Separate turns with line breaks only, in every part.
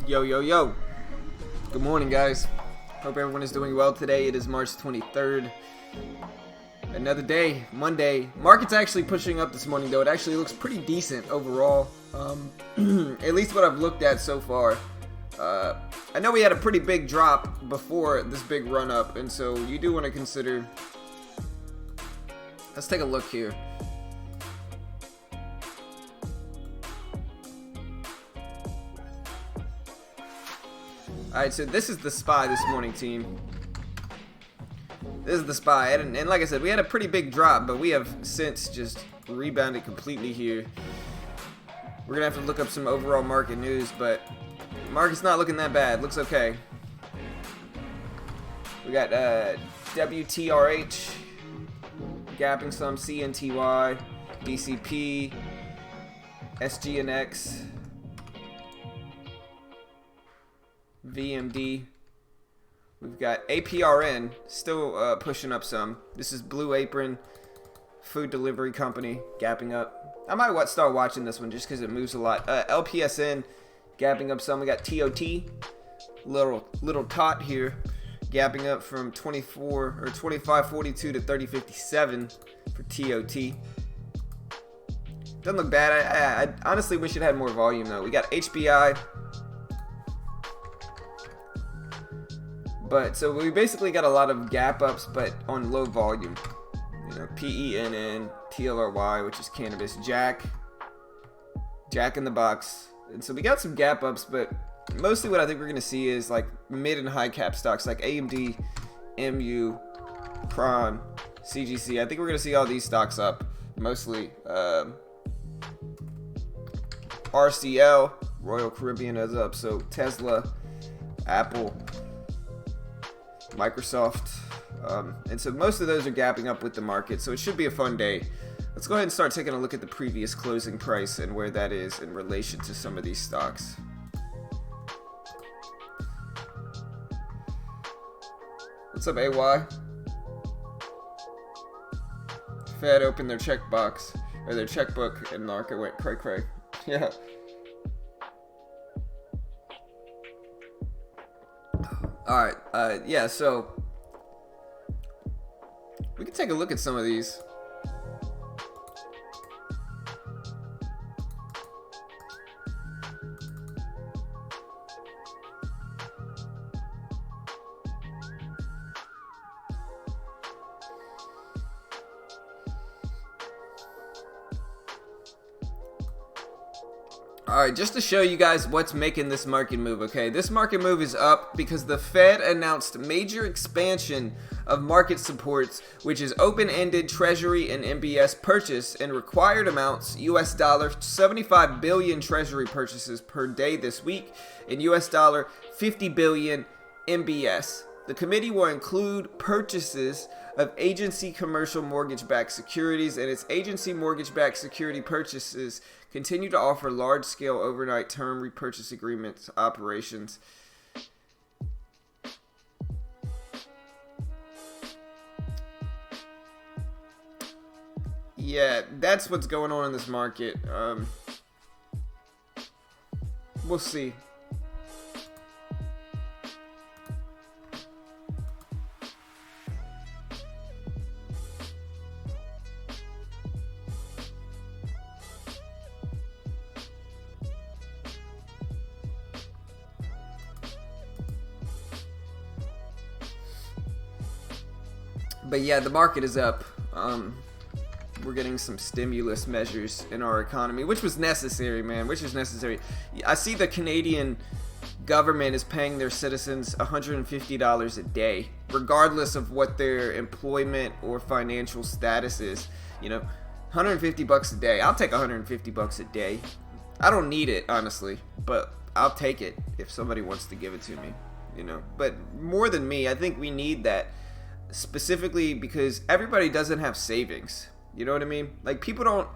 Yo, yo, yo. Good morning, guys. Hope everyone is doing well today. It is March 23rd. Another day, Monday. Market's actually pushing up this morning, though. It actually looks pretty decent overall. At least what I've looked at so far. I know we had a pretty big drop before this big run up, and so you do want to consider. Let's take a look here. Alright, so this is the SPY this morning, team. This is the SPY, and like I said, we had a pretty big drop, but we have since just rebounded completely here. We're gonna have to look up some overall market news, but market's not looking that bad. Looks okay. We got WTRH gapping some, CNTY, BCP, SGNX, VMD. We've got APRN still pushing up some. This is Blue Apron, food delivery company, gapping up. I might start watching this one just because it moves a lot. LPSN gapping up some. We got TOT, little tot here, gapping up from 25.42 to 30.57 for TOT. Doesn't look bad. I honestly wish it had more volume though. We got HBI. But so we basically got a lot of gap ups, but on low volume. You know, PENN, TLRY, which is cannabis, Jack in the box, and so we got some gap ups, but mostly what I think we're gonna see is like mid and high cap stocks like AMD, MU, Prawn, CGC. I think we're gonna see all these stocks up mostly. RCL, Royal Caribbean is up, so Tesla, Apple, Microsoft, and so most of those are gapping up with the market, so it should be a fun day. Let's go ahead and start taking a look at the previous closing price and where that is in relation to some of these stocks. What's up, AY? Fed opened their checkbox or their checkbook and market went cray cray. Yeah. Alright, yeah, so we can take a look at some of these. Alright, just to show you guys what's making this market move, okay? This market move is up because the Fed announced major expansion of market supports, which is open-ended Treasury and MBS purchase in required amounts, US dollar 75 billion Treasury purchases per day this week, and US dollar 50 billion MBS. The committee will include purchases of agency commercial mortgage-backed securities, and its agency mortgage-backed security purchases continue to offer large-scale overnight term repurchase agreements operations. Yeah, that's what's going on in this market. We'll see. But yeah, the market is up. We're getting some stimulus measures in our economy, which was necessary, man. Which is necessary. I see the Canadian government is paying their citizens $150 a day, regardless of what their employment or financial status is. You know, 150 bucks a day. I'll take 150 bucks a day. I don't need it, honestly, but I'll take it if somebody wants to give it to me. You know, but more than me, I think we need that. Specifically because everybody doesn't have savings. You know what I mean? Like, people don't.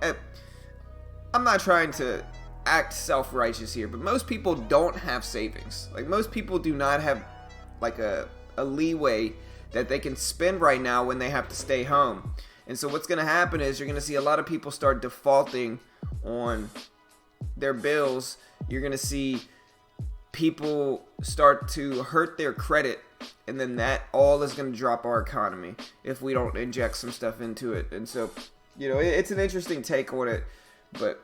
I'm not trying to act self-righteous here, but most people don't have savings. Like, most people do not have like a leeway that they can spend right now when they have to stay home. And so what's going to happen is you're going to see a lot of people start defaulting on their bills. You're going to see people start to hurt their credit, and then that all is going to drop our economy if we don't inject some stuff into it. And so, it's an interesting take on it, but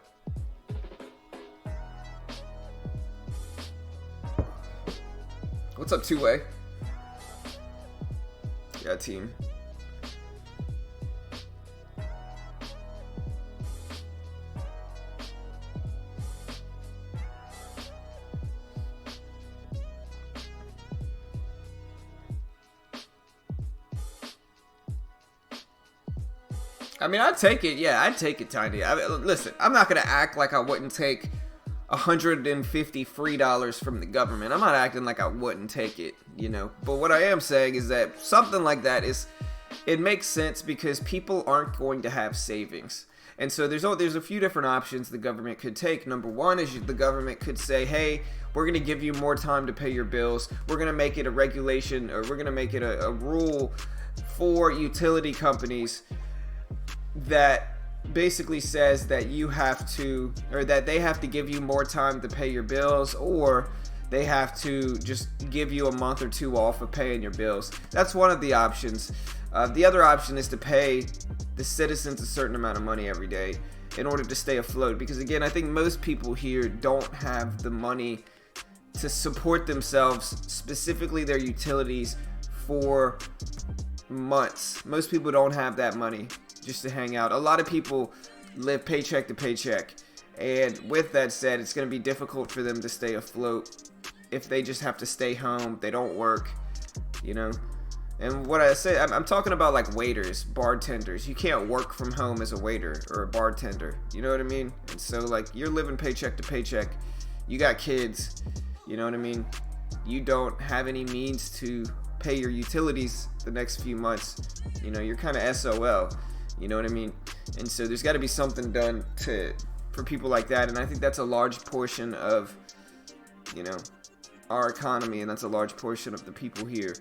what's up, two-way? Yeah, team. I mean, I'd take it. Yeah, I'd take it, Tiny. Listen, I'm not going to act like I wouldn't take $150 free dollars from the government. I'm not acting like I wouldn't take it, But what I am saying is that something like that it makes sense because people aren't going to have savings. And so there's a few different options the government could take. Number one is the government could say, hey, we're going to give you more time to pay your bills. We're going to make it a regulation, or we're going to make it a rule for utility companies that basically says that you have to, or that they have to give you more time to pay your bills, or they have to just give you a month or two off of paying your bills. That's one of the options. The other option is to pay the citizens a certain amount of money every day in order to stay afloat. Because again, I think most people here don't have the money to support themselves, specifically their utilities, for months. Most people don't have that money just to hang out. A lot of people live paycheck to paycheck, and with that said, it's going to be difficult for them to stay afloat if they just have to stay home, they don't work, And what I say, I'm talking about like waiters, bartenders. You can't work from home as a waiter or a bartender, you know what I mean? And so like, you're living paycheck to paycheck, you got kids, you know what I mean? You don't have any means to pay your utilities the next few months, you're kind of SOL. You know what I mean? And so there's got to be something done for people like that. And I think that's a large portion of, our economy. And that's a large portion of the people here.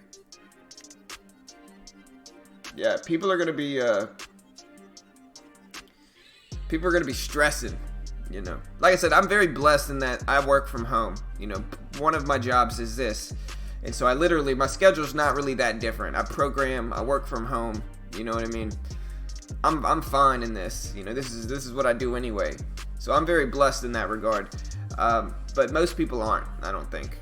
Yeah, people are going to be stressing, Like I said, I'm very blessed in that I work from home. One of my jobs is this. And so my schedule's not really that different. I work from home. You know what I mean? I'm fine in this. This is what I do anyway. So I'm very blessed in that regard. But most people aren't, I don't think.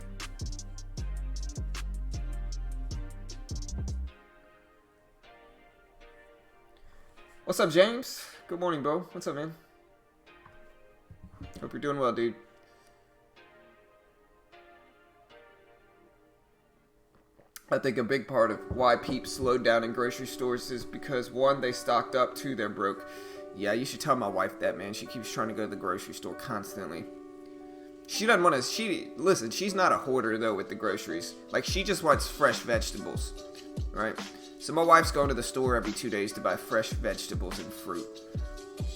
What's up, James? Good morning, bro. What's up, man? Hope you're doing well, dude. I think a big part of why peeps slowed down in grocery stores is because, one, they stocked up, two, they're broke. Yeah, you should tell my wife that, man. She keeps trying to go to the grocery store constantly. She doesn't want to, listen, she's not a hoarder, though, with the groceries. Like, she just wants fresh vegetables, right? So my wife's going to the store every 2 days to buy fresh vegetables and fruit.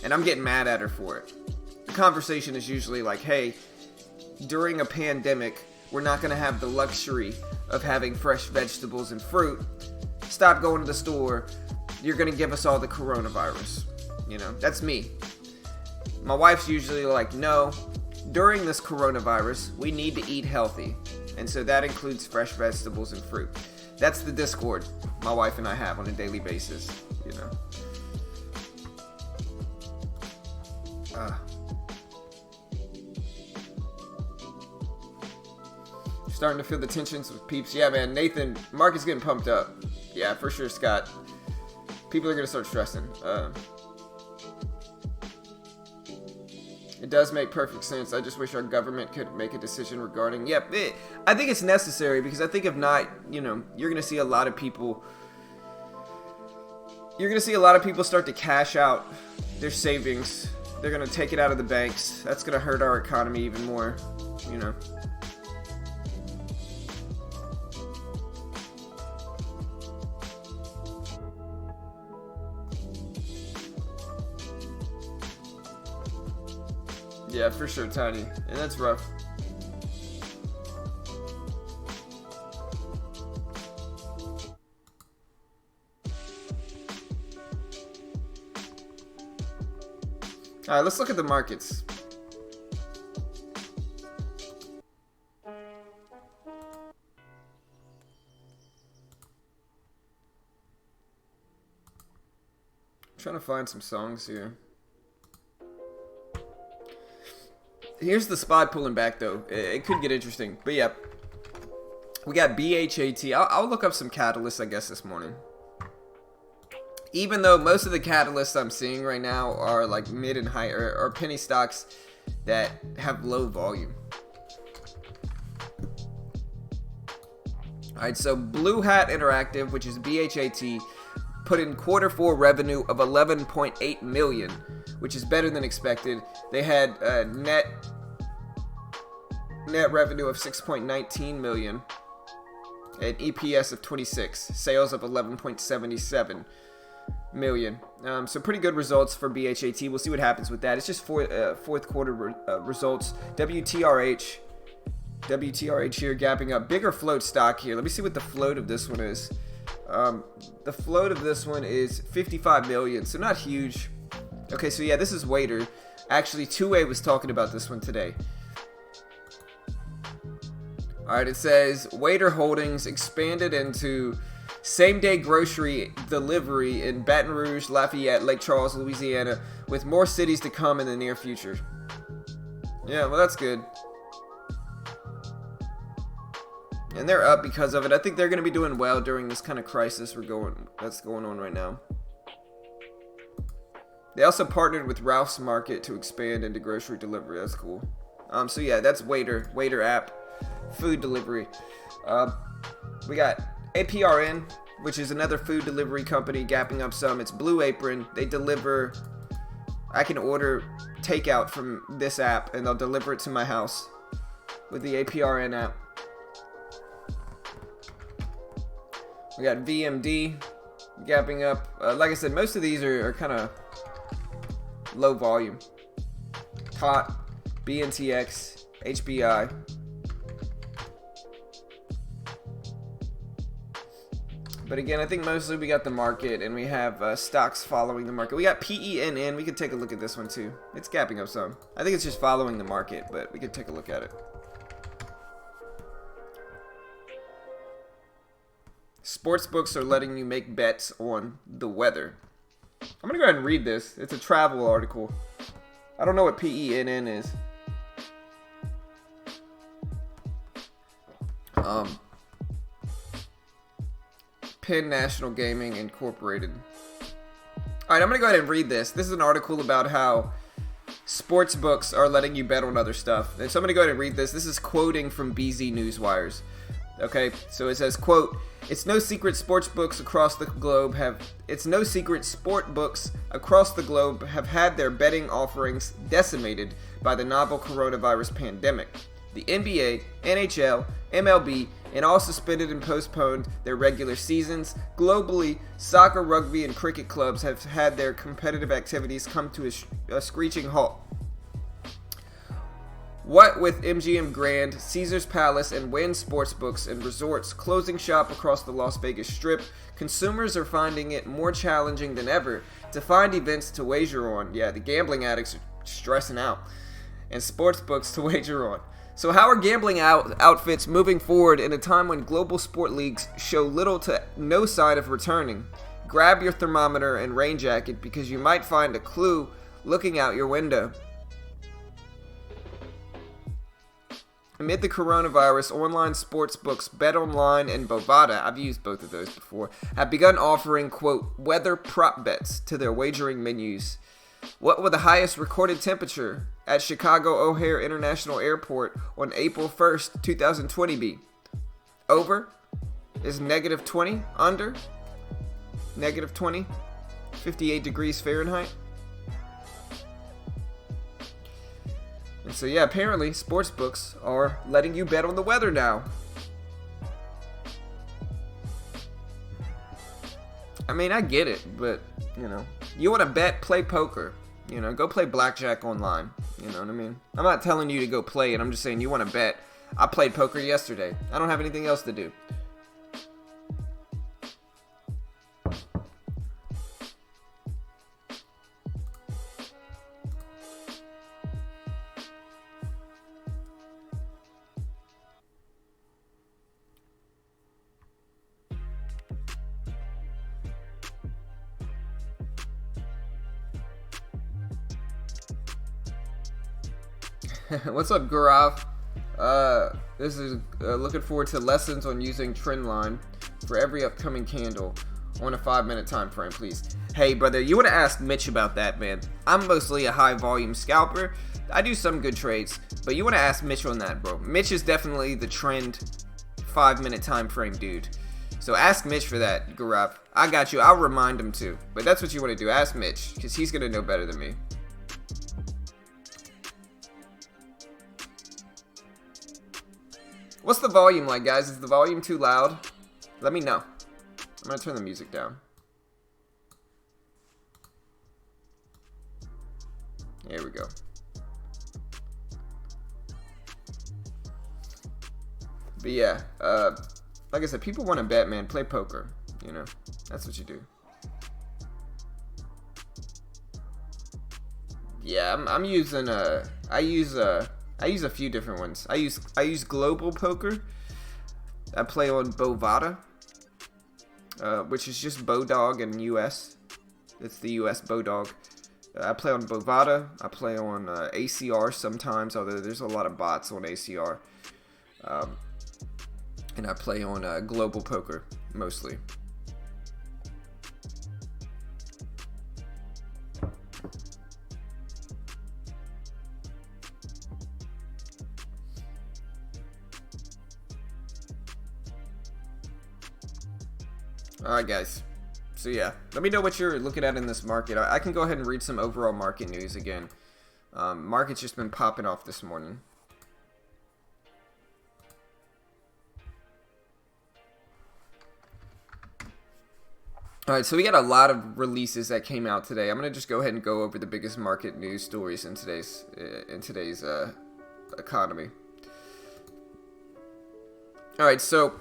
And I'm getting mad at her for it. The conversation is usually like, hey, during a pandemic, we're not going to have the luxury of having fresh vegetables and fruit. Stop going to the store. You're going to give us all the coronavirus. That's me. My wife's usually like, no, during this coronavirus, we need to eat healthy. And so that includes fresh vegetables and fruit. That's the discord my wife and I have on a daily basis, Starting to feel the tensions with peeps. Yeah, man, Nathan, market's getting pumped up. Yeah, for sure, Scott. People are going to start stressing. It does make perfect sense. I just wish our government could make a decision regarding... I think it's necessary, because I think if not, you're going to see a lot of people... You're going to see a lot of people start to cash out their savings. They're going to take it out of the banks. That's going to hurt our economy even more, Yeah, for sure, Tiny. And that's rough. Alright, let's look at the markets. trying to find some songs here. Here's the SPY pulling back, though. It could get interesting. But yeah, we got BHAT. I'll look up some catalysts, I guess, this morning. Even though most of the catalysts I'm seeing right now are like mid and high or penny stocks that have low volume. Alright, so Blue Hat Interactive, which is BHAT, put in Q4 revenue of 11.8 million, which is better than expected. They had net revenue of 6.19 million, and EPS of 26, sales of 11.77 million. So pretty good results for BHAT. We'll see what happens with that. It's just fourth quarter results. WTRH here gapping up. Bigger float stock here. Let me see what the float of this one is. The float of this one is 55 million, so not huge. Okay, so yeah, this is Waiter. Actually, 2A was talking about this one today. Alright, it says Waiter Holdings expanded into same-day grocery delivery in Baton Rouge, Lafayette, Lake Charles, Louisiana, with more cities to come in the near future. Yeah, well, that's good. And they're up because of it. I think they're going to be doing well during this kind of crisis that's going on right now. They also partnered with Ralph's Market to expand into grocery delivery. That's cool. So yeah, that's Waiter app, food delivery. We got APRN, which is another food delivery company, gapping up some. It's Blue Apron. They deliver. I can order takeout from this app, and they'll deliver it to my house with the APRN app. We got VMD gapping up. Like I said, most of these are kind of low volume. COT, BNTX, HBI. But again, I think mostly we got the market, and we have stocks following the market. We got PENN. We could take a look at this one too. It's gapping up some. I think it's just following the market, but we could take a look at it. Sportsbooks are letting you make bets on the weather. I'm going to go ahead and read this. It's a travel article. I don't know what PENN is. Penn National Gaming Incorporated. Alright, I'm going to go ahead and read this. This is an article about how sports books are letting you bet on other stuff. And so I'm going to go ahead and read this. This is quoting from BZ Newswires. Okay, so it says, quote, It's no secret sport books across the globe have had their betting offerings decimated by the novel coronavirus pandemic. The NBA, NHL, MLB, and all suspended and postponed their regular seasons. Globally, soccer, rugby, and cricket clubs have had their competitive activities come to a screeching halt. What with MGM Grand, Caesars Palace, and Wynn Sportsbooks and Resorts closing shop across the Las Vegas Strip, consumers are finding it more challenging than ever to find events to wager on. Yeah, the gambling addicts are stressing out. And sportsbooks to wager on. So how are gambling outfits moving forward in a time when global sport leagues show little to no sign of returning? Grab your thermometer and rain jacket because you might find a clue looking out your window. Amid the coronavirus, online sportsbooks BetOnline and Bovada, I've used both of those before, have begun offering, quote, weather prop bets to their wagering menus. What will the highest recorded temperature at Chicago O'Hare International Airport on April 1st, 2020 be? Over is negative 20. Under, negative 20. 58 degrees Fahrenheit. And so yeah, apparently sports books are letting you bet on the weather now. I mean, I get it, but, you know, you want to bet, play poker. You know, go play blackjack online. You know what I mean? I'm not telling you to go play it. I'm just saying you want to bet. I played poker yesterday. I don't have anything else to do. What's up, Gurav? This is looking forward to lessons on using trend line for every upcoming candle on a 5-minute time frame, please. Hey, brother, you want to ask Mitch about that, man? I'm mostly a high volume scalper. I do some good trades, but you want to ask Mitch on that, bro. Mitch is definitely the trend 5-minute time frame dude. So ask Mitch for that, Gurav. I got you. I'll remind him too. But that's what you want to do. Ask Mitch, because he's going to know better than me. What's the volume like, guys? Is the volume too loud? Let me know. I'm going to turn the music down. There we go. But yeah, like I said, people want to bet, man. Play poker, you know. That's what you do. Yeah, I'm using I use a few different ones. I use global poker. I play on Bovada, which is just Bodog in US. It's the US Bodog. I play on Bovada. I play on ACR sometimes, although there's a lot of bots on ACR. And I play on global poker mostly. Alright, guys. So yeah, let me know what you're looking at in this market. I can go ahead and read some overall market news again. Market's just been popping off this morning. Alright, so we got a lot of releases that came out today. I'm going to just go ahead and go over the biggest market news stories in today's economy. Alright, so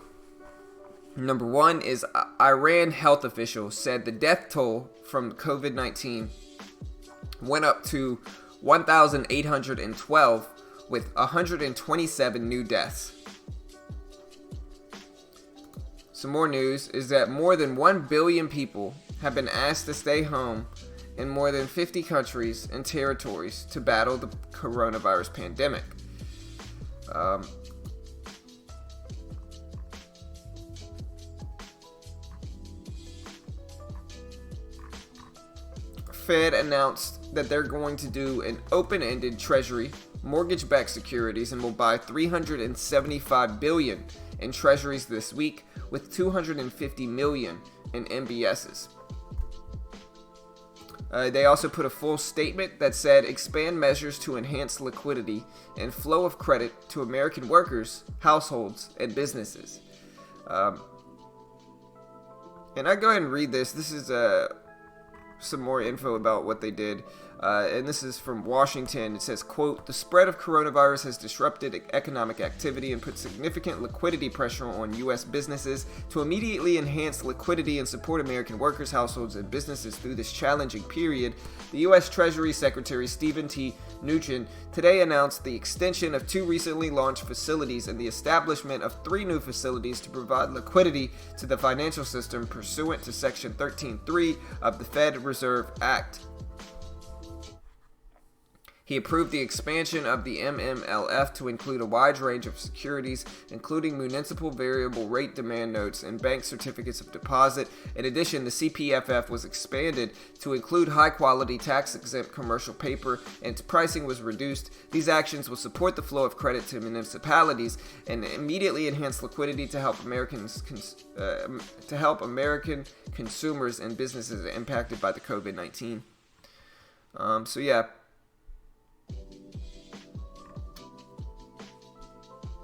number one is Iran health official said the death toll from COVID-19 went up to 1,812 with 127 new deaths. Some more news is that more than 1 billion people have been asked to stay home in more than 50 countries and territories to battle the coronavirus pandemic. Fed announced that they're going to do an open-ended treasury, mortgage-backed securities, and will buy $375 billion in treasuries this week, with $250 million in MBSs. They also put a full statement that said expand measures to enhance liquidity and flow of credit to American workers, households, and businesses. And I go ahead and read this. This is some more info about what they did. And this is from Washington. It says, quote, the spread of coronavirus has disrupted economic activity and put significant liquidity pressure on U.S. businesses. To immediately enhance liquidity and support American workers, households, and businesses through this challenging period, the U.S. Treasury Secretary Stephen T. Mnuchin today announced the extension of 2 recently launched facilities and the establishment of 3 new facilities to provide liquidity to the financial system pursuant to Section 13.3 of the Fed Reserve Act. He approved the expansion of the MMLF to include a wide range of securities, including municipal variable rate demand notes and bank certificates of deposit. In addition, the CPFF was expanded to include high-quality tax-exempt commercial paper, and pricing was reduced. These actions will support the flow of credit to municipalities and immediately enhance liquidity to help American consumers and businesses impacted by the COVID-19. So yeah.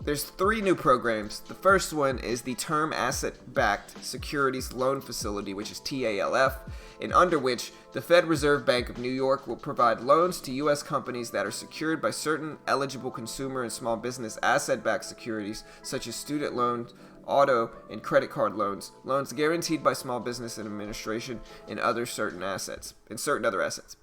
There's 3 new programs. The first one is the Term Asset-Backed Securities Loan Facility, which is TALF, and under which the Fed Reserve Bank of New York will provide loans to U.S. companies that are secured by certain eligible consumer and small business asset-backed securities, such as student loans, auto and credit card loans, loans guaranteed by Small Business Administration, and certain other assets.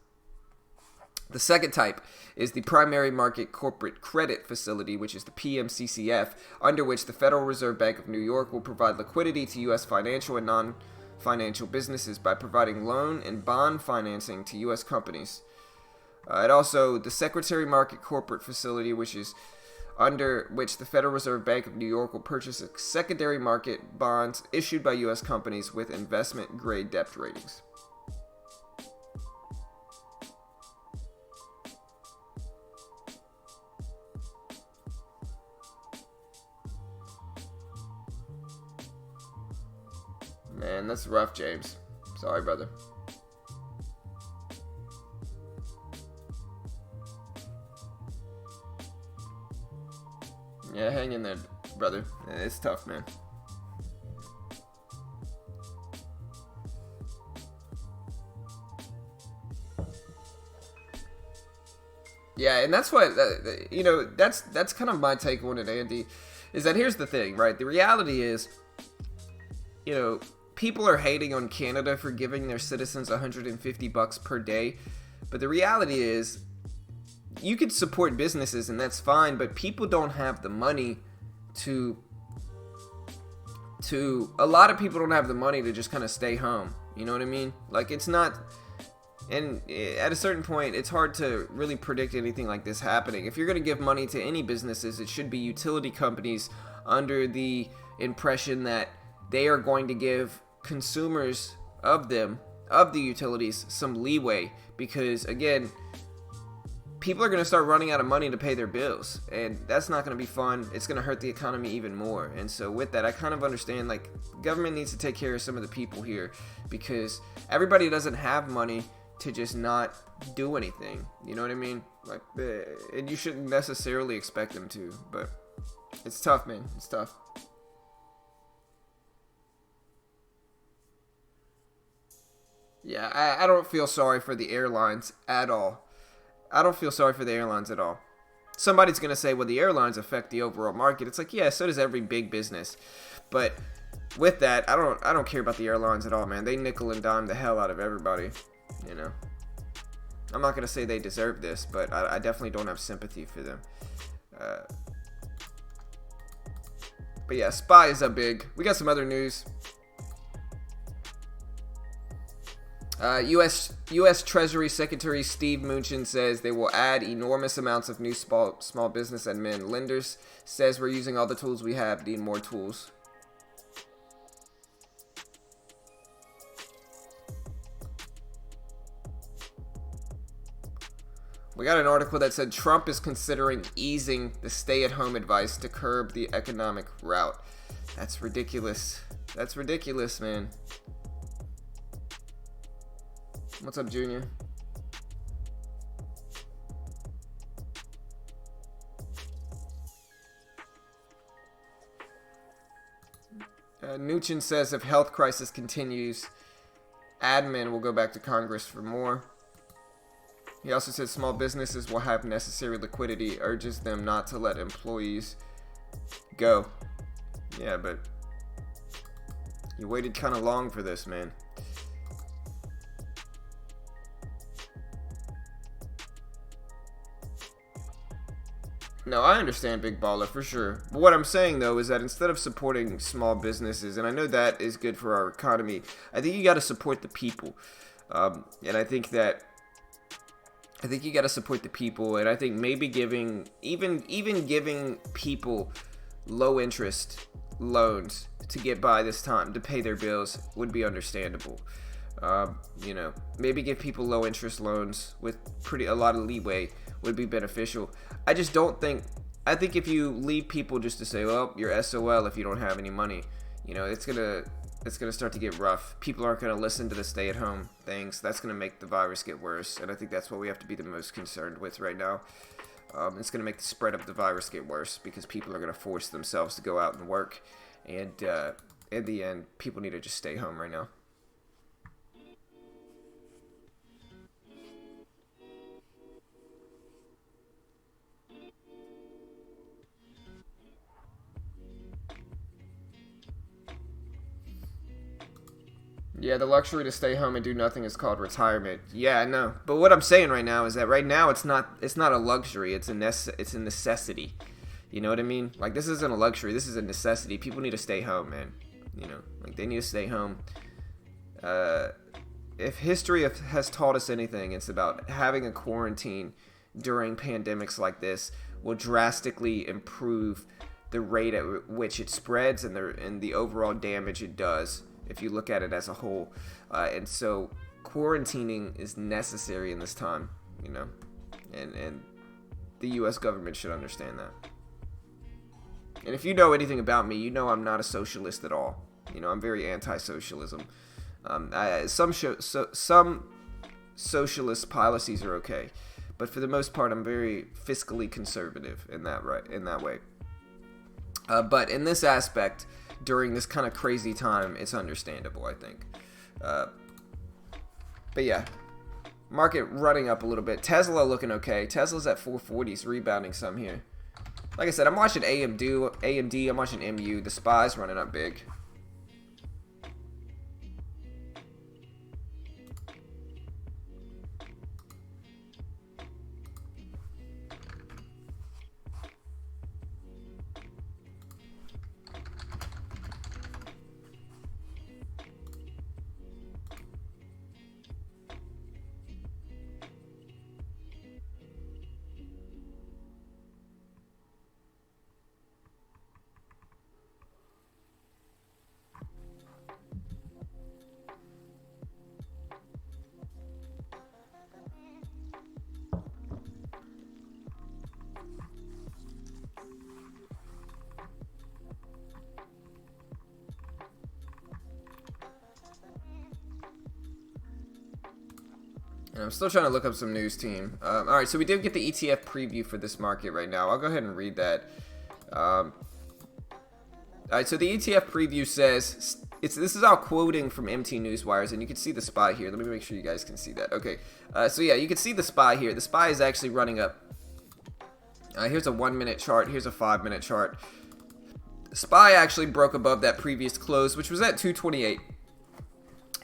The second type is the Primary Market Corporate Credit Facility, which is the PMCCF, under which the Federal Reserve Bank of New York will provide liquidity to U.S. financial and non-financial businesses by providing loan and bond financing to U.S. companies. And also the secondary market corporate facility, which is under which the Federal Reserve Bank of New York will purchase secondary market bonds issued by U.S. companies with investment-grade debt ratings. Man, that's rough, James. Sorry, brother. Yeah, hang in there, brother. It's tough, man. Yeah, and that's what that's kind of my take on it, Andy. Is that here's the thing, right? The reality is, people are hating on Canada for giving their citizens $150 per day, but the reality is, you could support businesses and that's fine, but people don't have the money to a lot of people don't have the money to just kind of stay home. You know what I mean? Like, it's not, and at a certain point, it's hard to really predict anything like this happening. If you're going to give money to any businesses, it should be utility companies under the impression that they are going to give consumers of the utilities some leeway, because again, people are going to start running out of money to pay their bills, and that's not going to be fun. It's going to hurt the economy even more. And so with that, I kind of understand, like, government needs to take care of some of the people here, because everybody doesn't have money to just not do anything. You know what I mean? Like, and you shouldn't necessarily expect them to, but it's tough, man. It's tough. Yeah, I don't feel sorry for the airlines at all. I don't feel sorry for the airlines at all. Somebody's going to say, well, the airlines affect the overall market. It's like, yeah, so does every big business. But with that, I don't care about the airlines at all, man. They nickel and dime the hell out of everybody, you know. I'm not going to say they deserve this, but I definitely don't have sympathy for them. But yeah, SPY is up big. We got some other news. U.S. Treasury Secretary Steve Mnuchin says they will add enormous amounts of new small business admin. Lenders says we're using all the tools we have, need more tools. We got an article that said Trump is considering easing the stay-at-home advice to curb the economic rout. That's ridiculous. That's ridiculous, man. What's up, Junior? Mnuchin says if health crisis continues, admin will go back to Congress for more. He also says small businesses will have necessary liquidity, urges them not to let employees go. Yeah, but you waited kind of long for this, man. No, I understand, Big Baller, for sure. But what I'm saying, though, is that instead of supporting small businesses, and I know that is good for our economy, I think you got to support the people. And I think you got to support the people, and I think maybe giving, even giving people low interest loans to get by this time, to pay their bills, would be understandable. You know, maybe give people low interest loans with a lot of leeway would be beneficial. I just don't think, I think if you leave people just to say, well, you're SOL if you don't have any money, you know, it's gonna start to get rough. People aren't gonna listen to the stay-at-home things. That's gonna make the virus get worse, and I think that's what we have to be the most concerned with right now. It's gonna make the spread of the virus get worse because people are gonna force themselves to go out and work, and in the end, people need to just stay home right now. Yeah, the luxury to stay home and do nothing is called retirement. Yeah, I know. But what I'm saying right now is that right now it's not a luxury. It's a necessity. You know what I mean? Like, this isn't a luxury. This is a necessity. People need to stay home, man. You know, like, they need to stay home. if history has taught us anything, it's about having a quarantine during pandemics like this will drastically improve the rate at which it spreads and the overall damage it does if you look at it as a whole. And so quarantining is necessary in this time, you know, and the U.S. government should understand that. And if you know anything about me, you know I'm not a socialist at all. You know, I'm very anti-socialism. Some socialist policies are okay, but for the most part, I'm very fiscally conservative in that way. But in this aspect, during this kind of crazy time, it's understandable, I think. But yeah, market running up a little bit. Tesla looking okay. Tesla's at 440s, rebounding some here. Like I said, I'm watching AMD, I'm watching MU. The SPY's running up big. And I'm still trying to look up some news, team. All right, so we did get the ETF preview for this market right now. I'll go ahead and read that. All right, so the ETF preview says, this is all quoting from MT Newswires, and you can see the SPY here. Let me make sure you guys can see that. Okay, so yeah, you can see the SPY here. The SPY is actually running up. Here's a 1-minute chart. Here's a 5-minute chart. SPY actually broke above that previous close, which was at 228.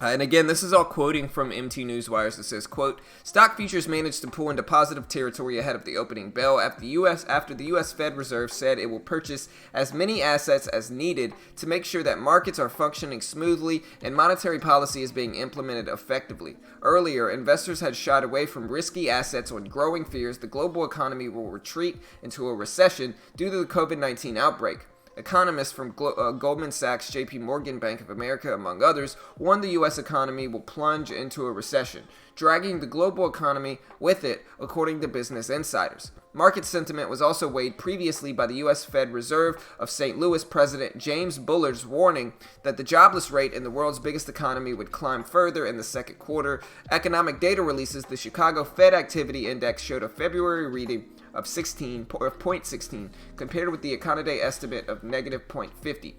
And again, this is all quoting from MT Newswires. It says, quote, stock futures managed to pull into positive territory ahead of the opening bell after the U.S. Fed Reserve said it will purchase as many assets as needed to make sure that markets are functioning smoothly and monetary policy is being implemented effectively. Earlier, investors had shied away from risky assets on growing fears the global economy will retreat into a recession due to the COVID-19 outbreak. Economists from Goldman Sachs, JP Morgan, Bank of America, among others, warned the U.S. economy will plunge into a recession, dragging the global economy with it, according to Business Insiders. Market sentiment was also weighed previously by the U.S. Fed Reserve of St. Louis President James Bullard's warning that the jobless rate in the world's biggest economy would climb further in the second quarter. Economic data releases, the Chicago Fed Activity Index showed a February reading of 0.16 compared with the Econoday estimate of negative 0.50.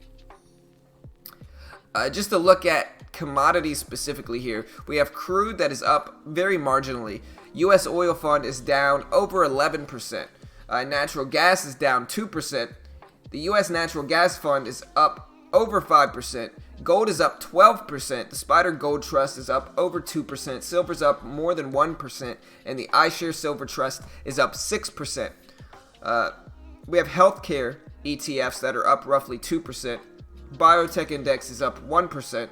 Just to look at commodities specifically here, we have crude that is up very marginally. U.S. oil fund is down over 11%. Natural gas is down 2%. The U.S. natural gas fund is up over 5%. Gold is up 12%. The Spider Gold Trust is up over 2%. Silver's up more than 1%. And the iShares Silver Trust is up 6%. We have healthcare ETFs that are up roughly 2%. Biotech Index is up 1%.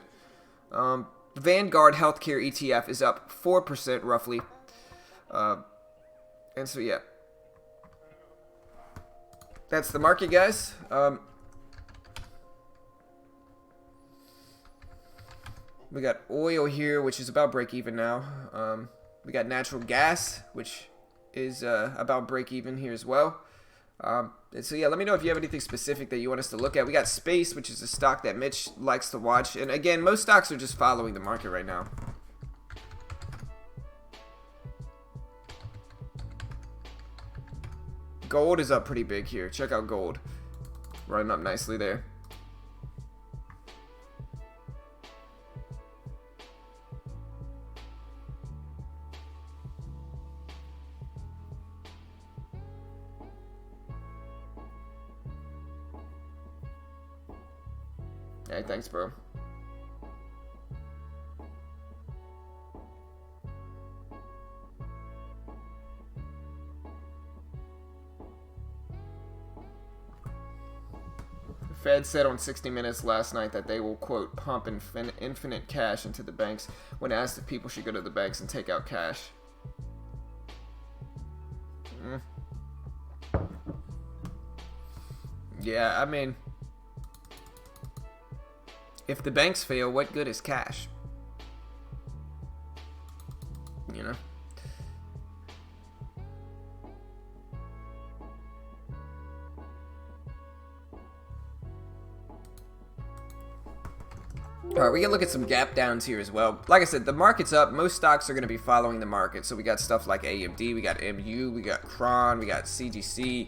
Vanguard Healthcare ETF is up 4% roughly. And so, yeah. That's the market, guys. We got oil here, which is about break even now. We got natural gas, which is about break even here as well. And so yeah, let me know if you have anything specific that you want us to look at. We got space, which is a stock that Mitch likes to watch. And again, most stocks are just following the market right now. Gold is up pretty big here. Check out gold. Running up nicely there. Hey, thanks, bro. Fed said on 60 Minutes last night that they will, quote, pump infinite cash into the banks when asked if people should go to the banks and take out cash. Yeah, I mean, if the banks fail, what good is cash? You know? Alright, we can look at some gap downs here as well. Like I said, the market's up. Most stocks are going to be following the market. So we got stuff like AMD, we got MU, we got Cron, we got CGC.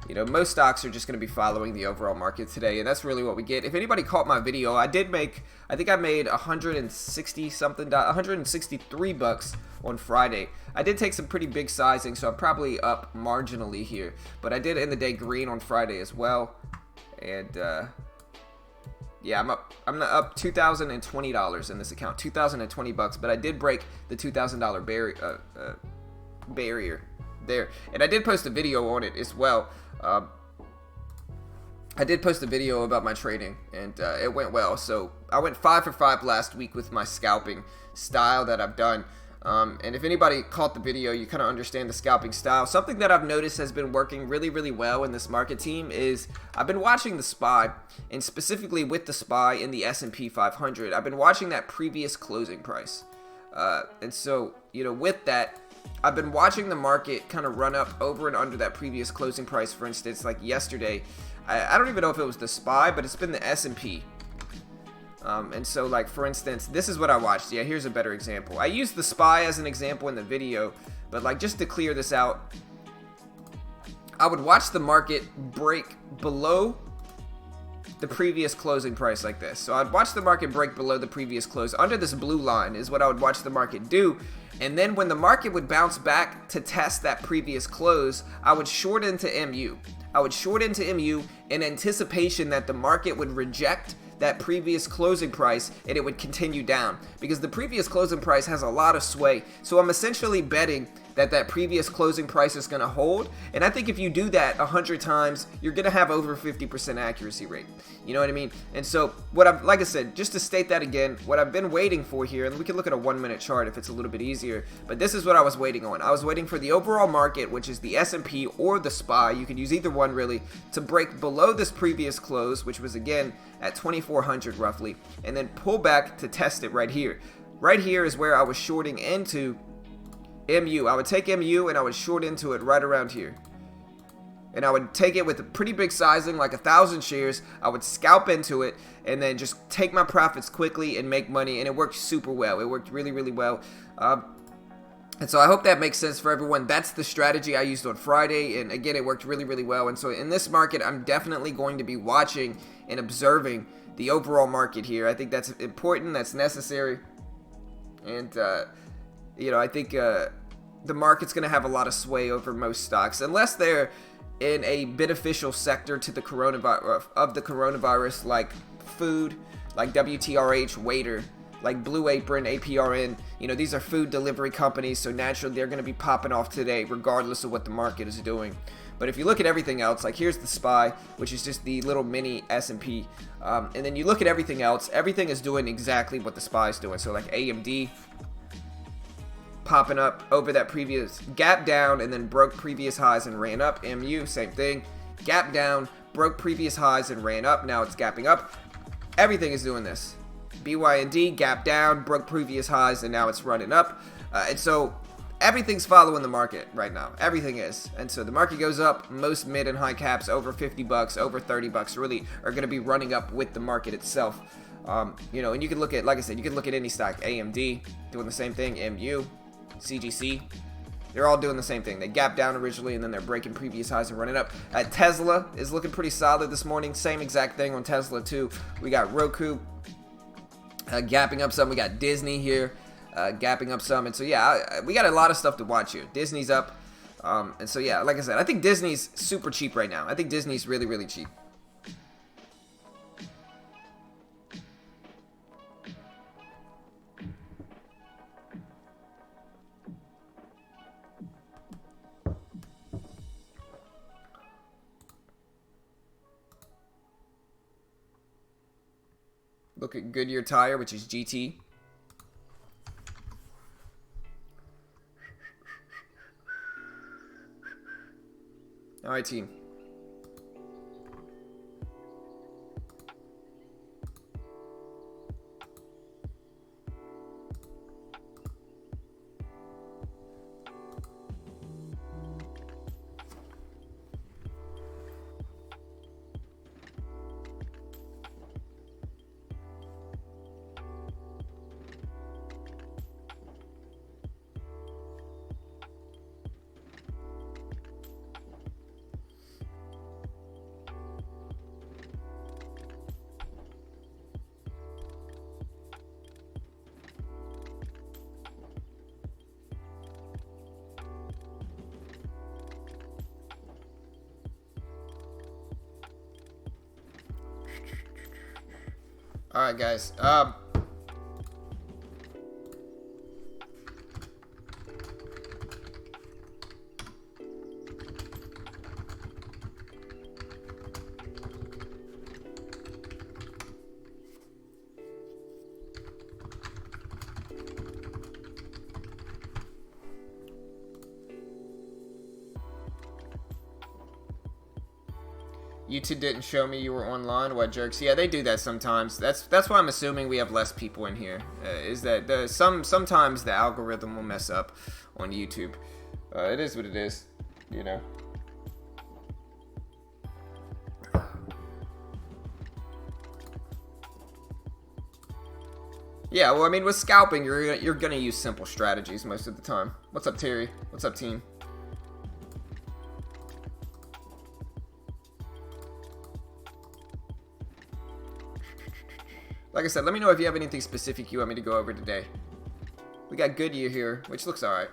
You know, most stocks are just going to be following the overall market today, and that's really what we get. If anybody caught my video, I think I made 160 something, 163 bucks on Friday. I did take some pretty big sizing, so I'm probably up marginally here, but I did end the day green on Friday as well. And yeah, I'm up $2,020 in this account, 2,020 bucks, but I did break the $2,000 barrier there, and I did post a video on it as well. I did post a video about my trading, and it went well. So I went 5 for 5 last week with my scalping style that I've done. And if anybody caught the video, you kind of understand the scalping style. Something that I've noticed has been working really, really well in this market team is I've been watching the SPY, and specifically with the SPY in the S&P 500. I've been watching that previous closing price. And so, you know, with that, I've been watching the market kind of run up over and under that previous closing price. For instance, like yesterday, I don't even know if it was the SPY, but it's been the S&P. And so, like, for instance, this is what I watched. Yeah, here's a better example. I used the SPY as an example in the video, but like, just to clear this out, I would watch the market break below the previous closing price like this. So I'd watch the market break below the previous close. Under this blue line is what I would watch the market do. And then when the market would bounce back to test that previous close, I would short into MU. I would short into MU in anticipation that the market would reject that previous closing price and it would continue down, because the previous closing price has a lot of sway. So I'm essentially betting that that previous closing price is going to hold, and I think if you do that 100 times, you're going to have over 50% accuracy rate. You know what I mean? And so what I've, like I said, just to state that again, what I've been waiting for here, and we can look at a 1-minute chart if it's a little bit easier, but this is what I was waiting on. I was waiting for the overall market, which is the S&P or the SPY, you could use either one really, to break below this previous close, which was again at 2,400 roughly, and then pull back to test it right here. Right here is where I was shorting into MU. I would take MU and I would short into it right around here. And I would take it with a pretty big sizing, like 1,000 shares. I would scalp into it and then just take my profits quickly and make money. And it worked super well. It worked really, really well. And so I hope that makes sense for everyone. That's the strategy I used on Friday. And again, it worked really, really well. And so in this market, I'm definitely going to be watching and observing the overall market here. I think that's important. That's necessary. And, you know, I think the market's going to have a lot of sway over most stocks, unless they're in a beneficial sector to the coronavirus, like food, like WTRH, Waiter, like Blue Apron, APRN. You know, these are food delivery companies, so naturally they're going to be popping off today, regardless of what the market is doing. But if you look at everything else, like here's the SPY, which is just the little mini S&P, and then you look at everything else, everything is doing exactly what the SPY is doing. So like AMD, popping up over that previous gap down and then broke previous highs and ran up. MU, same thing. Gap down, broke previous highs and ran up. Now it's gapping up. Everything is doing this. BYND, gap down, broke previous highs, and now it's running up. And so everything's following the market right now. Everything is. And so the market goes up. Most mid and high caps over 50 bucks, over 30 bucks really are going to be running up with the market itself. You know, and you can look at, like I said, you can look at any stock. AMD doing the same thing. MU, CGC, they're all doing the same thing. They gap down originally and then they're breaking previous highs and running up. Tesla is looking pretty solid this morning. Same exact thing on Tesla too. We got Roku gapping up some. We got Disney here gapping up some. And so yeah, we got a lot of stuff to watch here. Disney's up. And so yeah, like I said, I think Disney's super cheap right now. I think Disney's really, really cheap. Look at Goodyear Tire, which is GT. All right, team. All right, guys. YouTube didn't show me you were online. What jerks? Yeah, they do that sometimes. That's why I'm assuming we have less people in here. Is that sometimes the algorithm will mess up on YouTube. It is what it is, you know. Yeah, well, I mean, with scalping, you're gonna use simple strategies most of the time. What's up, Terry? What's up, team? Like I said, let me know if you have anything specific you want me to go over today. We got Goodyear here, which looks alright.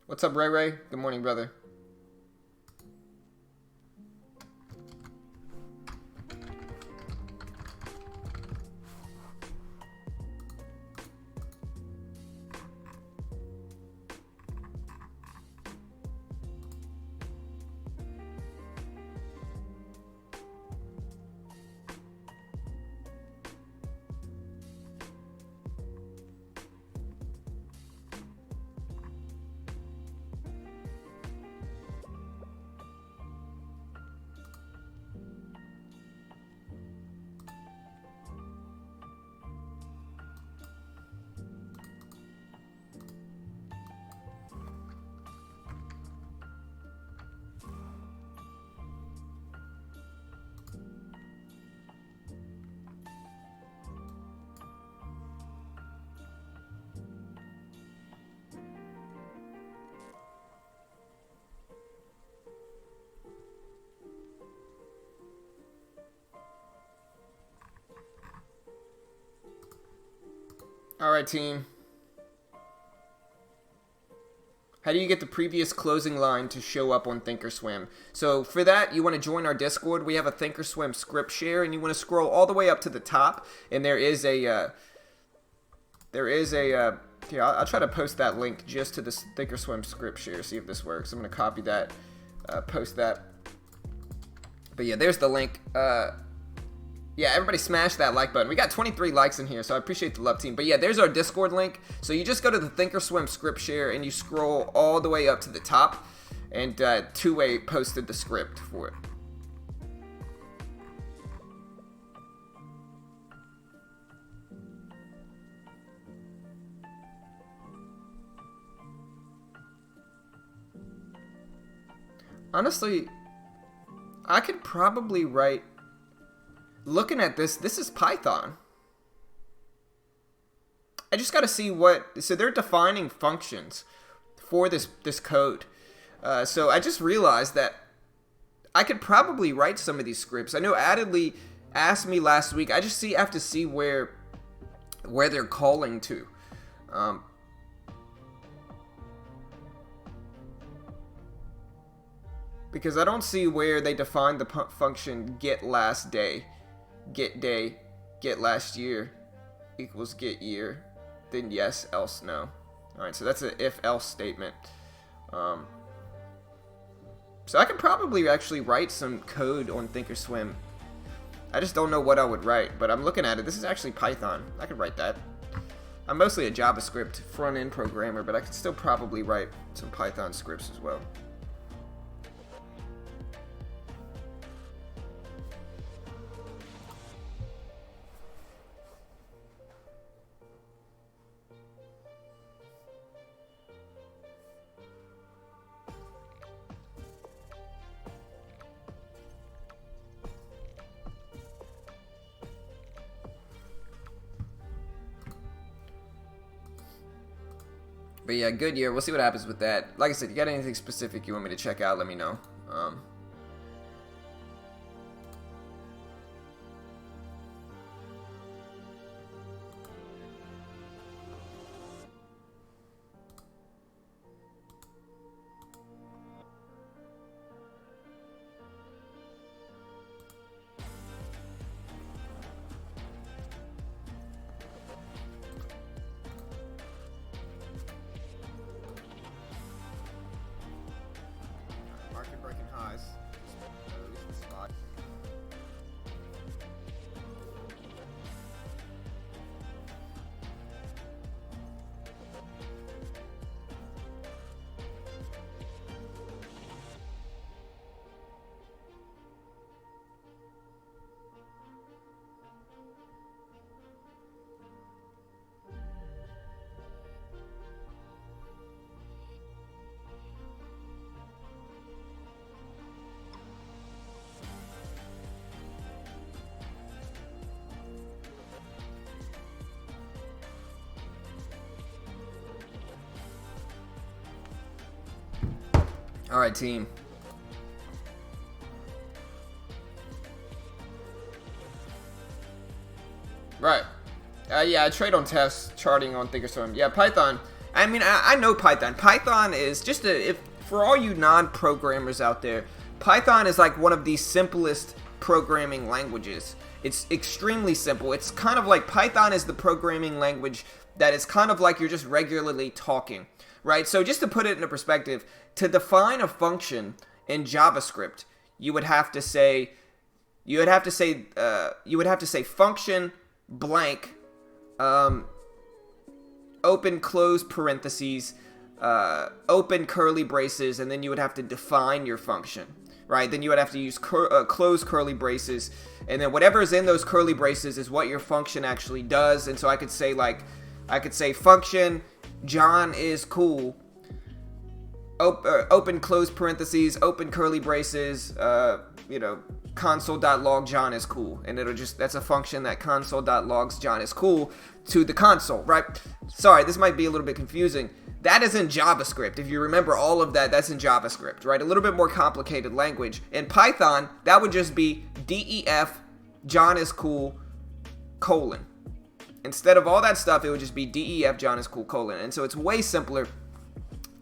What's up, Ray Ray? Good morning, brother. Alright, team. How do you get the previous closing line to show up on Thinkorswim? So for that, you want to join our Discord. We have a Thinkorswim script share, and you want to scroll all the way up to the top, and there is a here, I'll try to post that link just to this Thinkorswim script share, see if this works. I'm going to copy that, post that. But yeah, there's the link. Yeah, everybody smash that like button. We got 23 likes in here, so I appreciate the love, team. But yeah, there's our Discord link. So you just go to the Thinkorswim script share, and you scroll all the way up to the top, and Two-Way posted the script for it. Honestly, I could probably write... Looking at this is Python. I just got to see what... So they're defining functions. for this code. So I just realized that I could probably write some of these scripts. I know Adley asked me last week. I just have to see where they're calling to. Because I don't see where they define the function get last day, get last year equals get year, then yes, else no. Alright, so that's an if-else statement. So I could probably actually write some code on Thinkorswim. I just don't know what I would write, but I'm looking at it. This is actually Python. I could write that. I'm mostly a JavaScript front-end programmer, but I could still probably write some Python scripts as well. But yeah, good year. We'll see what happens with that. Like I said, you got anything specific you want me to check out, let me know. Breaking highs. At least the spot. All right, team. Right. Yeah, I trade on tests, charting on Thinkorswim. Yeah, Python. I mean, I know Python. Python is just for all you non-programmers out there, Python is like one of the simplest programming languages. It's extremely simple. It's kind of like Python is the programming language that is kind of like you're just regularly talking, right? So just to put it into perspective, to define a function in JavaScript, you would have to say function blank, open close parentheses, open curly braces, and then you would have to define your function, right? Then you would have to use close curly braces, and then whatever is in those curly braces is what your function actually does. And so I could say function John is cool, open close parentheses, open curly braces, console.log John is cool, and that's a function that console.logs John is cool to the console, right? Sorry, this might be a little bit confusing. That is in JavaScript. If you remember all of that, that's in JavaScript, right? A little bit more complicated language. In Python, that would just be def John is cool, colon. Instead of all that stuff, it would just be def John is cool, colon. And so it's way simpler.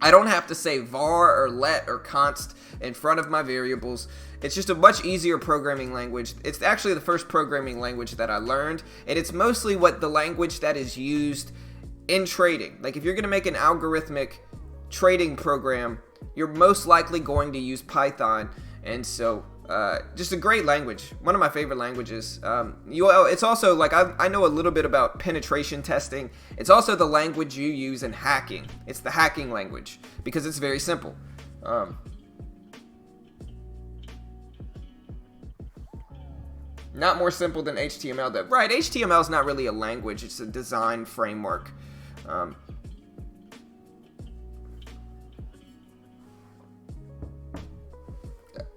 I don't have to say var or let or const in front of my variables. It's just a much easier programming language. It's actually the first programming language that I learned, and it's mostly the language that is used in trading. Like if you're going to make an algorithmic trading program, you're most likely going to use Python, and so just a great language. One of my favorite languages. It's also like I know a little bit about penetration testing. It's also the language you use in hacking. It's the hacking language because it's very simple. Not more simple than HTML though. Right, HTML is not really a language. It's a design framework.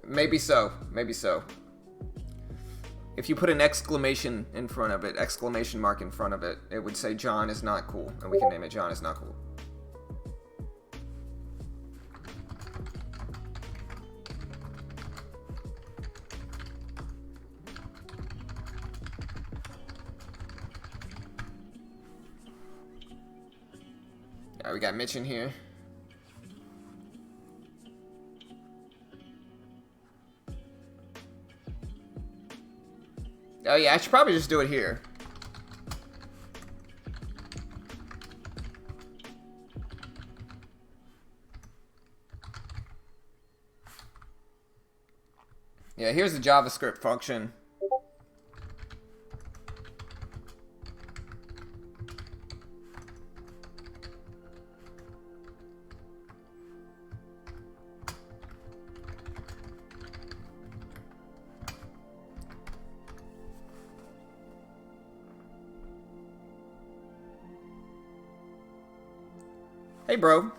Maybe so. If you put an exclamation in front of it, exclamation mark in front of it, it would say John is not cool, and we can name it John is not cool. All right, we got Mitch in here. Oh yeah, I should probably just do it here. Yeah, here's the JavaScript function. Hey, bro.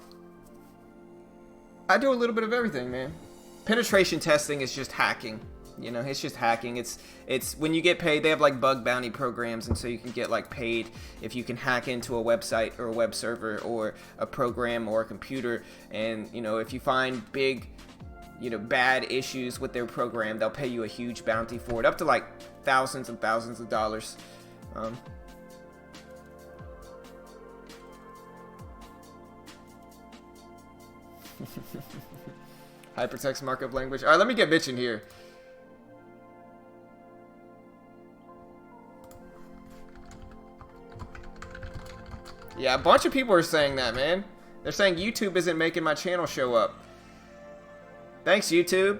I do a little bit of everything, man. Penetration testing is just hacking. You know, it's just hacking. It's when you get paid, they have like bug bounty programs, and so you can get like paid if you can hack into a website or a web server or a program or a computer. And, you know, if you find big, you know, bad issues with their program, they'll pay you a huge bounty for it, up to like thousands and thousands of dollars. Hypertext markup language. All right, let me get Mitch in here. Yeah, a bunch of people are saying that, man. They're saying YouTube isn't making my channel show up. Thanks, YouTube.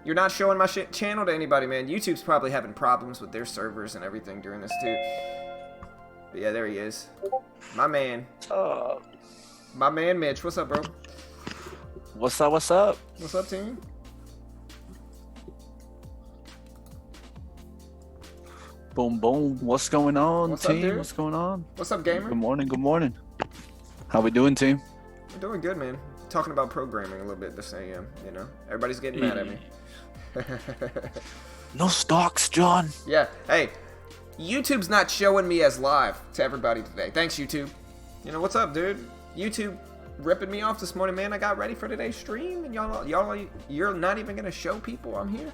You're not showing my channel to anybody, man. YouTube's probably having problems with their servers and everything during this, too. But yeah, there he is. My man. My man, Mitch. What's up, bro?
What's up, what's up?
What's up, team?
Boom, boom. What's going on,
What's
team?
up, dude?
What's going on?
What's up, gamer?
Good morning, good morning. How we doing, team?
I'm doing good, man. Talking about programming a little bit this AM, you know? Everybody's getting mad at me.
No stocks, John.
Yeah, hey, YouTube's not showing me as live to everybody today. Thanks, YouTube. You know, what's up, dude? YouTube ripping me off this morning, man. I got ready for today's stream, and you're not even gonna show people I'm here,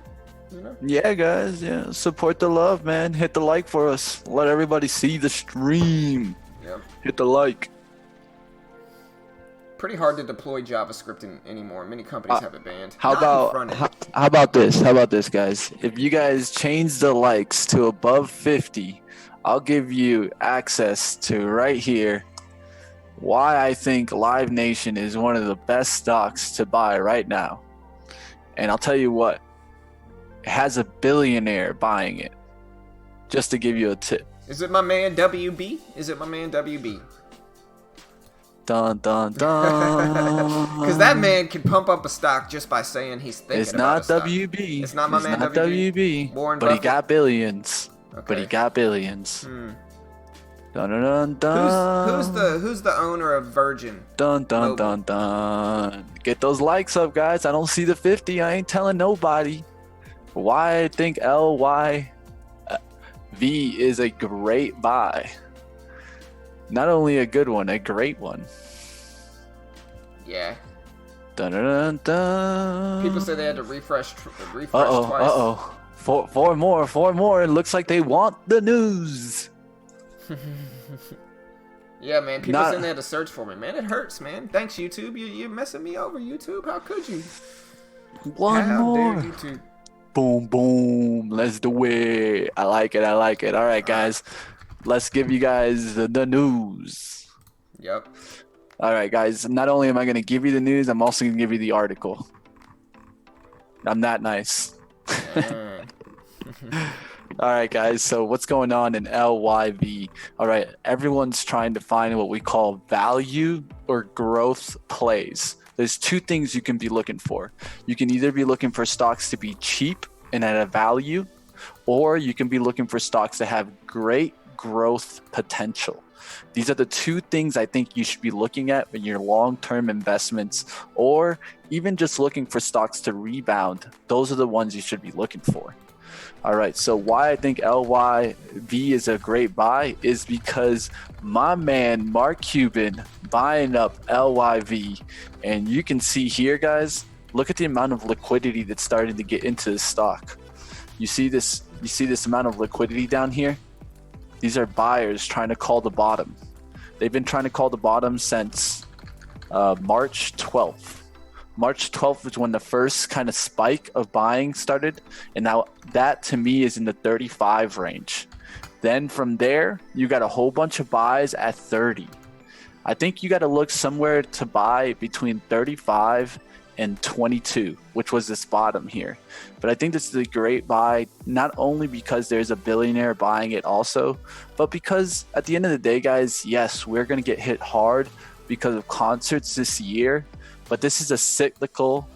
you know?
Yeah, guys. Yeah, support the love, man. Hit the like for us. Let everybody see the stream.
Yeah.
Hit the like.
Pretty hard to deploy JavaScript anymore. Many companies have it banned.
How about this? How about this, guys? If you guys change the likes to above 50, I'll give you access to right here why I think Live Nation is one of the best stocks to buy right now. And I'll tell you what, it has a billionaire buying it. Just to give you a tip.
Is it my man WB? Is it my man WB?
Dun dun dun.
Because that man can pump up a stock just by saying he's thinking
It's
about
not
a stock.
WB.
It's not my man WB. Warren
But he
Buffett.
got billions.
Okay.
But he got billions.
Hmm.
Dun dun dun dun.
Who's the owner of Virgin?
Dun dun
Mobile?
dun dun. Get those likes up, guys. I don't see the 50. I ain't telling nobody. Why I think LYV is a great buy. Not only a good one, a great one.
Yeah.
Dun dun dun dun.
People say they had to refresh twice.
Four more. It looks like they want the news.
Yeah, man. People saying they had to search for me. Man, it hurts, man. Thanks, YouTube. You're messing me over, YouTube. How could you?
One more.
How dare YouTube?
Boom, boom. Let's do it. I like it. All right, guys. Let's give you guys the news.
Yep.
All right, guys. Not only am I going to give you the news, I'm also going to give you the article. I'm that nice. All right, guys. So what's going on in LYV? All right. Everyone's trying to find what we call value or growth plays. There's two things you can be looking for. You can either be looking for stocks to be cheap and at a value, or you can be looking for stocks that have great growth potential. These are the two things I think you should be looking at in your long-term investments, or even just looking for stocks to rebound. Those are the ones you should be looking for. All right, so why I think LYV is a great buy is because my man Mark Cuban buying up LYV, and you can see here, guys, look at the amount of liquidity that's starting to get into the stock. You see this amount of liquidity down here? These are buyers trying to call the bottom. They've been trying to call the bottom since March 12th. March 12th was when the first kind of spike of buying started, and now that to me is in the 35 range. Then from there, you got a whole bunch of buys at 30. I think you got to look somewhere to buy between 35 and 22, which was this bottom here. But I think this is a great buy, not only because there's a billionaire buying it also, but because at the end of the day, guys, yes, we're going to get hit hard because of concerts this year, but this is a cyclical,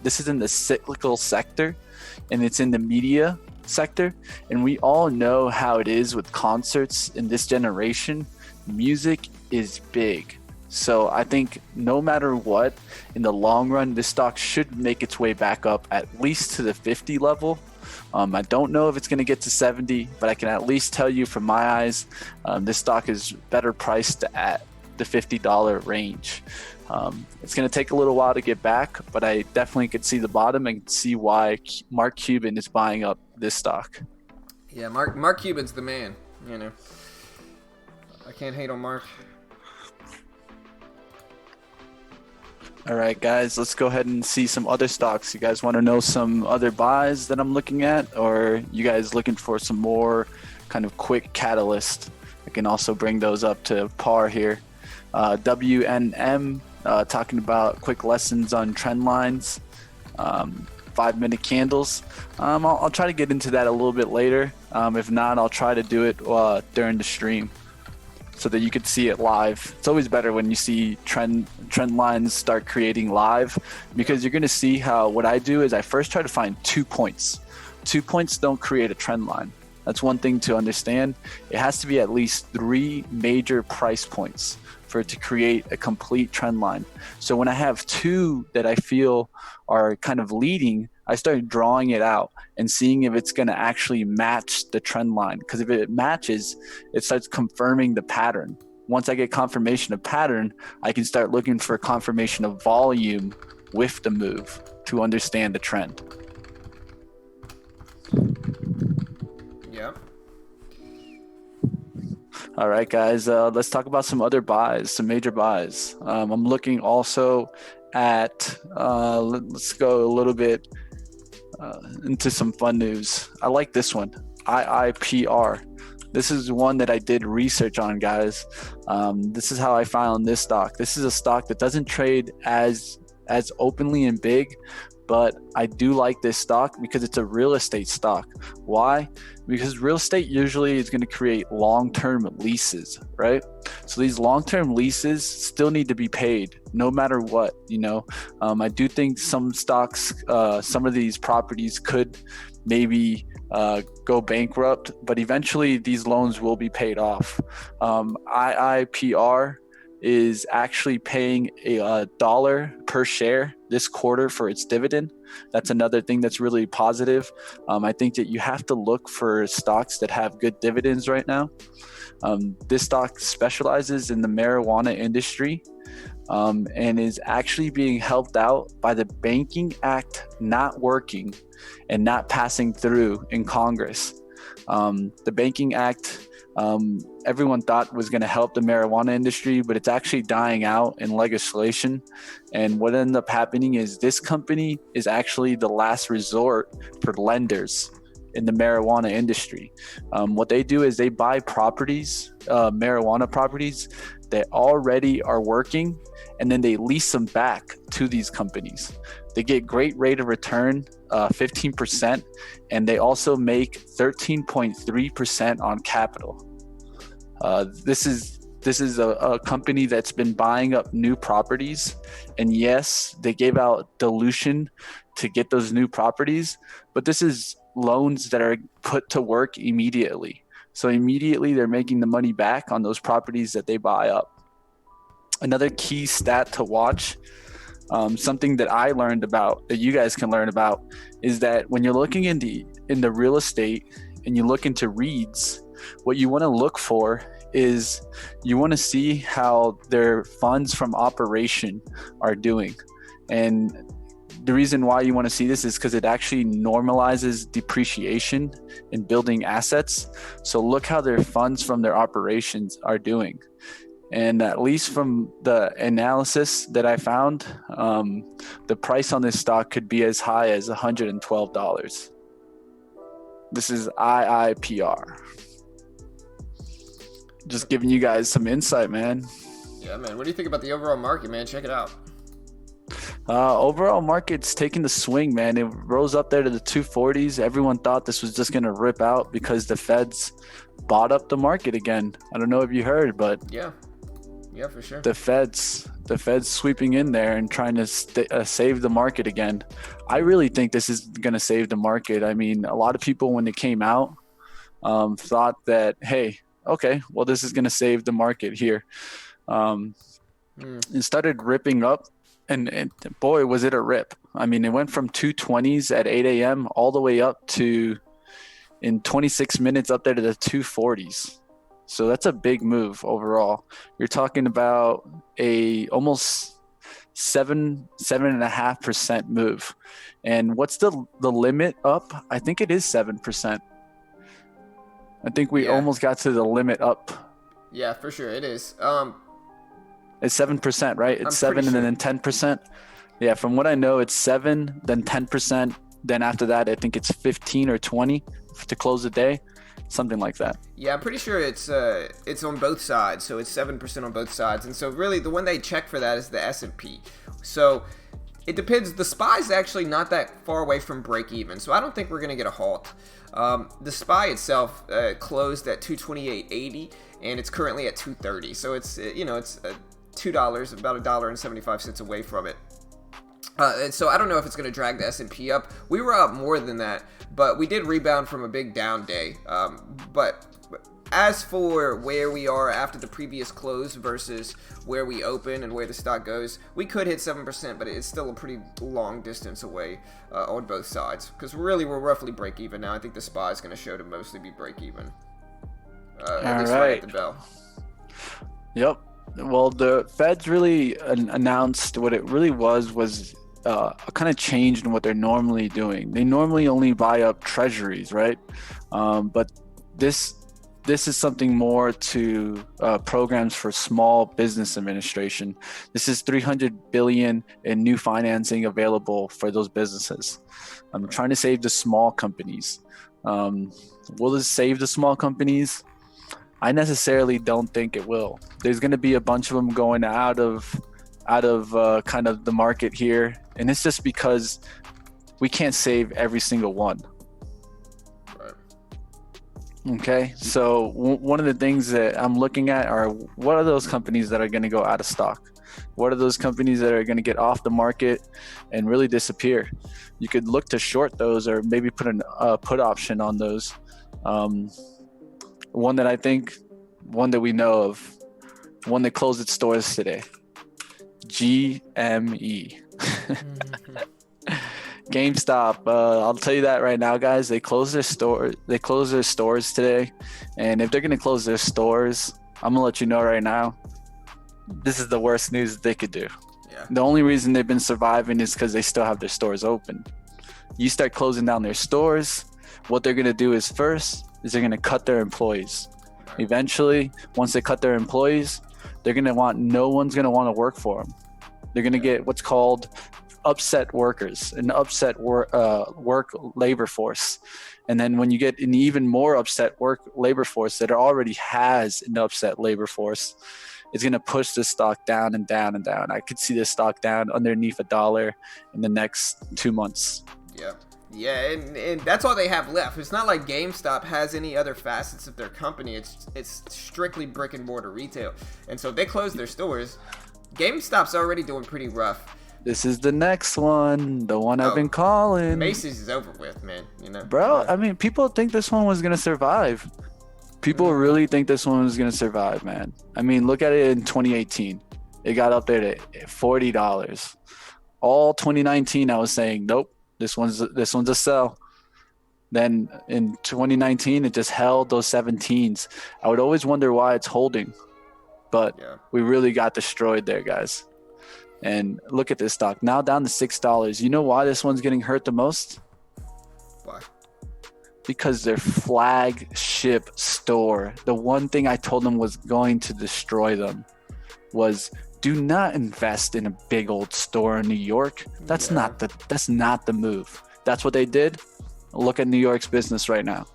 this is in the cyclical sector, and it's in the media sector. And we all know how it is with concerts in this generation. Music is big. So I think no matter what, in the long run, this stock should make its way back up at least to the 50 level. I don't know if it's going to get to 70, but I can at least tell you from my eyes, this stock is better priced at the $50 range. It's going to take a little while to get back, but I definitely could see the bottom and see why Mark Cuban is buying up this stock.
Yeah, Mark Cuban's the man, you know. I can't hate on Mark.
All right, guys, let's go ahead and see some other stocks. You guys want to know some other buys that I'm looking at, or you guys looking for some more kind of quick catalyst? I can also bring those up to par here. WNM, talking about quick lessons on trend lines, 5-minute candles. I'll try to get into that a little bit later. If not, I'll try to do it during the stream, so that you could see it live. It's always better when you see trend lines start creating live, because you're going to see how what I do is I first try to find 2 points. 2 points don't create a trend line. That's one thing to understand. It has to be at least 3 major price points for it to create a complete trend line. So when I have 2 that I feel are kind of leading, I start drawing it out and seeing if it's going to actually match the trend line. Because if it matches, it starts confirming the pattern. Once I get confirmation of pattern, I can start looking for confirmation of volume with the move to understand the trend.
Yep.
All right, guys, let's talk about some other buys, some major buys. I'm looking also at, let's go a little bit into some fun news. I like this one, IIPR. This is one that I did research on, guys. This is how I found this stock. This is a stock that doesn't trade as openly and big, but I do like this stock because it's a real estate stock. Why? Because real estate usually is going to create long-term leases, right? So these long-term leases still need to be paid no matter what, you know. I do think some stocks, some of these properties could maybe go bankrupt, but eventually these loans will be paid off. IIPR is actually paying a dollar per share this quarter for its dividend. That's another thing that's really positive. I think that you have to look for stocks that have good dividends right now. This stock specializes in the marijuana industry, and is actually being helped out by the Banking Act not working and not passing through in Congress. The Banking Act, everyone thought was going to help the marijuana industry, but it's actually dying out in legislation. And what ended up happening is this company is actually the last resort for lenders in the marijuana industry. What they do is they buy properties, marijuana properties that already are working, and then they lease them back to these companies. They get great rate of return, 15%, and they also make 13.3% on capital. This is a company that's been buying up new properties, and yes, they gave out dilution to get those new properties, but this is loans that are put to work immediately. So immediately they're making the money back on those properties that they buy up. Another key stat to watch, something that I learned about, that you guys can learn about, is that when you're looking in the real estate and you look into REITs, what you want to look for is you want to see how their funds from operation are doing. And the reason why you want to see this is because it actually normalizes depreciation in building assets. So look how their funds from their operations are doing. And at least from the analysis that I found, the price on this stock could be as high as $112. This is IIPR. Just giving you guys some insight, man.
Yeah, man. What do you think about the overall market, man? Check it out.
Overall market's taking the swing, man. It rose up there to the 240s. Everyone thought this was just going to rip out because the Feds bought up the market again. I don't know if you heard, but
yeah, for sure.
The Feds sweeping in there and trying to save the market again. I really think this is going to save the market. I mean, a lot of people when it came out thought that, hey, okay, well, this is going to save the market here. It started ripping up. And boy, was it a rip. I mean, it went from 220s at 8 a.m. all the way up to, in 26 minutes, up there to the 240s. So that's a big move overall. You're talking about a almost 7.5% move. And what's the limit up? I think it is 7%. I think we almost got to the limit up.
Yeah, for sure. It is.
It's 7%, right? It's 7 and then 10%. Yeah, from what I know, it's 7, then 10%. Then after that, I think it's 15 or 20 to close the day, something like that.
Yeah, I'm pretty sure it's on both sides, so it's 7% on both sides. And so really, the one they check for that is the S&P. So it depends. The SPY is actually not that far away from break even, so I don't think we're gonna get a halt. The SPY itself closed at 228.80, and it's currently at 230. So it's it's $2, about $1.75 away from it. And so I don't know if it's going to drag the S&P up. We were up more than that, but we did rebound from a big down day. But as for where we are after the previous close versus where we open and where the stock goes, we could hit 7%, but it's still a pretty long distance away on both sides. Because really, we're roughly break even now. I think the SPY is going to show to mostly be break even. At least right at the bell.
Yep. Well, the Feds really announced what it really was a kind of change in what they're normally doing. They normally only buy up treasuries, right? But this is something more to programs for small business administration. This is $300 billion in new financing available for those businesses. I'm trying to save the small companies. Will this save the small companies? I necessarily don't think it will. There's going to be a bunch of them going out of kind of the market here, and it's just because we can't save every single one.
Right.
Okay, so one of the things that I'm looking at are what are those companies that are going to go out of stock? What are those companies that are going to get off the market and really disappear? You could look to short those or maybe put a put option on those. One that we know of, one that closed its doors today, GME. GameStop. I'll tell you that right now, guys. They closed their stores today, and if they're gonna close their stores, I'm gonna let you know right now. This is the worst news that they could do.
Yeah.
The only reason they've been surviving is because they still have their stores open. You start closing down their stores, what they're gonna do is first they're gonna cut their employees. Eventually, once they cut their employees, no one's gonna want to work for them. They're gonna get what's called upset workers, an upset work labor force. And then when you get an even more upset work labor force that already has an upset labor force, it's gonna push this stock down and down and down. I could see this stock down underneath $1 in the next 2 months.
Yeah, and that's all they have left. It's not like GameStop has any other facets of their company. It's strictly brick and mortar retail. And so if they close their stores, GameStop's already doing pretty rough.
This is the next one, the one I've been calling.
Macy's is over with, man.
Bro, I mean, people think this one was gonna survive. People really think this one was gonna survive, man. I mean, look at it in 2018. It got up there to $40. All 2019, I was saying, nope. This one's a sell. Then in 2019, it just held those 17s. I would always wonder why it's holding, but we really got destroyed there, guys. And look at this stock now down to $6. You know why this one's getting hurt the most?
Why?
Because their flagship store, the one thing I told them was going to destroy them, was do not invest in a big old store in New York. That's not the move. That's what they did. Look at New York's business right now.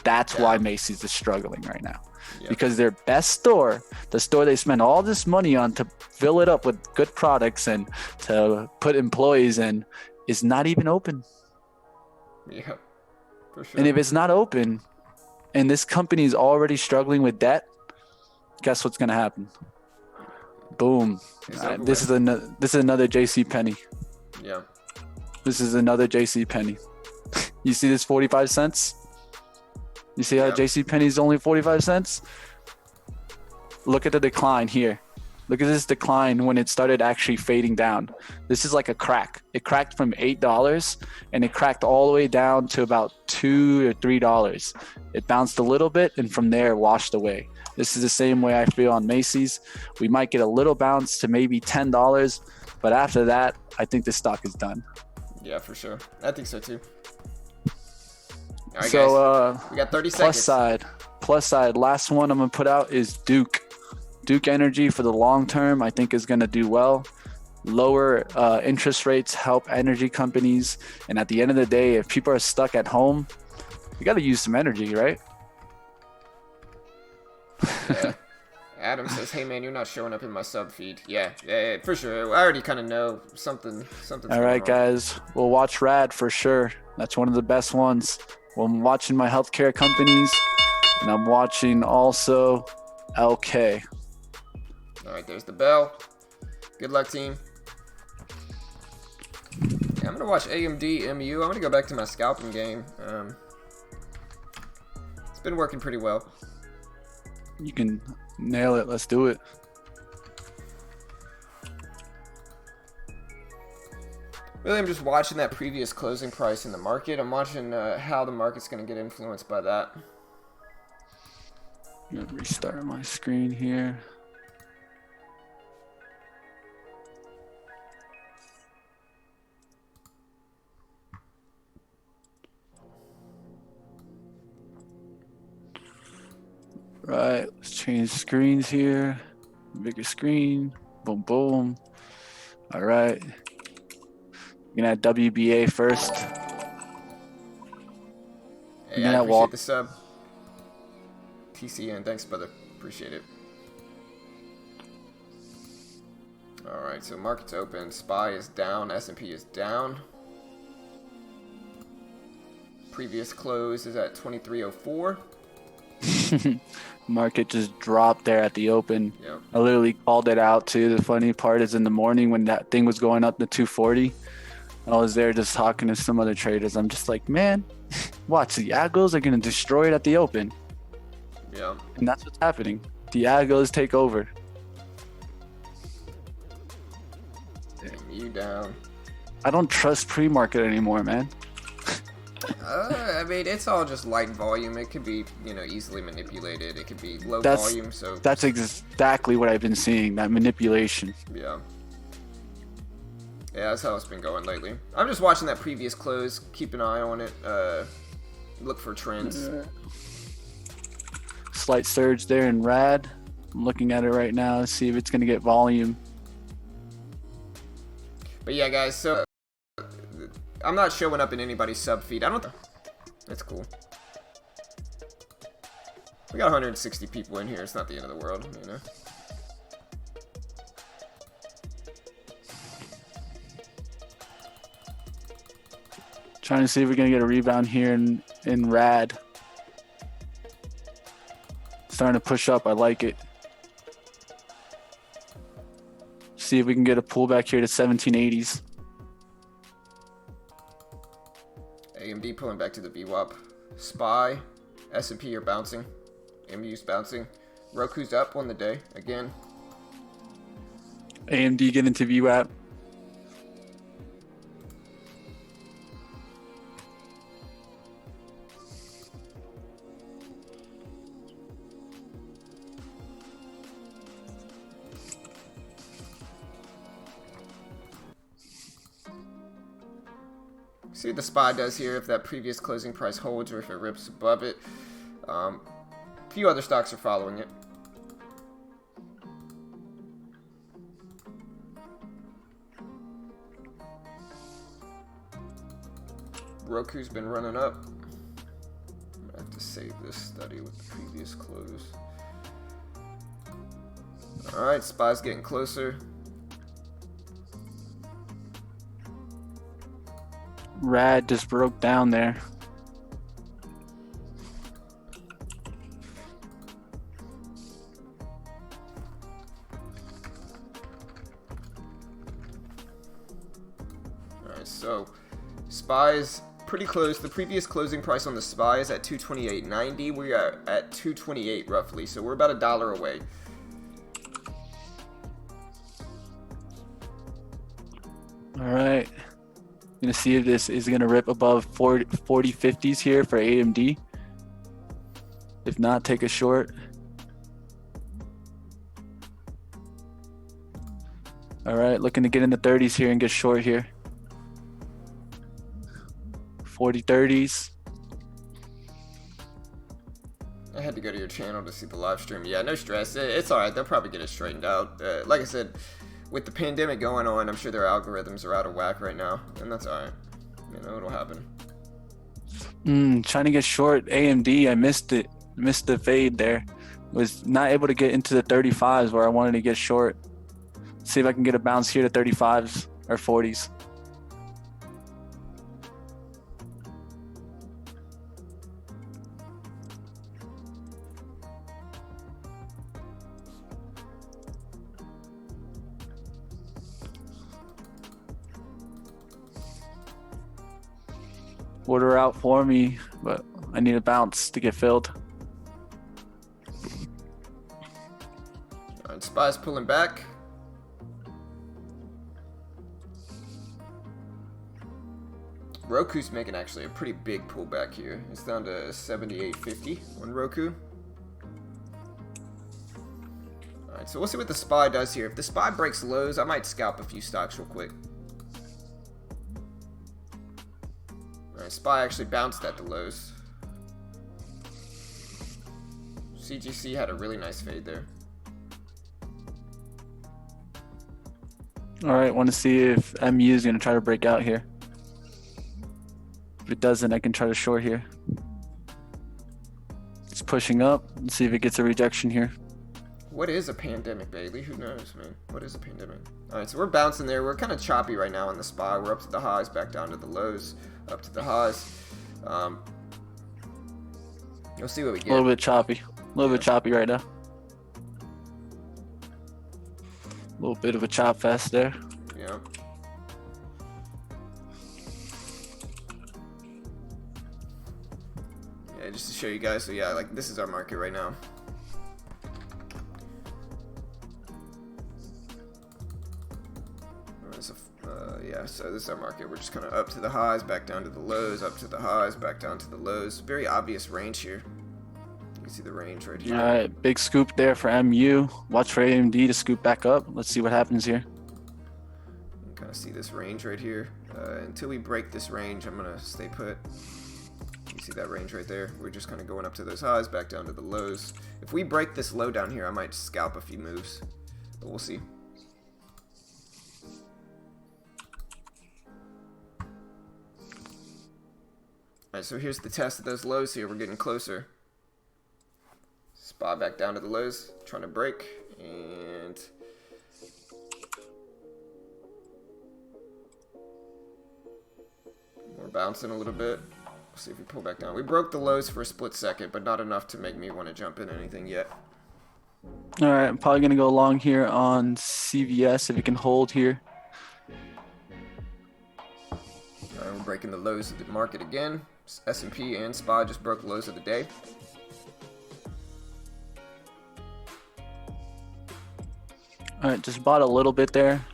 That's why Macy's is struggling right now. Because their best store, the store they spend all this money on to fill it up with good products and to put employees in, is not even open.
Yeah, for sure.
And if it's not open and this company is already struggling with debt, guess what's going to happen? Boom. This is another JC Penney.
Yeah.
This is another JC Penney. You see this 45 cents? You see how JC Penney's only 45 cents? Look at the decline here. Look at this decline when it started actually fading down. This is like a crack. It cracked from $8 and it cracked all the way down to about $2 or $3. It bounced a little bit and from there washed away. This is the same way I feel on Macy's. We might get a little bounce to maybe $10, but after that, I think the stock is done.
Yeah, for sure. I think so too. All right,
so
guys. We got 30 seconds.
Plus side. Last one I'm gonna put out is Duke. Duke Energy for the long term, I think is gonna do well. Lower interest rates help energy companies, and at the end of the day, if people are stuck at home, you got to use some energy, right?
Yeah. Adam says, "Hey man, you're not showing up in my sub feed." Yeah, for sure. I already kind of know something. All
right, guys. We'll watch Rad for sure. That's one of the best ones. Well, I'm watching my healthcare companies, and I'm watching also LK.
All right, there's the bell. Good luck, team. Yeah, I'm gonna watch AMD MU. I'm gonna go back to my scalping game. It's been working pretty well.
You can nail it. Let's do it.
Really, I'm just watching that previous closing price in the market. I'm watching how the market's going to get influenced by that.
I'm going to restart my screen here. Right, let's change screens here. Bigger screen. Boom, boom. All right. We're gonna add WBA first.
Hey, I appreciate the sub. TCN, thanks, brother. Appreciate it. All right, so market's open. SPY is down. S&P is down. Previous close is at 2304.
Market just dropped there at the open.
Yep.
I literally called it out too. The funny part is in the morning when that thing was going up to 240. I was there just talking to some other traders. I'm just like, man, watch, the Agos are going to destroy it at the open.
Yeah.
And that's what's happening. The Agos take over.
You down.
I don't trust pre-market anymore, man.
I mean, it's all just light volume. It could be, easily manipulated. It could be low volume. So
that's exactly what I've been seeing, that manipulation.
Yeah. Yeah, that's how it's been going lately. I'm just watching that previous close. Keep an eye on it. Look for trends.
Slight surge there in RAD. I'm looking at it right now to see if it's going to get volume.
But yeah, guys, so I'm not showing up in anybody's sub feed. That's cool. We got 160 people in here. It's not the end of the world,
Trying to see if we're going to get a rebound here in RAD. Starting to push up. I like it. See if we can get a pullback here to 1780s.
AMD pulling back to the VWAP. SPY, S&P are bouncing. MU's bouncing. Roku's up on the day again.
AMD get into VWAP.
See what the SPY does here, if that previous closing price holds or if it rips above it. A few other stocks are following it. Roku's been running up. I'm gonna have to save this study with the previous close. Alright, SPY's getting closer.
Rad just broke down there.
Alright, so SPY's pretty close. The previous closing price on the SPY is at 228.90. We are at 228 roughly, so we're about $1 away.
All right. Gonna see if this is gonna rip above 40 50s here for AMD. If not, take a short. All right, looking to get in the 30s here and get short here. 40 30s.
I had to go to your channel to see the live stream. Yeah, no stress. It's alright. They'll probably get it straightened out. Like I said, with the pandemic going on, I'm sure their algorithms are out of whack right now, and that's alright. You know, it'll happen.
Trying to get short AMD. I missed it. Missed the fade there. Was not able to get into the 35s where I wanted to get short. See if I can get a bounce here to 35s or 40s. Order out for me, but I need a bounce to get filled.
Alright, SPY's pulling back. Roku's making actually a pretty big pullback here. It's down to 78.50 on Roku. Alright, so we'll see what the SPY does here. If the SPY breaks lows, I might scalp a few stocks real quick. Alright, SPY actually bounced at the lows. CGC had a really nice fade there.
Alright, want to see if MU is going to try to break out here. If it doesn't, I can try to short here. It's pushing up. Let's see if it gets a rejection here.
What is a pandemic, Bailey? Who knows, man? What is a pandemic? Alright, so we're bouncing there. We're kind of choppy right now on the SPY. We're up to the highs, back down to the lows, up to the highs. We'll see what we get.
A little bit choppy. A little bit choppy right now. A little bit of a chop fest there.
Yeah. Yeah, just to show you guys. So yeah, like this is our market right now. Yeah, so this is our market. We're just kind of up to the highs, back down to the lows, up to the highs, back down to the lows. Very obvious range here. You can see the range right here.
All right, big scoop there for MU. Watch for AMD to scoop back up. Let's see what happens here.
You can kind of see this range right here. Until we break this range, I'm going to stay put. You see that range right there? We're just kind of going up to those highs, back down to the lows. If we break this low down here, I might scalp a few moves, but we'll see. Alright, so here's the test of those lows here. We're getting closer. SPY back down to the lows, trying to break, and we're bouncing a little bit. Let's see if we pull back down. We broke the lows for a split second, but not enough to make me want to jump in anything yet.
All right, I'm probably going to go long here on CVS if it can hold here.
Alright, we're breaking the lows of the market again. S&P and SPY just broke the lows of the day.
All right, just bought a little bit there.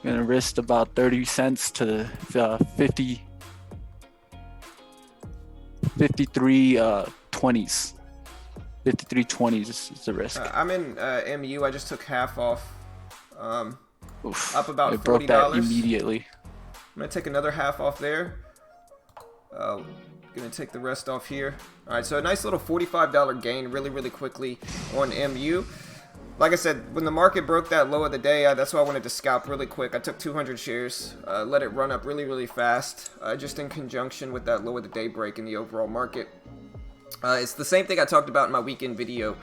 Gonna risk about 30 cents to 53 20s. 53 20s is the risk.
I'm in MU. I just took half off.
Oof,
Up about
it broke
$40.
that immediately.
I'm going to take another half off there. Going to take the rest off here. Alright, so a nice little $45 gain really, really quickly on MU. Like I said, when the market broke that low of the day, that's why I wanted to scalp really quick. I took 200 shares, let it run up really, really fast, just in conjunction with that low of the day break in the overall market. It's the same thing I talked about in my weekend video,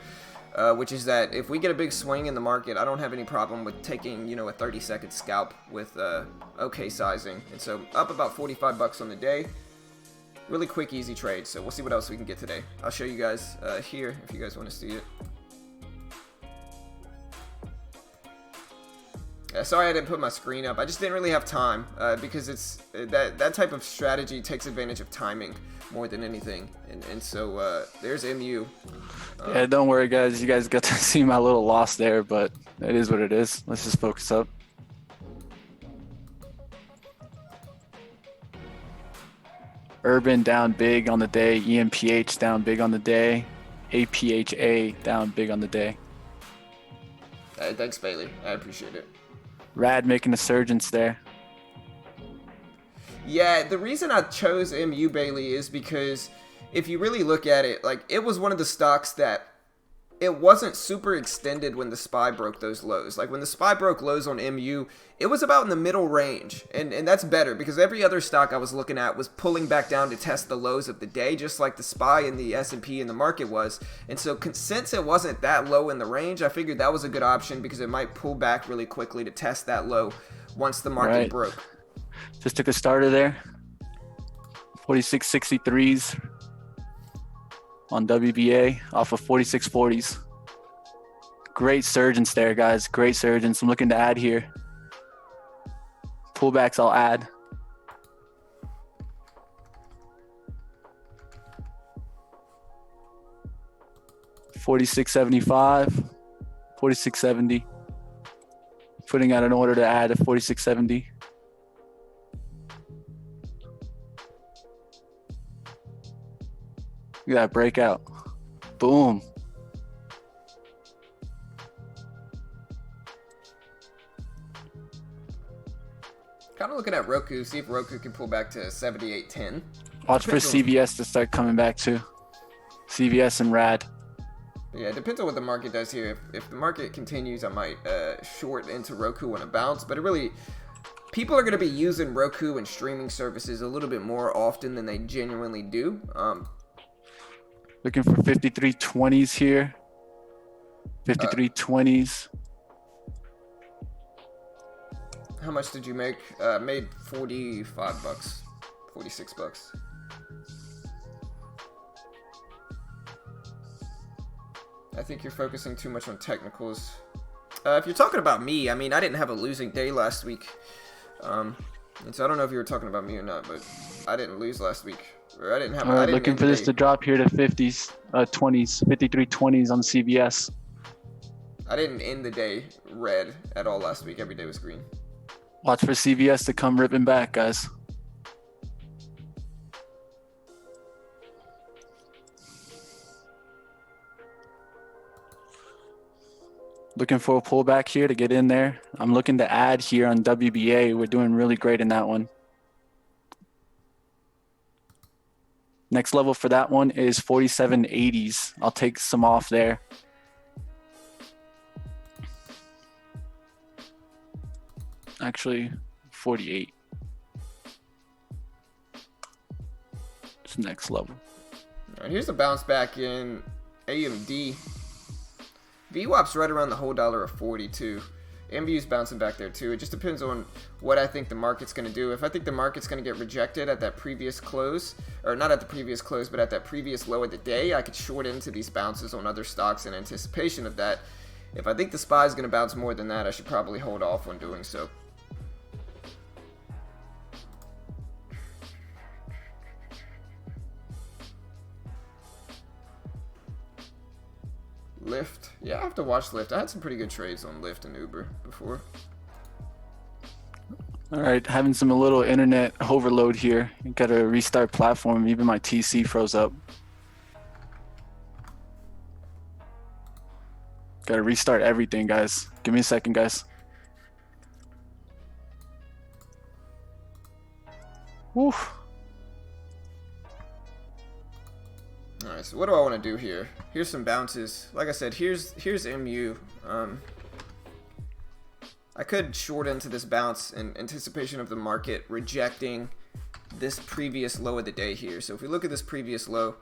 which is that if we get a big swing in the market, I don't have any problem with taking, you know, a 30-second scalp with okay sizing. And so up about 45 bucks on the day. Really quick, easy trade. So we'll see what else we can get today. I'll show you guys here if you guys want to see it. Sorry I didn't put my screen up. I just didn't really have time because it's that type of strategy takes advantage of timing more than anything. And so there's MU.
Yeah, don't worry, guys. You guys got to see my little loss there, but it is what it is. Let's just focus up. Urban down big on the day. EMPH down big on the day. APHA down big on the day.
Thanks, Bailey. I appreciate it.
Rad making a surgence there.
Yeah, the reason I chose MU, Bailey, is because if you really look at it, like, it was one of the stocks that it wasn't super extended when the SPY broke those lows. Like, when the SPY broke lows on MU, it was about in the middle range. And that's better because every other stock I was looking at was pulling back down to test the lows of the day, just like the SPY and the S&P and the market was. And so since it wasn't that low in the range, I figured that was a good option because it might pull back really quickly to test that low once the market broke.
Just took a starter there. 46.63s on WBA off of 46.40s. Great surgence there, guys. Great surgence. I'm looking to add here. Pullbacks, I'll add. $46.75, $46.70. Putting out an order to add at $46.70. Look at that breakout. Boom.
Kind of looking at Roku, see if Roku can pull back to 78.10.
Watch for CVS to start coming back too. CVS and RAD.
Yeah, it depends on what the market does here. If the market continues, I might short into Roku on a bounce. But it really, people are going to be using Roku and streaming services a little bit more often than they genuinely do.
Looking for 53.20s here. 53.20s.
How much did you make? Made 45 bucks, 46 bucks. I think you're focusing too much on technicals. If you're talking about me, I mean, I didn't have a losing day last week. And so I don't know if you were talking about me or not, but I didn't lose last week. Or I didn't have. I didn't
looking for this to drop here to 50s, 20s, 53.20s on CVS.
I didn't end the day red at all last week. Every day was green.
Watch for CVS to come ripping back, guys. Looking for a pullback here to get in there. I'm looking to add here on WBA. We're doing really great in that one. Next level for that one is 47.80s. I'll take some off there. Actually, 48. It's next level.
All right, here's a bounce back in AMD. VWAP's right around the whole dollar of 42. MBU's bouncing back there too. It just depends on what I think the market's going to do. If I think the market's going to get rejected at that previous close, or not at the previous close, but at that previous low of the day, I could short into these bounces on other stocks in anticipation of that. If I think the SPY is going to bounce more than that, I should probably hold off on doing so. Lyft. Yeah, I have to watch Lyft. I had some pretty good trades on Lyft and Uber before.
All right, having a little internet overload here. Got to restart platform. Even my TC froze up. Got to restart everything, guys. Give me a second, guys. Woo.
All right, Alright, so what do I want to do here? Here's some bounces. Like I said, here's MU. I could short into this bounce in anticipation of the market rejecting this previous low of the day here. So if we look at this previous low,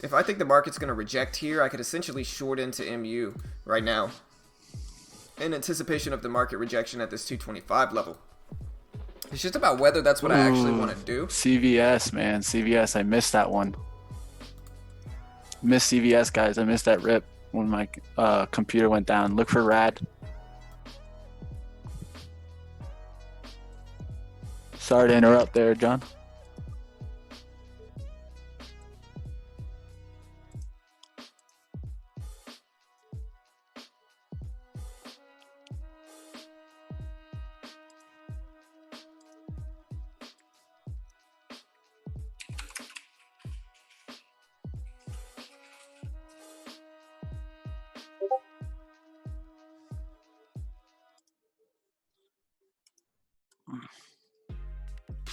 if I think the market's going to reject here, I could essentially short into MU right now in anticipation of the market rejection at this 225 level. It's just about whether that's what I actually want to do.
CVS, man. CVS, I missed that one. Missed CVS, guys. I missed that rip when my computer went down. Look for Rad. Sorry to interrupt there, John.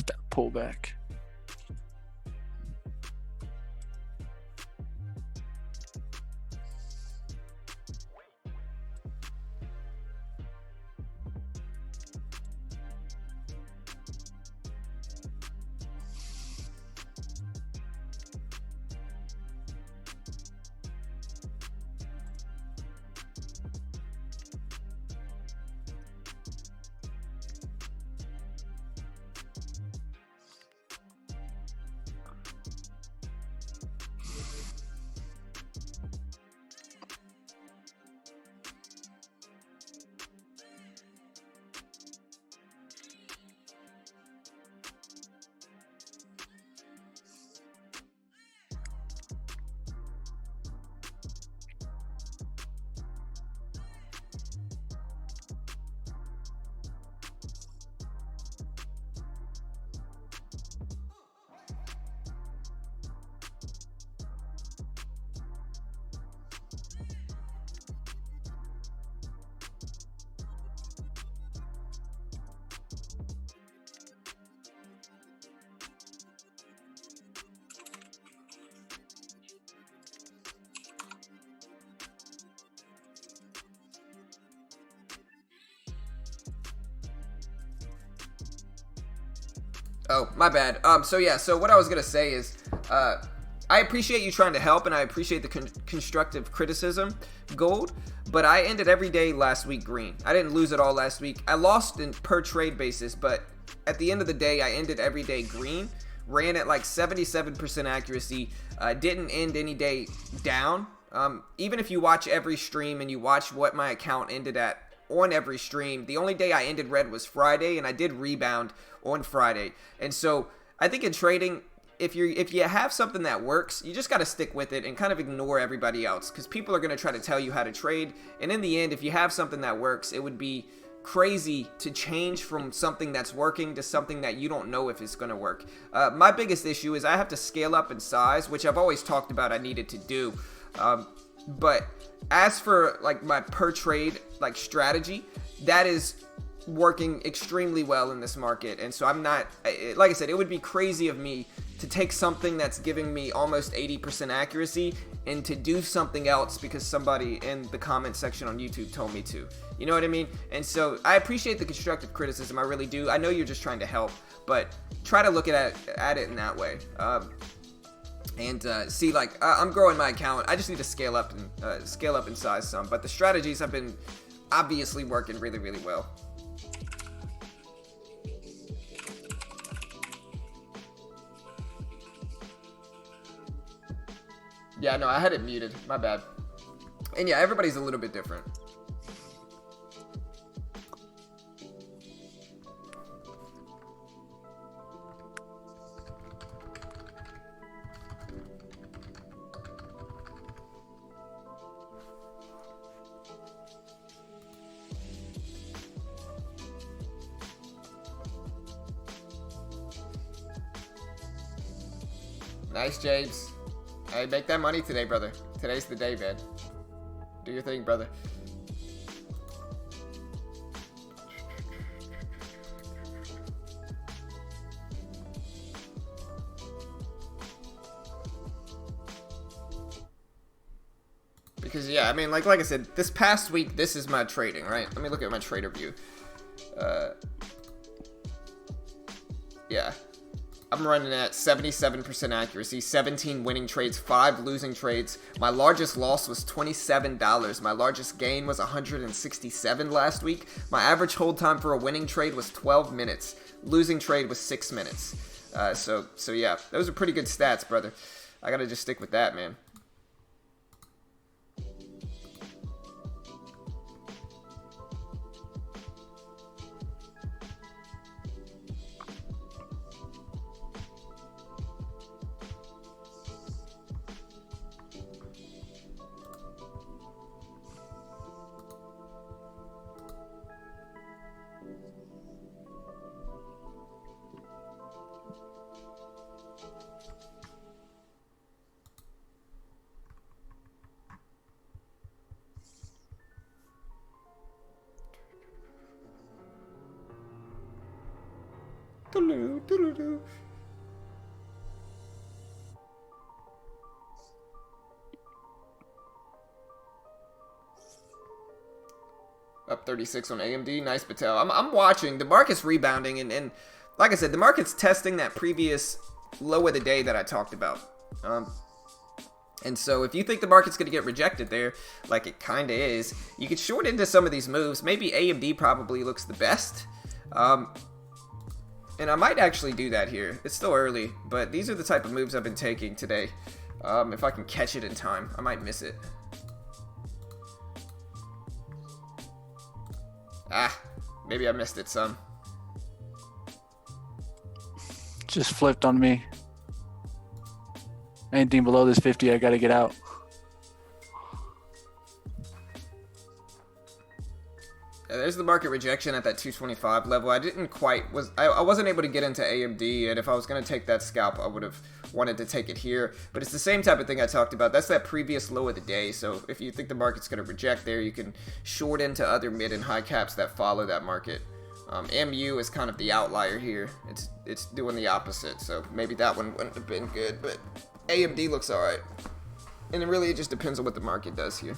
That pullback.
Oh, my bad. So what I was going to say is, I appreciate you trying to help, and I appreciate the constructive criticism, Gold, but I ended every day last week green. I didn't lose it all last week. I lost in per trade basis, but at the end of the day, I ended every day green, ran at like 77% accuracy, didn't end any day down. Even if you watch every stream and you watch what my account ended at on every stream, the only day I ended red was Friday, and I did rebound on Friday. And so I think in trading, if you have something that works, you just got to stick with it and kind of ignore everybody else, because people are going to try to tell you how to trade. And in the end, if you have something that works, it would be crazy to change from something that's working to something that you don't know if it's going to work. My biggest issue is I have to scale up in size, which I've always talked about I needed to do. But as for like my per trade like strategy, that is working extremely well in this market. And so I'm not, like I said, it would be crazy of me to take something that's giving me almost 80% accuracy and to do something else because somebody in the comment section on YouTube told me to. You know what I mean? And so I appreciate the constructive criticism. I really do. I know you're just trying to help, but try to look at it in that way. See, like, I'm growing my account. I just need to scale up in size some. But the strategies have been obviously working really, really well. Yeah, no, I had it muted. My bad. And yeah, everybody's a little bit different. Nice, James. Hey, make that money today, brother. Today's the day, man. Do your thing, brother. Because, yeah, I mean, like I said, this past week, this is my trading, right? Let me look at my trader view. Yeah. I'm running at 77% accuracy, 17 winning trades, 5 losing trades. My largest loss was $27. My largest gain was 167 last week. My average hold time for a winning trade was 12 minutes. Losing trade was 6 minutes. So yeah, those are pretty good stats, brother. I gotta just stick with that, man. Up 36 on AMD. Nice, Patel. I'm watching. The market's rebounding, and like I said, the market's testing that previous low of the day that I talked about. And so if you think the market's going to get rejected there, like it kind of is, you could short into some of these moves. Maybe AMD probably looks the best. And I might actually do that here. It's still early, but these are the type of moves I've been taking today. If I can catch it in time, I might miss it. Maybe I missed it some.
Just flipped on me. Anything below this 50, I gotta get out.
There's the market rejection at that 225 level. I wasn't able to get into AMD, and if I was going to take that scalp, I would have wanted to take it here. But it's the same type of thing I talked about. That's that previous low of the day. So if you think the market's going to reject there, you can short into other mid and high caps that follow that market. MU is kind of the outlier here. It's doing the opposite. So maybe that one wouldn't have been good, but AMD looks all right. And it really just depends on what the market does here.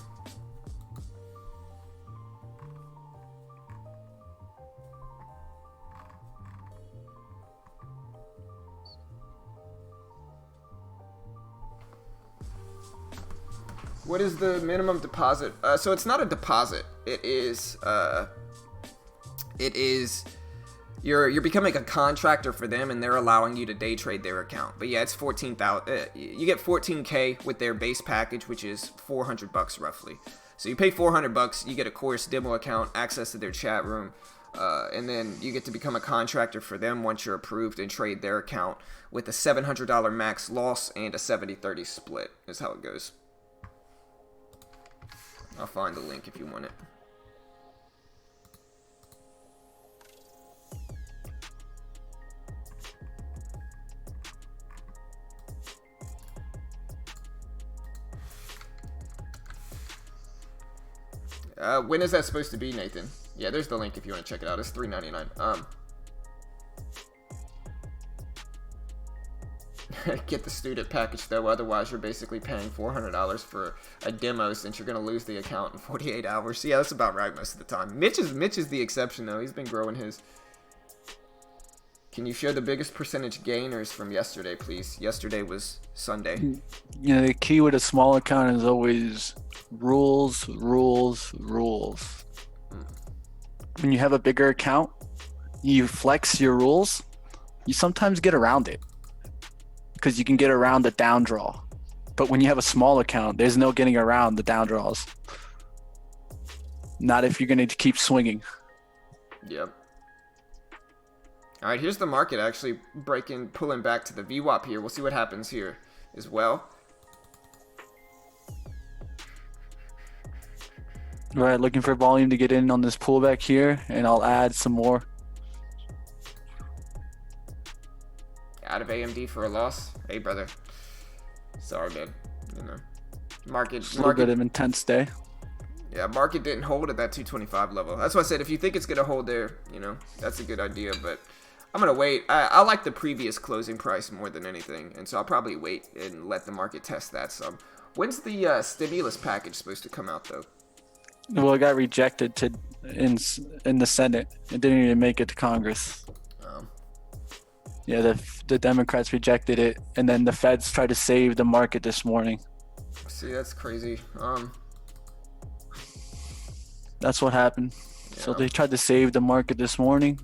What is the minimum deposit? So it's not a deposit. It is you're becoming a contractor for them, and they're allowing you to day trade their account. But yeah, it's 14,000. You get 14K with their base package, which is $400 roughly. So you pay $400, you get a course demo account, access to their chat room, and then you get to become a contractor for them once you're approved and trade their account with a $700 max loss and a 70-30 split is how it goes. I'll find the link if you want it. When is that supposed to be, Nathan? Yeah, there's the link if you want to check it out. It's $3.99. Get the student package though, otherwise you're basically paying $400 for a demo since you're going to lose the account in 48 hours. Yeah, that's about right most of the time. Mitch is the exception though. He's been growing his. Can you show the biggest percentage gainers from yesterday, please? Yesterday was Sunday.
You know, the key with a small account is always rules. When you have a bigger account, you flex your rules, you sometimes get around it because you can get around the down draw. But when you have a small account, there's no getting around the down draws. Not if you're going to keep swinging.
Yep. All right, here's the market actually pulling back to the VWAP here. We'll see what happens here as well.
All right, looking for volume to get in on this pullback here, and I'll add some more.
Out of AMD for a loss. Hey, brother. Sorry, man. You know, market.
A little bit of intense day.
Yeah, market didn't hold at that 225 level. That's why I said if you think it's gonna hold there, you know, that's a good idea. But I'm gonna wait. I like the previous closing price more than anything, and so I'll probably wait and let the market test that some. When's the stimulus package supposed to come out, though?
Well, it got rejected in the Senate. It didn't even make it to Congress. Yeah, the Democrats rejected it, and then the Feds tried to save the market this morning.
See, that's crazy.
That's what happened.
Yeah.
So they tried to save the market this morning.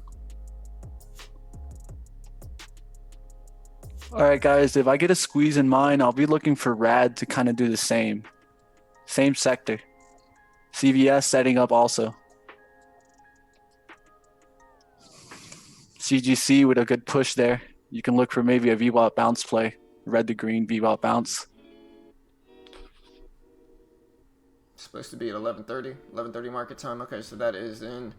All right, guys, if I get a squeeze in mine, I'll be looking for RAD to kind of do the same. Same sector. CVS setting up also. CGC with a good push there. You can look for maybe a VWAP bounce play. Red to green VWAP bounce.
Supposed to be at 11:30 market time. Okay, so that is in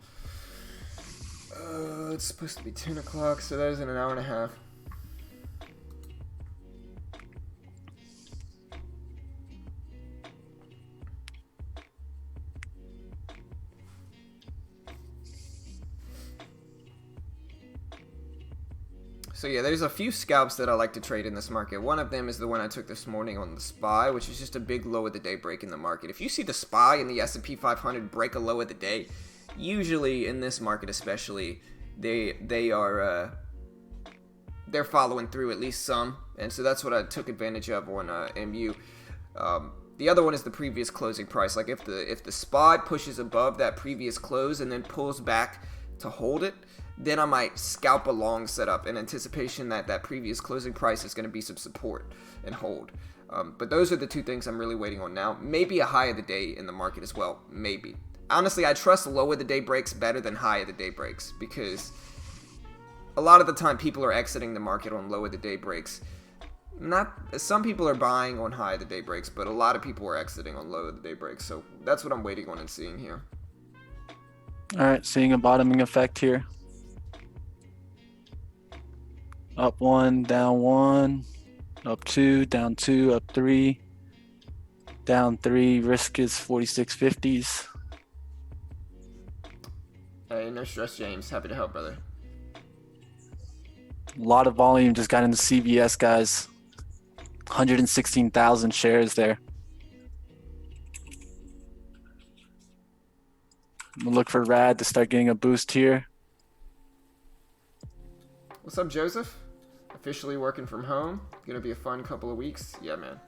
it's supposed to be 10 o'clock, so that is in an hour and a half. So yeah, there's a few scalps that I like to trade in this market. One of them is the one I took this morning on the SPY, which is just a big low of the day break in the market. If you see the SPY and the S&P 500 break a low of the day, usually in this market especially, they're following through at least some, and so that's what I took advantage of on MU. The other one is the previous closing price. Like if the SPY pushes above that previous close and then pulls back to hold it, then I might scalp a long setup in anticipation that that previous closing price is going to be some support and hold. But those are the two things I'm really waiting on now. Maybe a high of the day in the market as well. Maybe. Honestly, I trust low of the day breaks better than high of the day breaks, because a lot of the time people are exiting the market on low of the day breaks. Some people are buying on high of the day breaks, but a lot of people are exiting on low of the day breaks. So that's what I'm waiting on and seeing here.
All right, seeing a bottoming effect here. Up 1, down 1, up 2, down 2, up 3, down 3. Risk is 46.50s.
Hey, no stress, James. Happy to help, brother.
A lot of volume just got into CVS, guys. 116,000 shares there. We'll look for RAD to start getting a boost here.
What's up, Joseph? Officially working from home. Gonna be a fun couple of weeks. Yeah, man.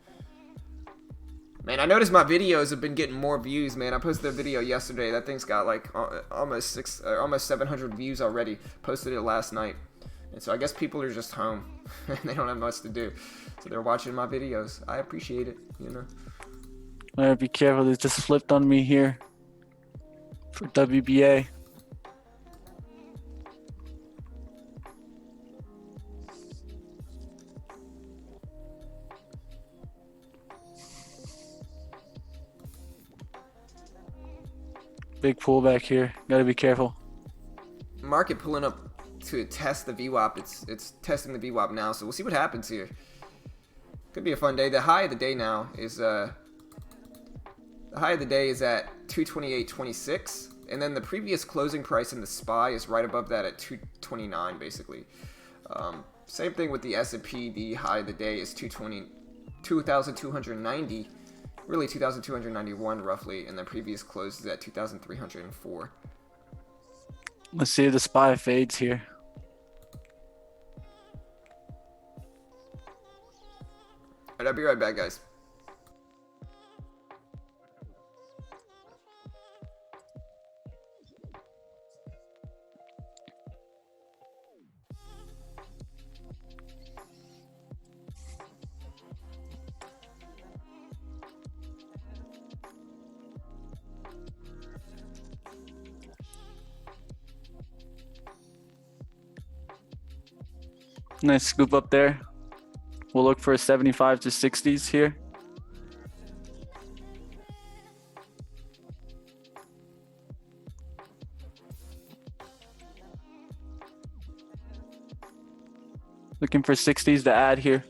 Man, I noticed my videos have been getting more views, man. I posted a video yesterday. That thing's got like almost 700 views already. Posted it last night. And so I guess people are just home. And they don't have much to do. So they're watching my videos. I appreciate it, you know.
All right, be careful. It just flipped on me here for WBA. Big pullback here. Gotta be careful.
Market pulling up to test the VWAP. It's testing the VWAP now, so we'll see what happens here. Could be a fun day. The high of the day now is at 228.26, and then the previous closing price in the SPY is right above that at 229 basically. Same thing with the S&P. The high of the day is 2,290. Really 2,291 roughly, and the previous close is at 2,304.
Let's see if the SPY fades here.
Alright, I'll be right back, guys.
Nice scoop up there. We'll look for a 75 to 60s here. Looking for 60s to add here.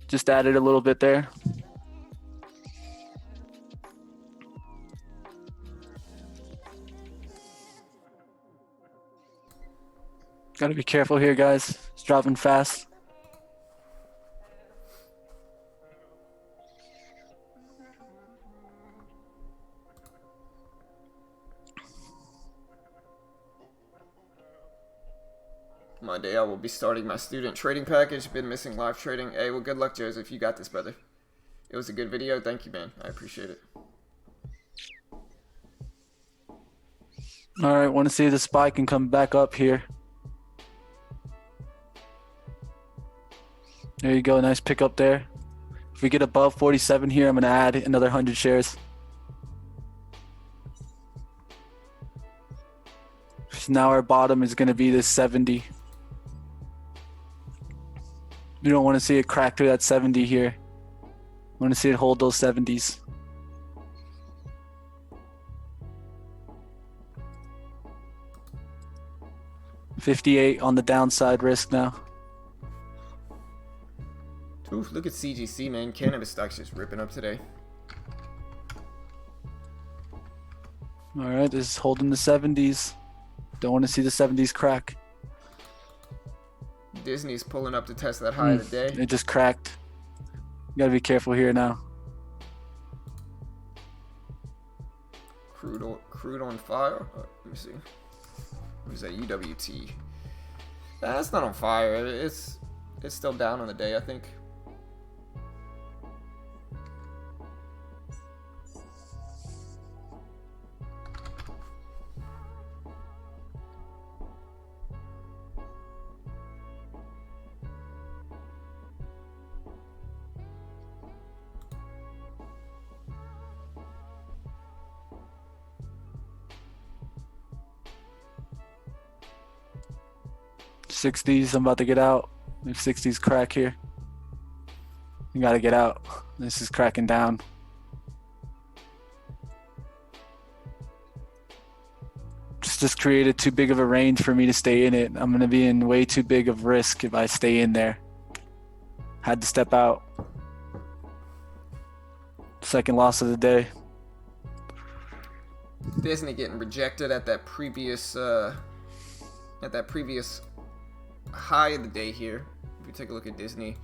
Just added a little bit there. Gotta be careful here, guys. It's dropping fast.
Monday I will be starting my student trading package. Been missing live trading. Hey, well, good luck, Joseph. You got this, brother. It was a good video. Thank you, man. I appreciate it.
All right, want to see if the SPY can come back up here. There you go, nice pick up there. If we get above 47 here, I'm going to add another 100 shares. So now our bottom is going to be this 70. We don't want to see it crack through that 70 here. We want to see it hold those 70s. $58 on the downside risk now.
Ooh, look at CGC, man. Cannabis stocks just ripping up today.
All right, this is holding the 70s. Don't want to see the 70s crack.
Disney's pulling up to test that high of the day.
It just cracked. You gotta be careful here now.
Crude on fire. Let me see. What is that? UWT. That's not on fire. It's still down on the day, I think.
$60s, I'm about to get out. If $60s crack here, you gotta get out. This is cracking down. Just created too big of a range for me to stay in it. I'm gonna be in way too big of risk if I stay in there. Had to step out. Second loss of the day.
Disney getting rejected at that previous high of the day here. If you take a look at Disney,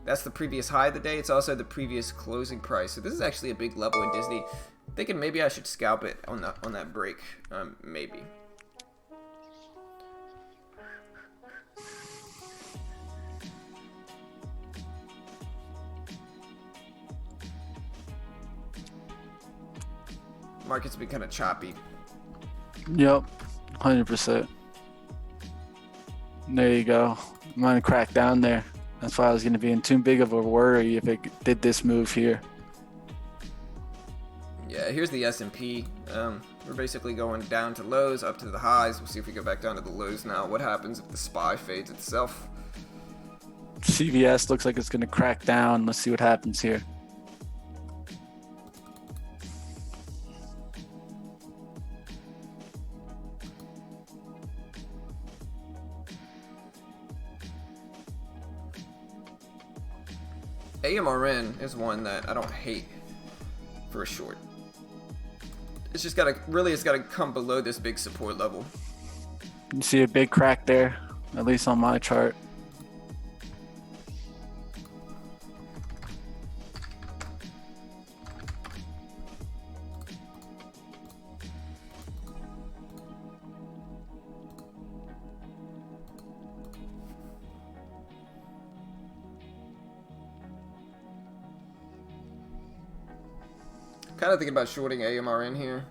that's the previous high of the day. It's also the previous closing price. So this is actually a big level in Disney. Thinking maybe I should scalp it on that break. Maybe. Market's been kind of choppy.
Yep, 100%. There you go. I'm gonna crack down there. That's why I was gonna be in too big of a worry if it did this move here.
Yeah, here's the S&P. We're basically going down to lows, up to the highs. We'll see if we go back down to the lows now. What happens if the SPY fades itself?
CVS looks like it's gonna crack down. Let's see what happens here.
AMRN is one that I don't hate for a short. It's just gotta come below this big support level.
You see a big crack there, at least on my chart.
Kind of thinking about shorting AMRN here.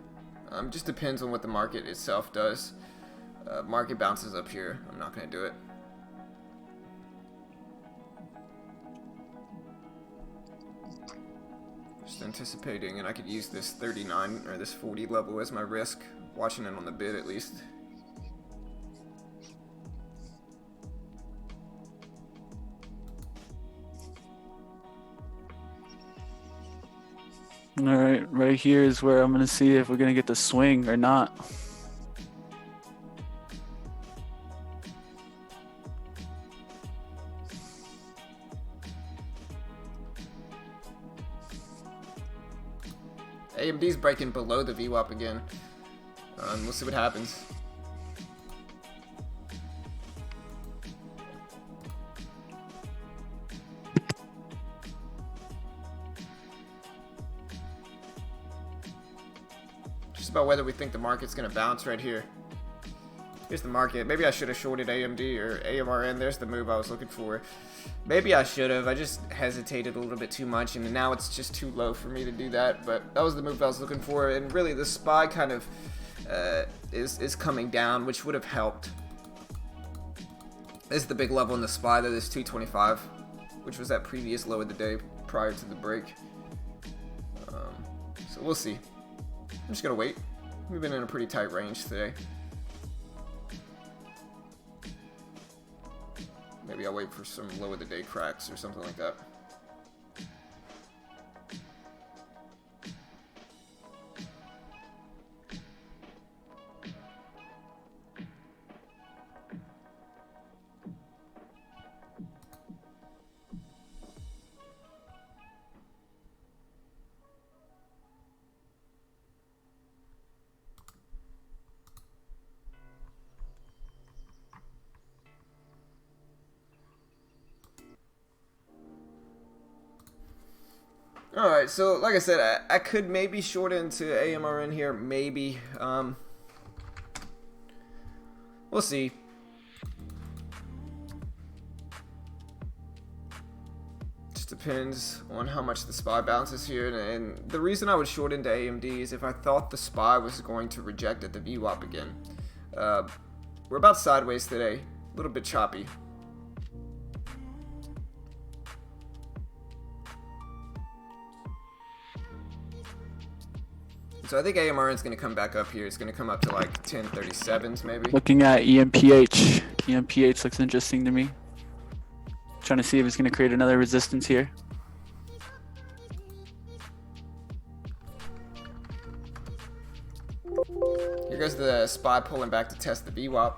Just depends on what the market itself does. Market bounces up here. I'm not going to do it. Just anticipating, and I could use this 39 or this 40 level as my risk. Watching it on the bid at least.
All right here is where I'm going to see if we're going to get the swing or not.
AMD's breaking below the VWAP again. We'll see what happens. Just about whether we think the market's going to bounce right here. Here's the market. Maybe I should have shorted AMD or AMRN. There's the move I was looking for. Maybe I should have. I just hesitated a little bit too much, and now it's just too low for me to do that. But that was the move I was looking for, and really the SPY kind of is coming down, which would have helped. This is the big level in the SPY, that is 225, which was that previous low of the day prior to the break. So we'll see. I'm just gonna wait. We've been in a pretty tight range today. Maybe I'll wait for some low of the day cracks or something like that. Alright, so like I said, I could maybe short into AMRN here, maybe. We'll see. Just depends on how much the SPY bounces here. And the reason I would short into AMD is if I thought the SPY was going to reject at the VWAP again. We're about sideways today, a little bit choppy. So I think AMRN is going to come back up here. It's going to come up to like 1037s maybe.
Looking at EMPH. EMPH looks interesting to me. Trying to see if it's going to create another resistance here.
Here goes the SPY pulling back to test the VWAP.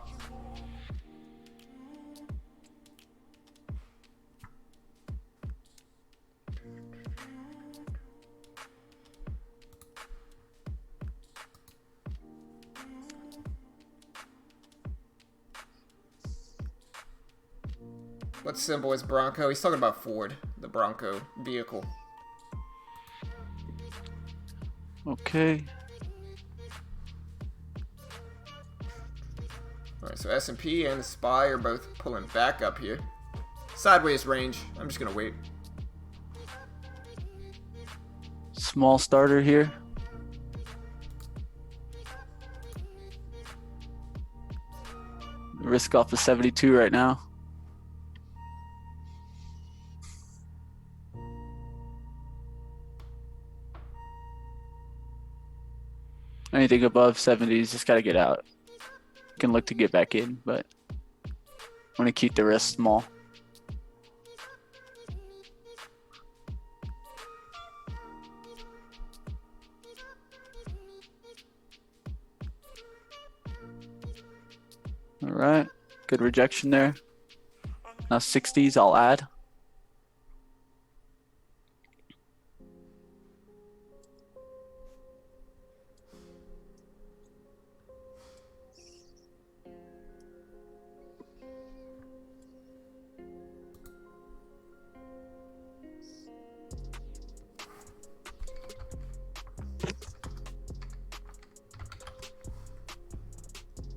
What symbol is Bronco? He's talking about Ford, the Bronco vehicle.
Okay.
Alright, so S&P and the SPY are both pulling back up here. Sideways range. I'm just going to wait.
Small starter here. Risk off of 72 right now. Anything above 70s, just got to get out. Can look to get back in, but want to keep the risk small. All right, good rejection there. Now 60s, I'll add.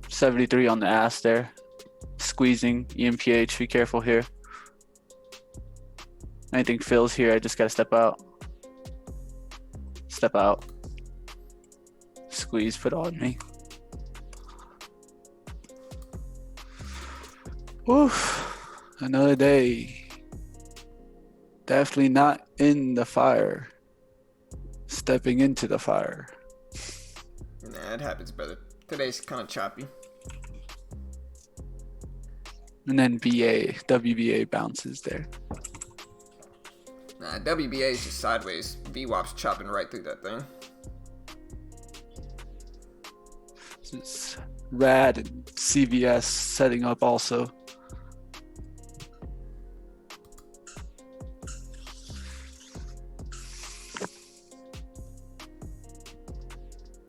$73 on the ass there. Squeezing EMPH, be careful here. Anything fills here, I just gotta step out. Step out. Squeeze, put on me. Oof, another day. Definitely not in the fire. Stepping into the fire.
Nah, it happens, brother. Today's kind of choppy.
And then WBA bounces there.
Nah, WBA is just sideways. VWAP's chopping right through that thing.
It's RAD and CVS setting up also.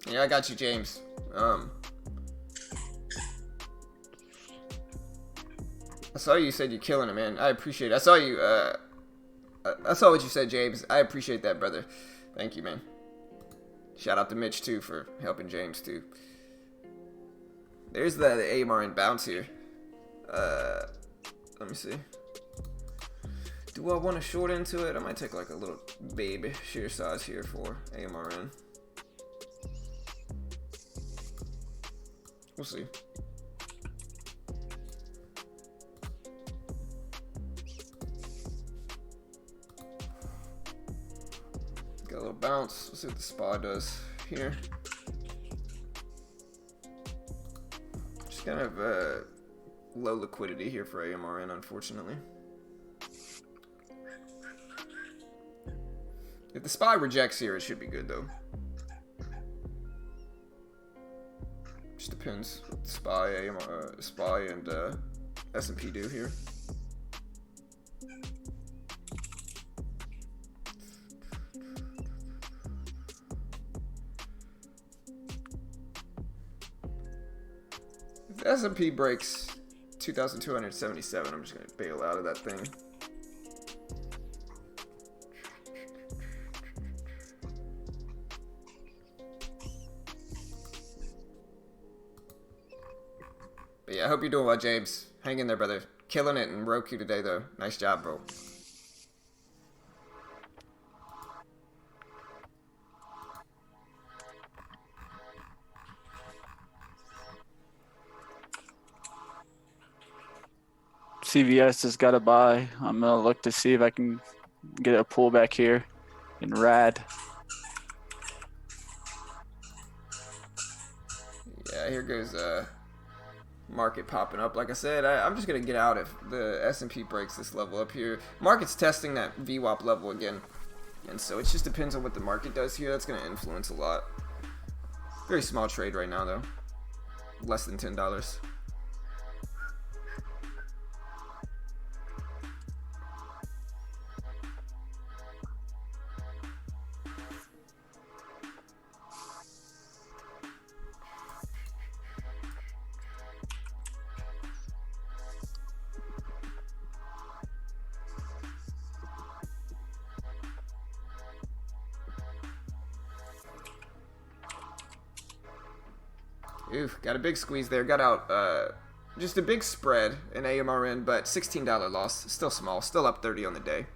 Yeah, I got you, James. I saw you said you're killing it, man. I appreciate it. I saw you, I saw what you said, James. I appreciate that, brother. Thank you, man. Shout out to Mitch, too, for helping James, too. There's the AMRN bounce here. Let me see. Do I want to short into it? I might take like a little baby shear size here for AMRN. We'll see. Got a little bounce. Let's see what the SPY does here. Just kind of low liquidity here for AMRN, unfortunately. If the SPY rejects here, it should be good though. Just depends what the SPY and S&P do here. If the S&P breaks 2,277, I'm just gonna bail out of that thing. But yeah, I hope you're doing well, James. Hang in there, brother. Killing it in Roku today, though. Nice job, bro.
CVS has got to buy. I'm gonna look to see if I can get a pullback here in RAD.
Yeah, here goes market popping up. Like I said, I'm just gonna get out if the S&P breaks this level up here. Market's testing that VWAP level again, and so it just depends on what the market does here. That's gonna influence a lot. Very small trade right now, though. Less than $10. Oof, got a big squeeze there. Got out just a big spread in AMRN, but $16 loss. Still small. Still up 30 on the day.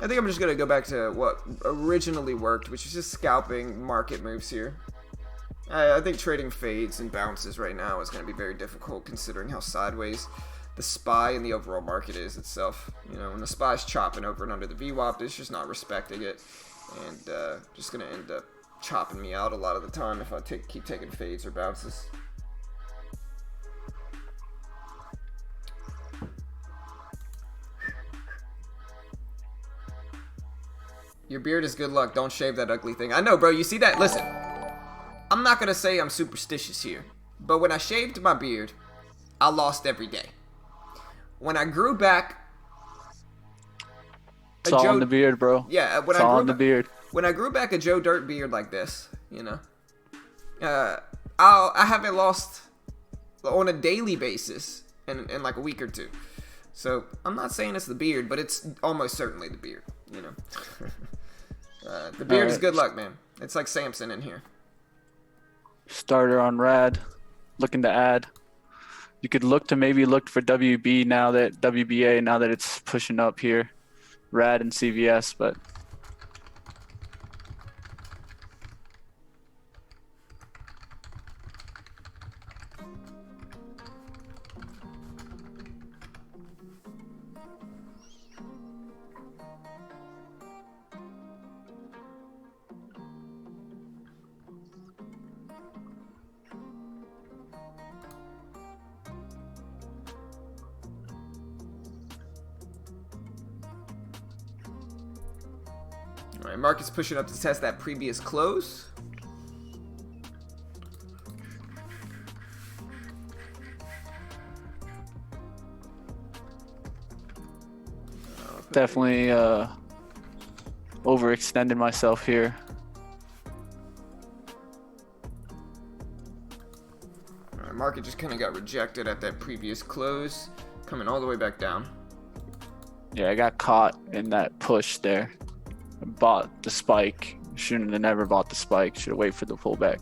I think I'm just going to go back to what originally worked, which is just scalping market moves here. I think trading fades and bounces right now is going to be very difficult considering how sideways the SPY and the overall market is itself. You know, when the SPY's chopping over and under the VWAP, it's just not respecting it, and just gonna end up chopping me out a lot of the time if I keep taking fades or bounces. Your beard is good luck. Don't shave that ugly thing. I know, bro. You see that? Listen, I'm not gonna say I'm superstitious here, but when I shaved my beard, I lost every day. When I grew back,
it's all in the beard, bro.
Yeah,
it's all in the beard.
When I grew back a Joe Dirt beard like this, you know, I haven't lost on a daily basis in like a week or two. So I'm not saying it's the beard, but it's almost certainly the beard. You know, the beard is good luck, man. It's like Samson in here.
Starter on RAD, looking to add. You could look for WBA now that it's pushing up here, RAD and CVS, but
Alright, market's pushing up to test that previous close.
definitely overextended myself here.
Alright, market just kind of got rejected at that previous close, coming all the way back down.
Yeah, I got caught in that push there. I bought the spike, Shouldn't have never bought the spike. Should have waited for the pullback.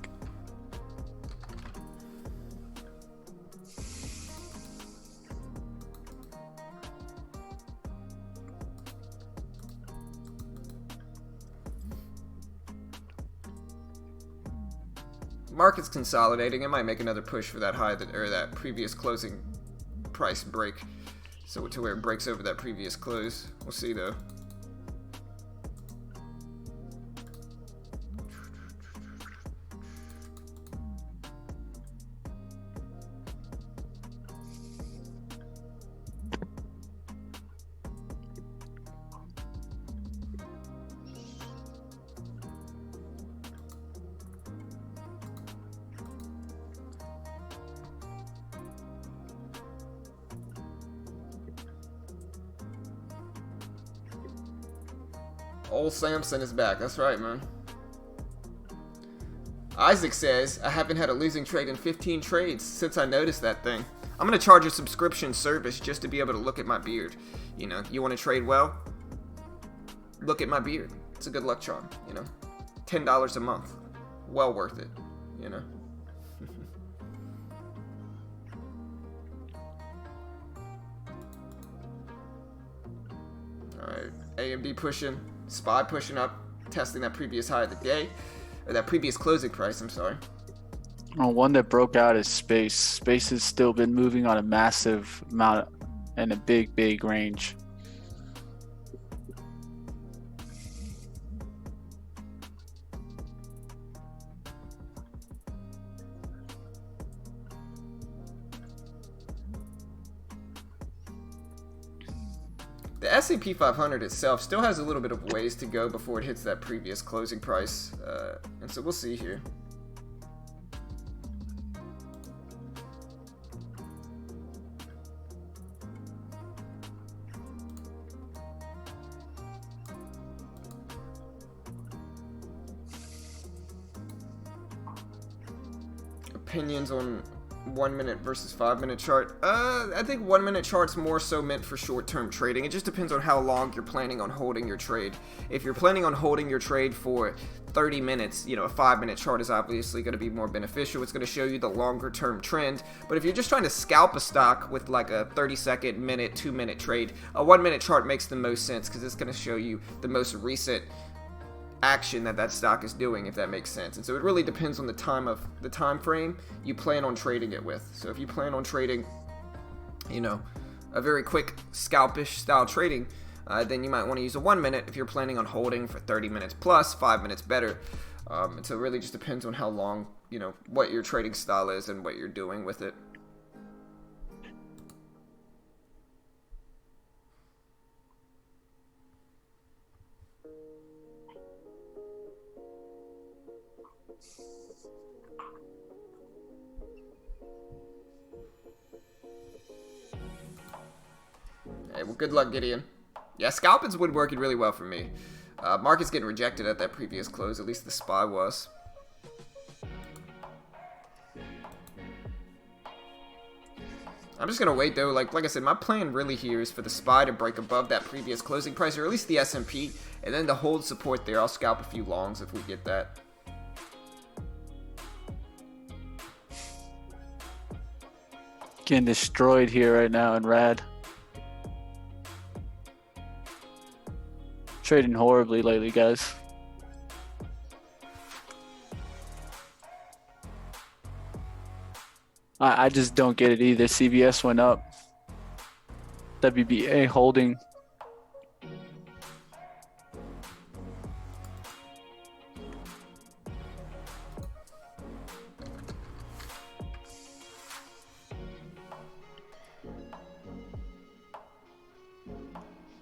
Market's consolidating. It might make another push for that high or that previous closing price break. So to where it breaks over that previous close. We'll see though. Old Samson is back. That's right, man. Isaac says, I haven't had a losing trade in 15 trades since I noticed that thing. I'm going to charge a subscription service just to be able to look at my beard. You know, you want to trade well? Look at my beard. It's a good luck charm, you know. $10 a month. Well worth it, you know. Alright, AMD pushing. SPY pushing up, testing that previous high of the day, or that previous closing price, I'm sorry.
Oh, one that broke out is Space. Space has still been moving on a massive amount and a big range.
The S&P 500 itself still has a little bit of ways to go before it hits that previous closing price, and so we'll see here. Opinions on 1 minute versus 5 minute chart. I think 1 minute chart's more so meant for short-term trading. It just depends on how long you're planning on holding your trade. If you're planning on holding your trade for 30 minutes, you know, a 5 minute chart is obviously going to be more beneficial. It's going to show you the longer term trend. But if you're just trying to scalp a stock with like a 30-second, minute, 2 minute trade, a 1 minute chart makes the most sense because it's going to show you the most recent action that stock is doing, if that makes sense. And so it really depends on the time frame you plan on trading it with. So if you plan on trading, you know, a very quick scalpish style trading, then you might want to use a 1 minute. If you're planning on holding for 30 minutes plus, 5 minutes better. And so it really just depends on how long, you know, what your trading style is and what you're doing with it. Hey, well, good luck, Gideon. Yeah, scalping's been working really well for me. Market's getting rejected at that previous close, at least the SPY was. I'm just gonna wait though. Like I said, my plan really here is for the SPY to break above that previous closing price, or at least the S&P, and then to hold support there. I'll scalp a few longs if we get that.
Getting destroyed here right now in Rad. Trading horribly lately, guys. I just don't get it either. CVS went up. WBA holding.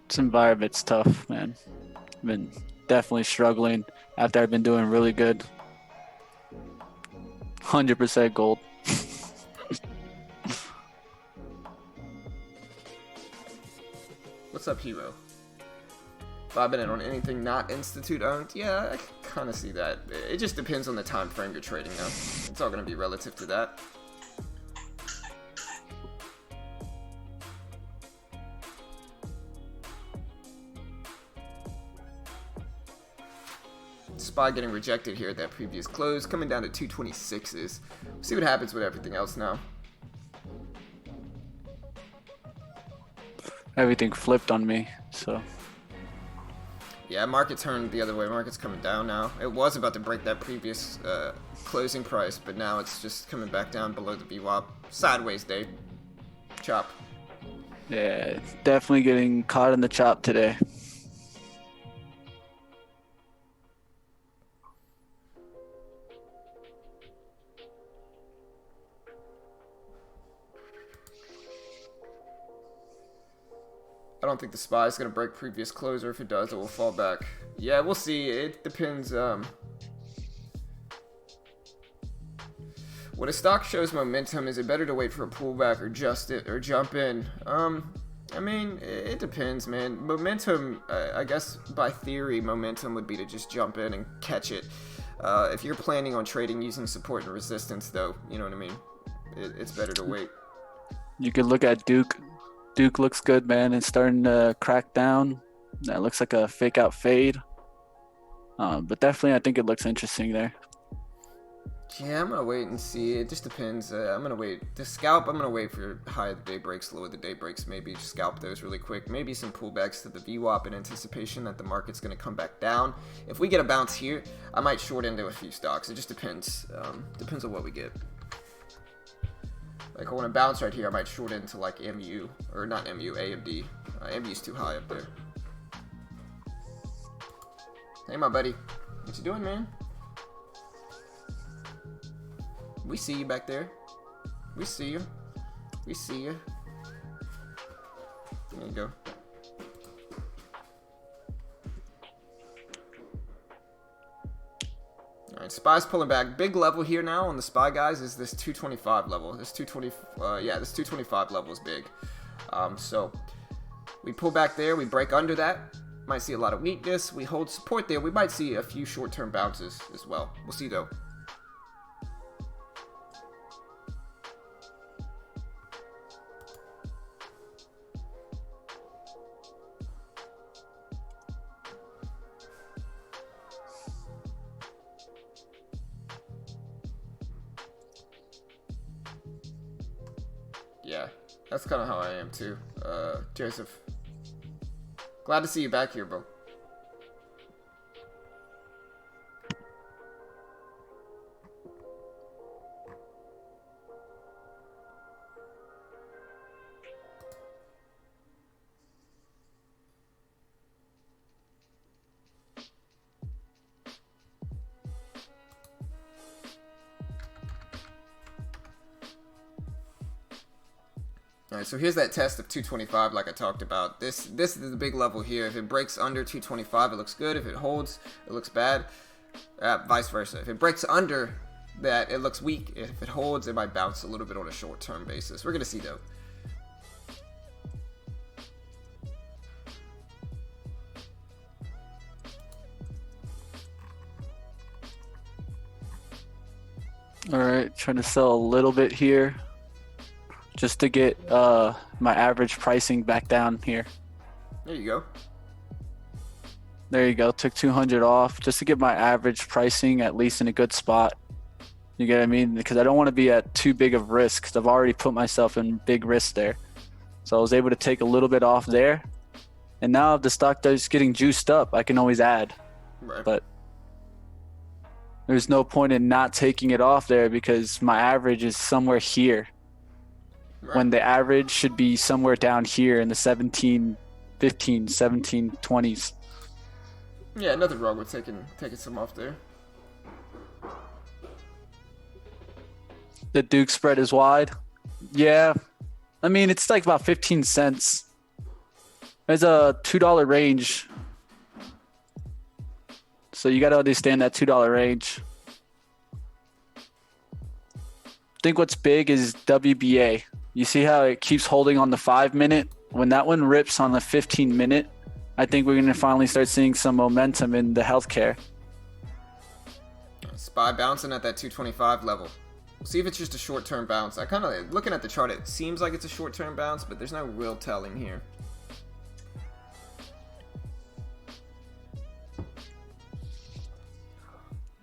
This environment's tough, man. I've been definitely struggling after I've been doing really good. 100% gold.
What's up, Hero? 5 minute on anything not institute owned? Yeah, I kind of see that. It just depends on the time frame you're trading though. It's all going to be relative to that. SPY getting rejected here at that previous close, coming down to 226s. We'll see what happens with everything else now.
Everything flipped on me, so.
Yeah, market turned the other way. Market's coming down now. It was about to break that previous closing price, but now it's just coming back down below the VWAP. Sideways day. Chop.
Yeah, it's definitely getting caught in the chop today.
I don't think the SPY is going to break previous close, or if it does, it will fall back. Yeah, we'll see. It depends. When a stock shows momentum, is it better to wait for a pullback or jump in? I mean, it depends, man. Momentum, I guess by theory, momentum would be to just jump in and catch it. If you're planning on trading using support and resistance, though, you know what I mean? It's better to wait.
You could look at Duke. Duke looks good, man. It's starting to crack down. That looks like a fake out fade. But definitely, I think it looks interesting there.
Yeah, I'm going to wait and see. It just depends. I'm going to wait. To scalp, I'm going to wait for high of the day breaks, low of the day breaks. Maybe just scalp those really quick. Maybe some pullbacks to the VWAP in anticipation that the market's going to come back down. If we get a bounce here, I might short into a few stocks. It just depends. Depends on what we get. Like, I want to bounce right here, I might short into, like, MU. Or not MU, AMD. MU's too high up there. Hey, my buddy. What you doing, man? We see you back there. We see you. We see you. There you go. Alright, SPY's pulling back. Big level here now on the SPY, guys, is this 225 level. This 220, yeah, this 225 level is big. So we pull back there, we break under that. Might see a lot of weakness. We hold support there. We might see a few short-term bounces as well. We'll see though. Yeah, that's kind of how I am too. Joseph, glad to see you back here, bro. Alright, so here's that test of 225 like I talked about. This is the big level here. If it breaks under 225, it looks good. If it holds, it looks bad. Vice versa. If it breaks under that, it looks weak. If it holds, it might bounce a little bit on a short-term basis. We're going to see, though.
Alright, trying to sell a little bit here. Just to get my average pricing back down here.
There you go.
There you go. Took 200 off just to get my average pricing at least in a good spot. You get what I mean? Because I don't want to be at too big of risk because I've already put myself in big risk there. So I was able to take a little bit off there. And now if the stock is getting juiced up, I can always add.
Right.
But there's no point in not taking it off there because my average is somewhere here.
Right.
When the average should be somewhere down here in the 17, 15, 17, 20s.
Yeah, nothing wrong with taking some off there.
The Duke spread is wide. Yeah. I mean, it's like about 15 cents. There's a $2 range. So you got to understand that $2 range. I think what's big is WBA. You see how it keeps holding on the 5-minute? When that one rips on the 15-minute, I think we're going to finally start seeing some momentum in the healthcare.
SPY bouncing at that 225 level. We'll see if it's just a short-term bounce. I kind of, looking at the chart, it seems like it's a short-term bounce, but there's no real telling here.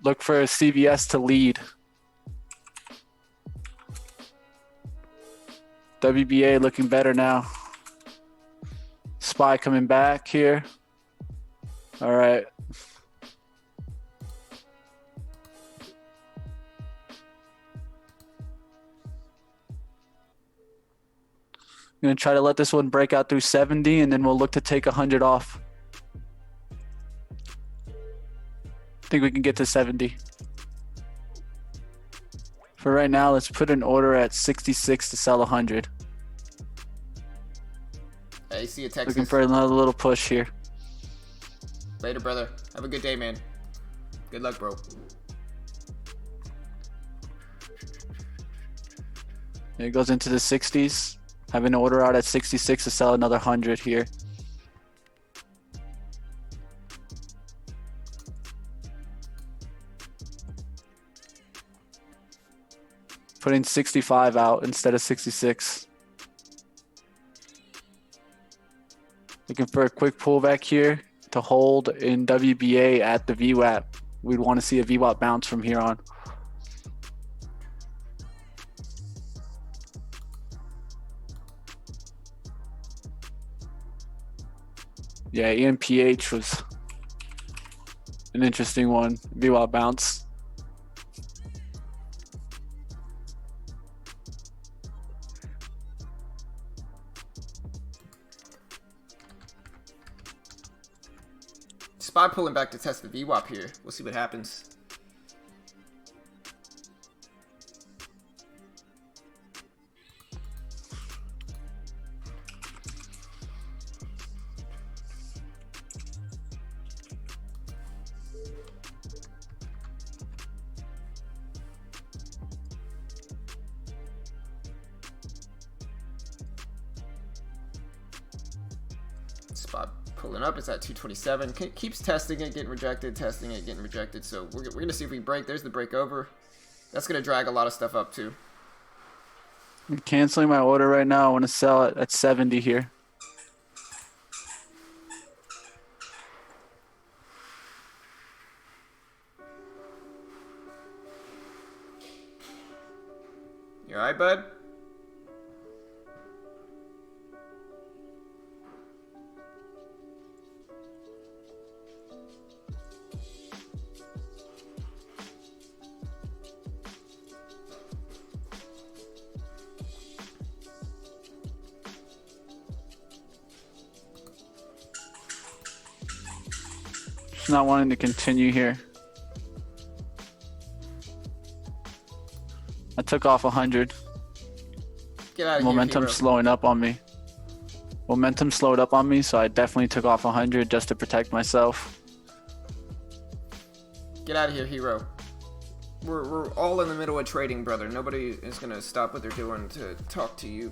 Look for CVS to lead. WBA looking better now. SPY coming back here. All right. I'm going to try to let this one break out through 70, and then we'll look to take 100 off. I think we can get to 70. For right now, let's put an order at 66 to sell 100.
Hey, see you, Texas.
Looking for another little push here.
Later, brother. Have a good day, man. Good luck, bro.
It goes into the 60s. Have an order out at 66 to sell another 100 here. Putting 65 out instead of 66. Looking for a quick pullback here to hold in WBA at the VWAP. We'd want to see a VWAP bounce from here on. Yeah, EMPH was an interesting one. VWAP bounce.
SPY pulling back to test the VWAP here. We'll see what happens. Spot pulling up. It's at 227. Keeps testing it, getting rejected, testing it, getting rejected. So we're going to see if we break. There's the break over. That's going to drag a lot of stuff up too.
I'm canceling my order right now. I want to sell it at 70 here.
You alright, bud?
Just not wanting to continue here. I took off 100.
Get out of
Momentum
here,
slowing up on me. Momentum slowed up on me, so I definitely took off 100 just to protect myself.
Get out of here, hero. We're all in the middle of trading, brother. Nobody is gonna stop what they're doing to talk to you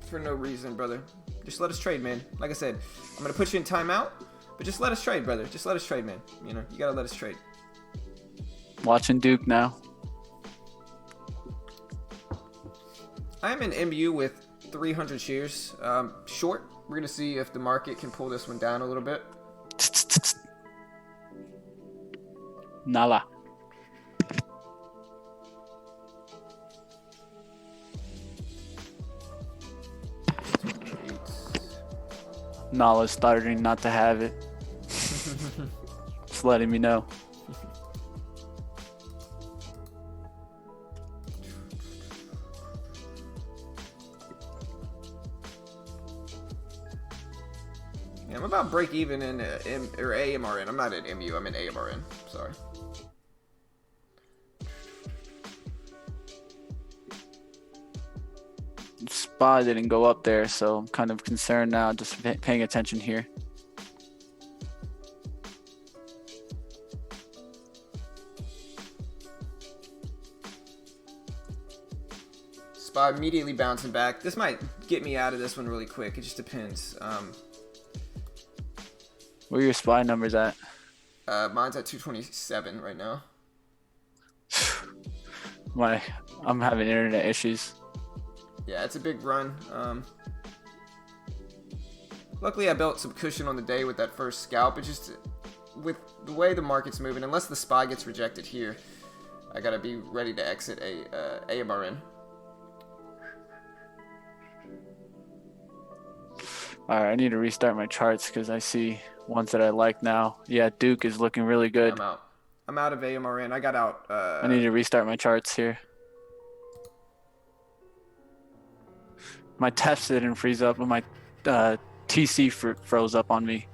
for no reason, brother. Just let us trade, man. Like I said, I'm gonna put you in timeout, but just let us trade, brother. Just let us trade, man. You know, you gotta let us trade.
Watching Duke now.
I am in MU with 300 shares short. We're gonna see if the market can pull this one down a little bit.
Nala. Nala's starting not to have it. Just letting me know.
Yeah, I'm about break even in AMRN. I'm not in MU. I'm in AMRN. Sorry.
SPY didn't go up there, so I'm kind of concerned now. Just paying attention here.
SPY immediately bouncing back. This might get me out of this one really quick. It just depends.
Where are your SPY numbers at?
Mine's at 227 right now.
I'm having internet issues.
Yeah, it's a big run. Luckily, I built some cushion on the day with that first scalp. It just with the way the market's moving, unless the SPY gets rejected here, I gotta be ready to exit a AMRN.
All right, I need to restart my charts because I see ones that I like now. Yeah, Duke is looking really good.
I'm out. I'm out of AMRN. I got out.
I need to restart my charts here. My TEFs didn't freeze up, but my TC froze up on me.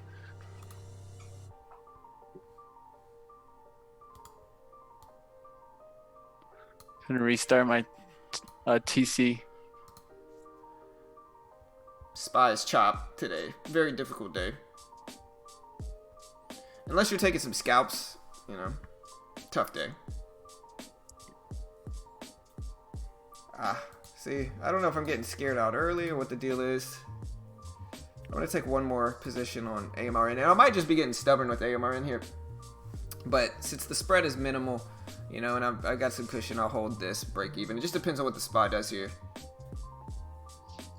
I'm gonna restart my TC.
SPY's chop today. Very difficult day. Unless you're taking some scalps, you know, tough day. See, I don't know if I'm getting scared out early or what the deal is. I'm going to take one more position on AMRN. And I might just be getting stubborn with AMRN here. But since the spread is minimal, you know, and I got some cushion, I'll hold this break even. It just depends on what the SPY does here.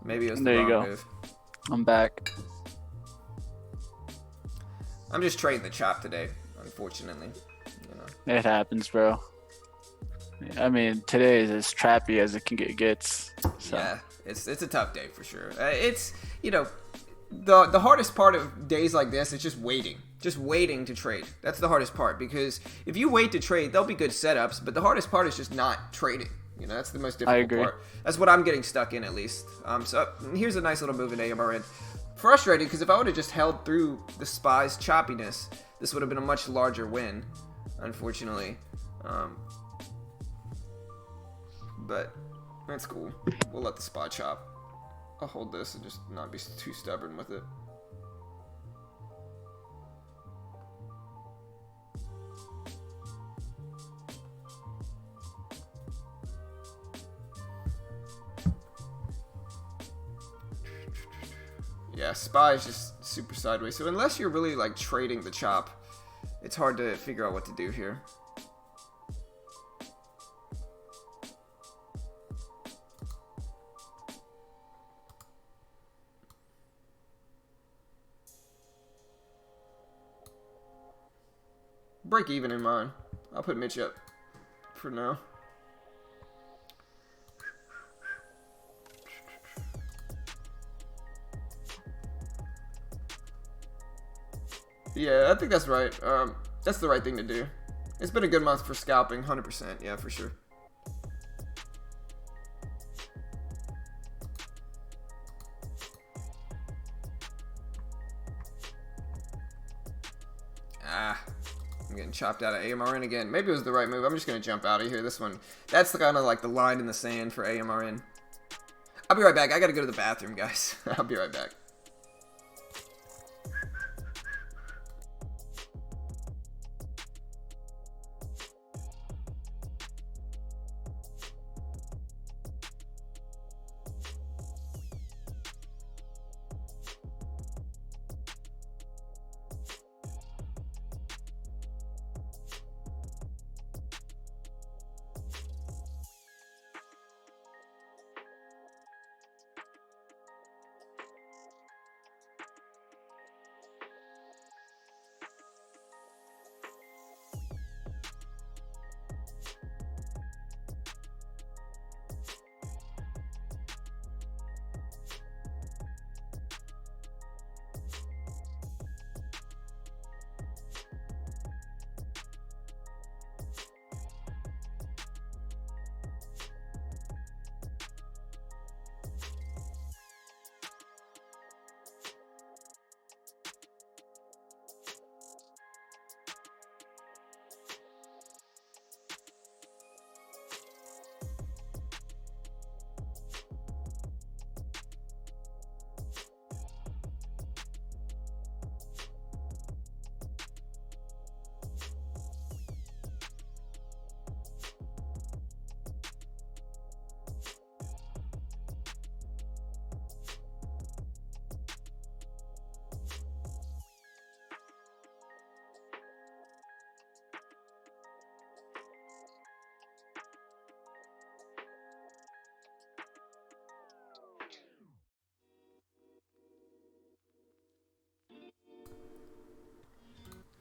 Maybe it was the wrong move.
I'm back.
I'm just trading the chop today, unfortunately. You know.
It happens, bro. I mean, today is as trappy as it can gets. So.
Yeah, it's a tough day for sure. It's, you know, the hardest part of days like this is just waiting to trade. That's the hardest part, because if you wait to trade, there'll be good setups, but the hardest part is just not trading. You know, that's the most difficult part. That's what I'm getting stuck in, at least. So here's a nice little move in AMRN. Frustrating, because if I would have just held through the SPY's choppiness, this would have been a much larger win, unfortunately. But that's cool. We'll let the SPY chop. I'll hold this and just not be too stubborn with it. Yeah, SPY is just super sideways. So unless you're really like trading the chop, it's hard to figure out what to do here. Break even in mind. I'll put Mitch up for now. Yeah, I think that's right. That's the right thing to do. It's been a good month for scalping, 100%. Yeah, for sure. I'm getting chopped out of AMRN again. Maybe it was the right move. I'm just going to jump out of here. This one, that's kind of like the line in the sand for AMRN. I'll be right back. I got to go to the bathroom, guys. I'll be right back.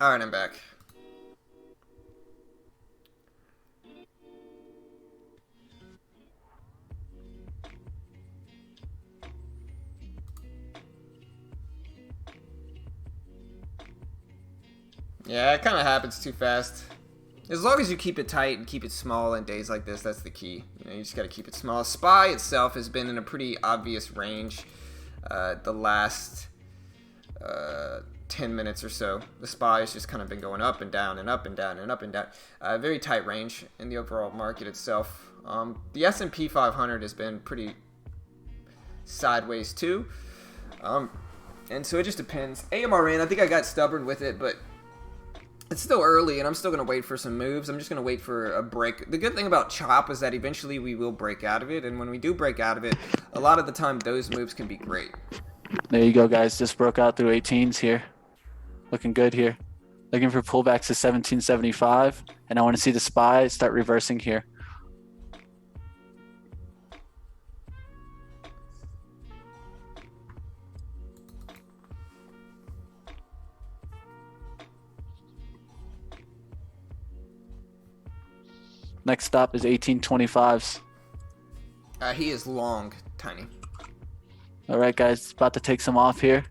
All right, I'm back. Yeah, it kind of happens too fast. As long as you keep it tight and keep it small in days like this, that's the key. You know, you just got to keep it small. SPY itself has been in a pretty obvious range the last 10 minutes or so. The SPY has just kind of been going up and down and up and down and up and down. Very tight range in the overall market itself. The S&P 500 has been pretty sideways too. And so it just depends. AMRN, I think I got stubborn with it, but it's still early, and I'm still going to wait for some moves. I'm just going to wait for a break. The good thing about CHOP is that eventually we will break out of it, and when we do break out of it, a lot of the time those moves can be great.
There you go, guys. Just broke out through 18s here. Looking good here. Looking for pullbacks to 1775, and I want to see the SPY start reversing here. Next stop is 1825s.
He is long, tiny.
All right, guys, about to take some off here.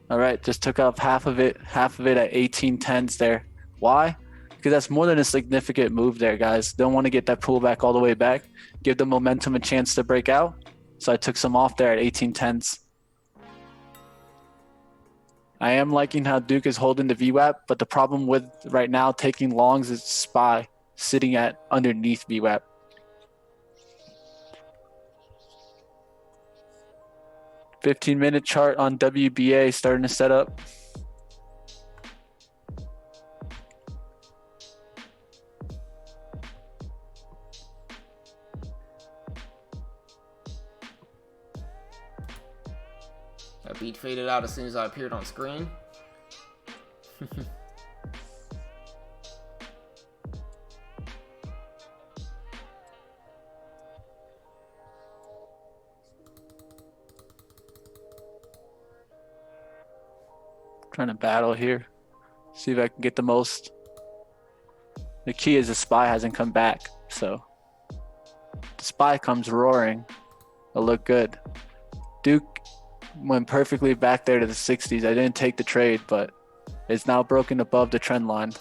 All right, just took off half of it at 1810s there. Why? Because that's more than a significant move there, guys. Don't want to get that pullback all the way back. Give the momentum a chance to break out. So I took some off there at 1810s. I am liking how Duke is holding the VWAP, but the problem with right now taking longs is SPY sitting at underneath VWAP. $15-minute chart on WBA starting to set up.
That beat faded out as soon as I appeared on screen.
Trying to battle here. See if I can get the most. The key is the SPY hasn't come back. So the SPY comes roaring. It'll look good. Duke went perfectly back there to the 60s. I didn't take the trade, but it's now broken above the trend line.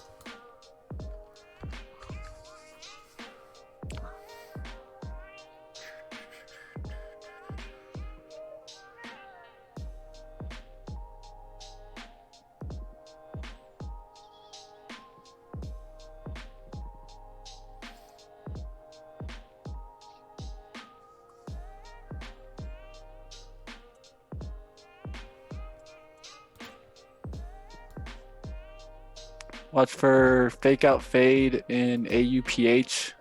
Watch for fake out fade in AUPH.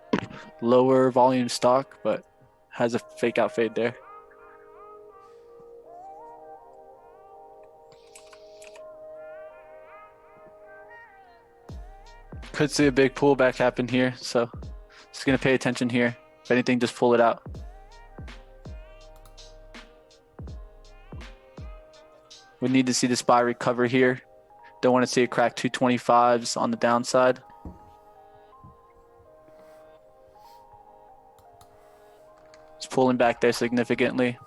Lower volume stock, but has a fake out fade there. Could see a big pullback happen here, so just gonna pay attention here. If anything, just pull it out. We need to see the SPY recover here. Don't want to see it crack 225s on the downside. It's pulling back there significantly.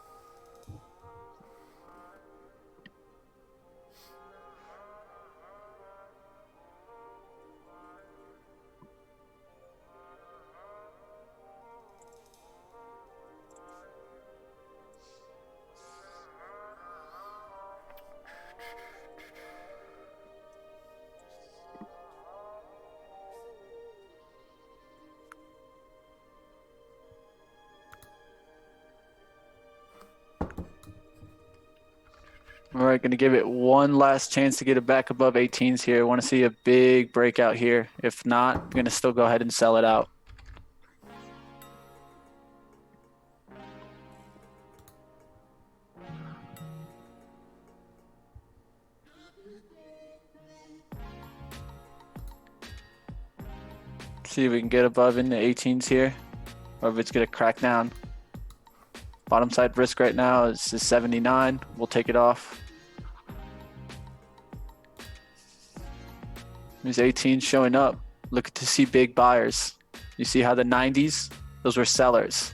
All right, going to give it one last chance to get it back above 18s here. I want to see a big breakout here. If not, I'm going to still go ahead and sell it out. See if we can get above in the 18s here, or if it's going to crack down. Bottom side risk right now is 79. We'll take it off. There's 18 showing up. Look to see big buyers. You see how the 90s, those were sellers,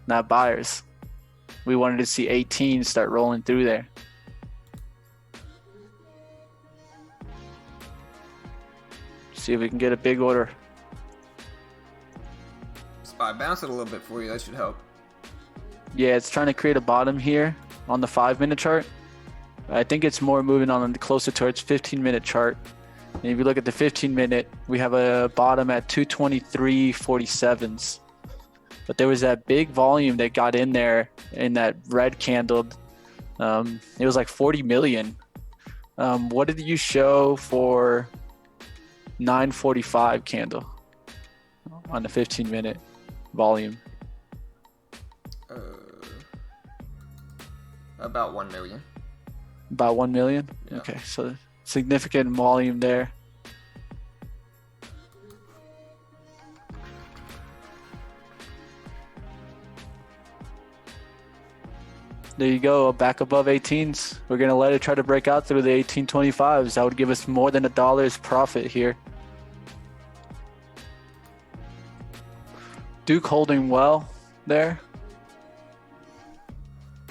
not buyers. We wanted to see 18 start rolling through there. See if we can get a big order.
SPY, bounce it a little bit for you. That should help.
Yeah, it's trying to create a bottom here on the 5-minute chart. I think it's more moving on closer towards 15-minute chart. And if you look at the 15-minute, we have a bottom at 223.47s. But there was that big volume that got in there in that red candle. It was like 40 million. What did you show for 9:45 candle on the 15-minute volume?
About 1 million.
About 1 million?
Yeah.
Okay, so significant volume there. There you go, back above 18s. We're going to let it try to break out through the 1825s. That would give us more than $1 profit here. Duke holding well there.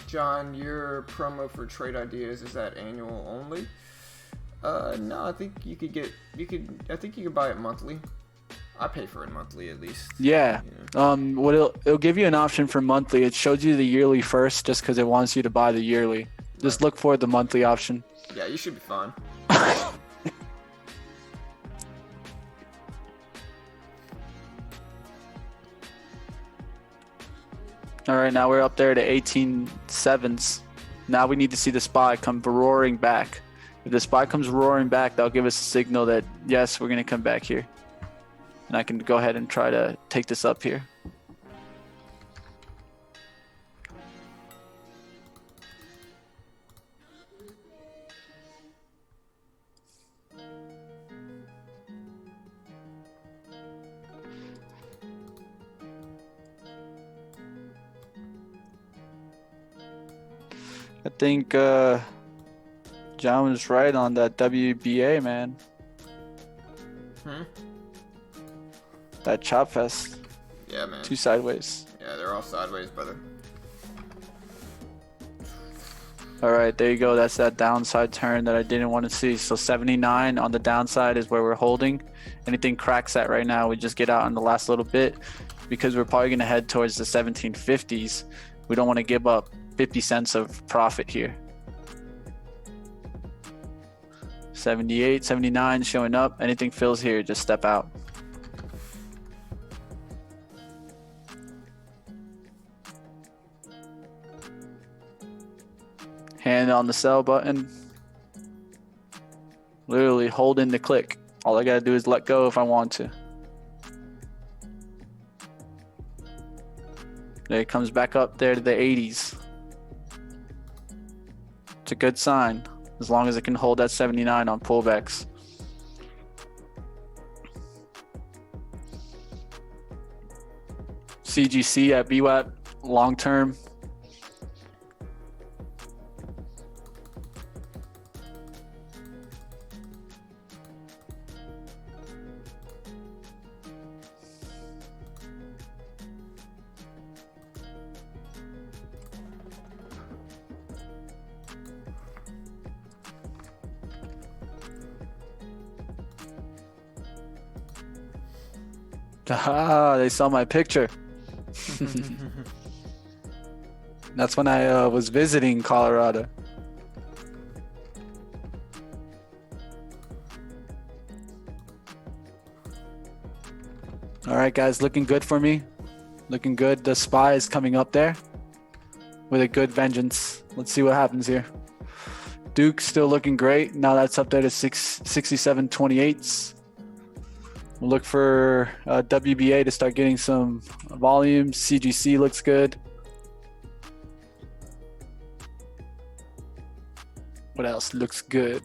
John, your promo for trade ideas, is that annual only? No, I think you could buy it monthly. I pay for it monthly at least.
Yeah. What it'll give you an option for monthly. It shows you the yearly first just because it wants you to buy the yearly. Just look for the monthly option.
Yeah, you should be fine.
All right, now we're up there to 18.7s. Now we need to see the SPY come roaring back. If the SPY comes roaring back, that'll give us a signal that, yes, we're going to come back here. And I can go ahead and try to take this up here. I think John was right on that WBA, man. That chop fest.
Yeah, man.
2 sideways.
Yeah, they're all sideways, brother.
All right, there you go. That's that downside turn that I didn't want to see. So 79 on the downside is where we're holding. Anything cracks that right now, we just get out in the last little bit because we're probably going to head towards the 1750s. We don't want to give up 50 cents of profit here. 78, 79 showing up. Anything fills here, just step out. Hand on the sell button. Literally holding the click. All I gotta do is let go if I want to. There it comes back up there to the 80s. It's a good sign as long as it can hold that 79 on pullbacks. CGC at VWAP long term. Ah, they saw my picture. That's when I was visiting Colorado. All right, guys, looking good for me. Looking good. The SPY is coming up there with a good vengeance. Let's see what happens here. Duke still looking great. Now that's up there to 67.28s. We'll look for WBA to start getting some volume. CGC looks good. What else looks good?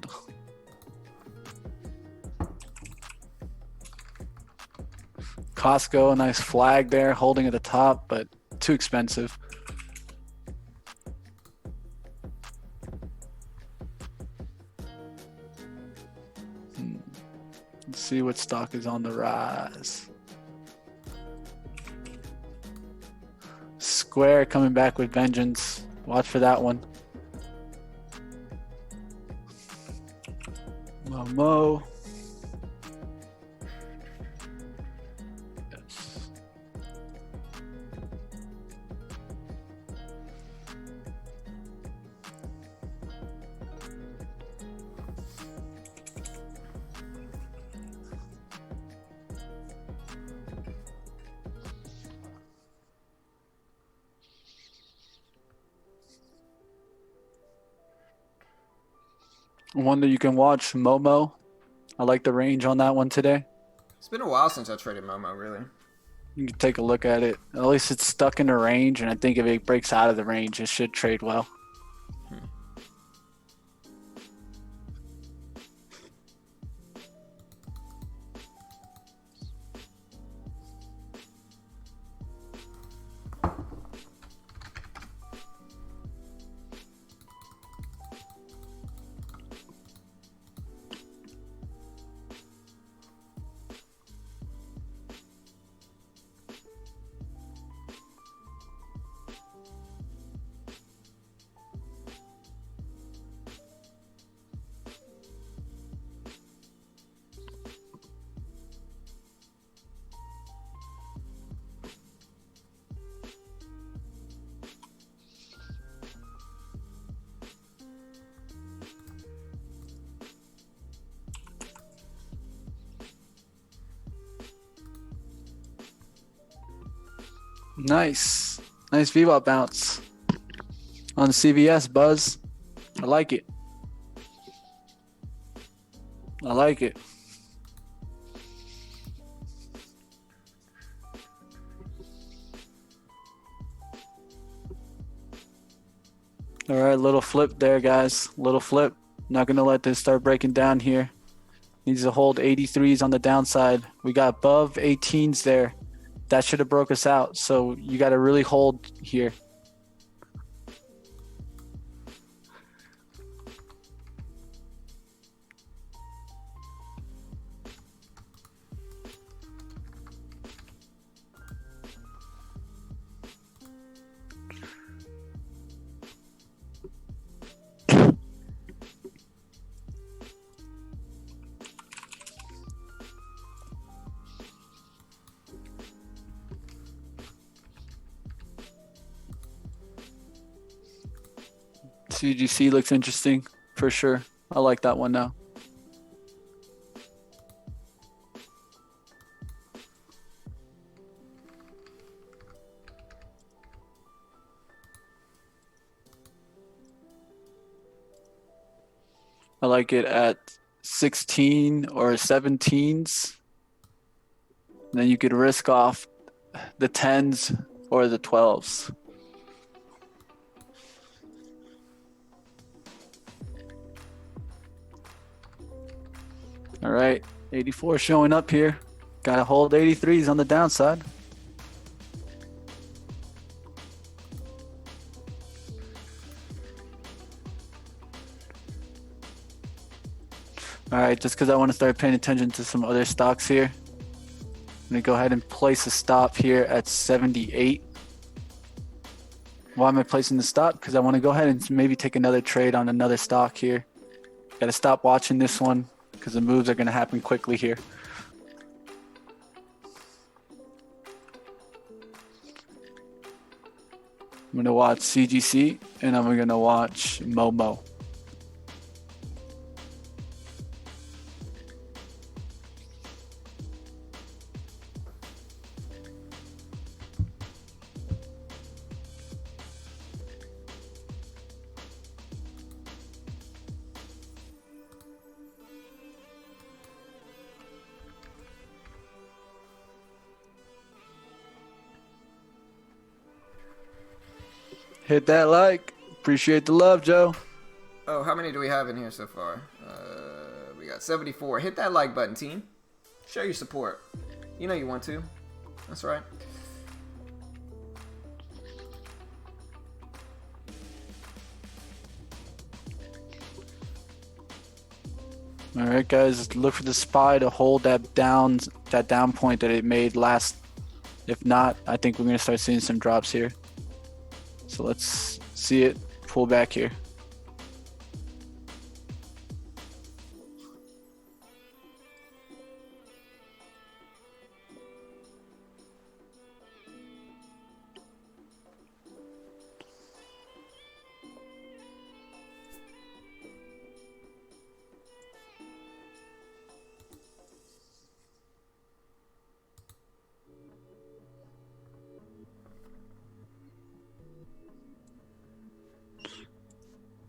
Costco, a nice flag there, holding at the top, but too expensive. Let's see what stock is on the rise. Square coming back with vengeance. Watch for that one. Momo. Yes. One that you can watch, Momo. I like the range on that one today.
It's been a while since I traded Momo, really.
You can take a look at it. At least it's stuck in the range, and I think if it breaks out of the range, it should trade well. Nice. Nice VWAP bounce on the CVS, Buzz. I like it. I like it. All right, little flip there, guys. Little flip. Not going to let this start breaking down here. Needs to hold 83s on the downside. We got above 18s there. That should have broke us out. So you got to really hold here. CGC looks interesting for sure. I like that one now. I like it at 16 or 17s. And then you could risk off the 10s or the 12s. All right, 84 showing up here. Got to hold 83s on the downside. All right, just because I want to start paying attention to some other stocks here. I'm going to go ahead and place a stop here at 78. Why am I placing the stop? Because I want to go ahead and maybe take another trade on another stock here. Got to stop watching this one because the moves are going to happen quickly here. I'm going to watch CGC and I'm going to watch Momo. Hit that like. Appreciate the love, Joe.
Oh, how many do we have in here so far? We got 74. Hit that like button, team. Show your support. You know you want to. That's right.
All right, guys, look for the SPY to hold that down point that it made last. If not, I think we're gonna start seeing some drops here. So let's see it pull back here.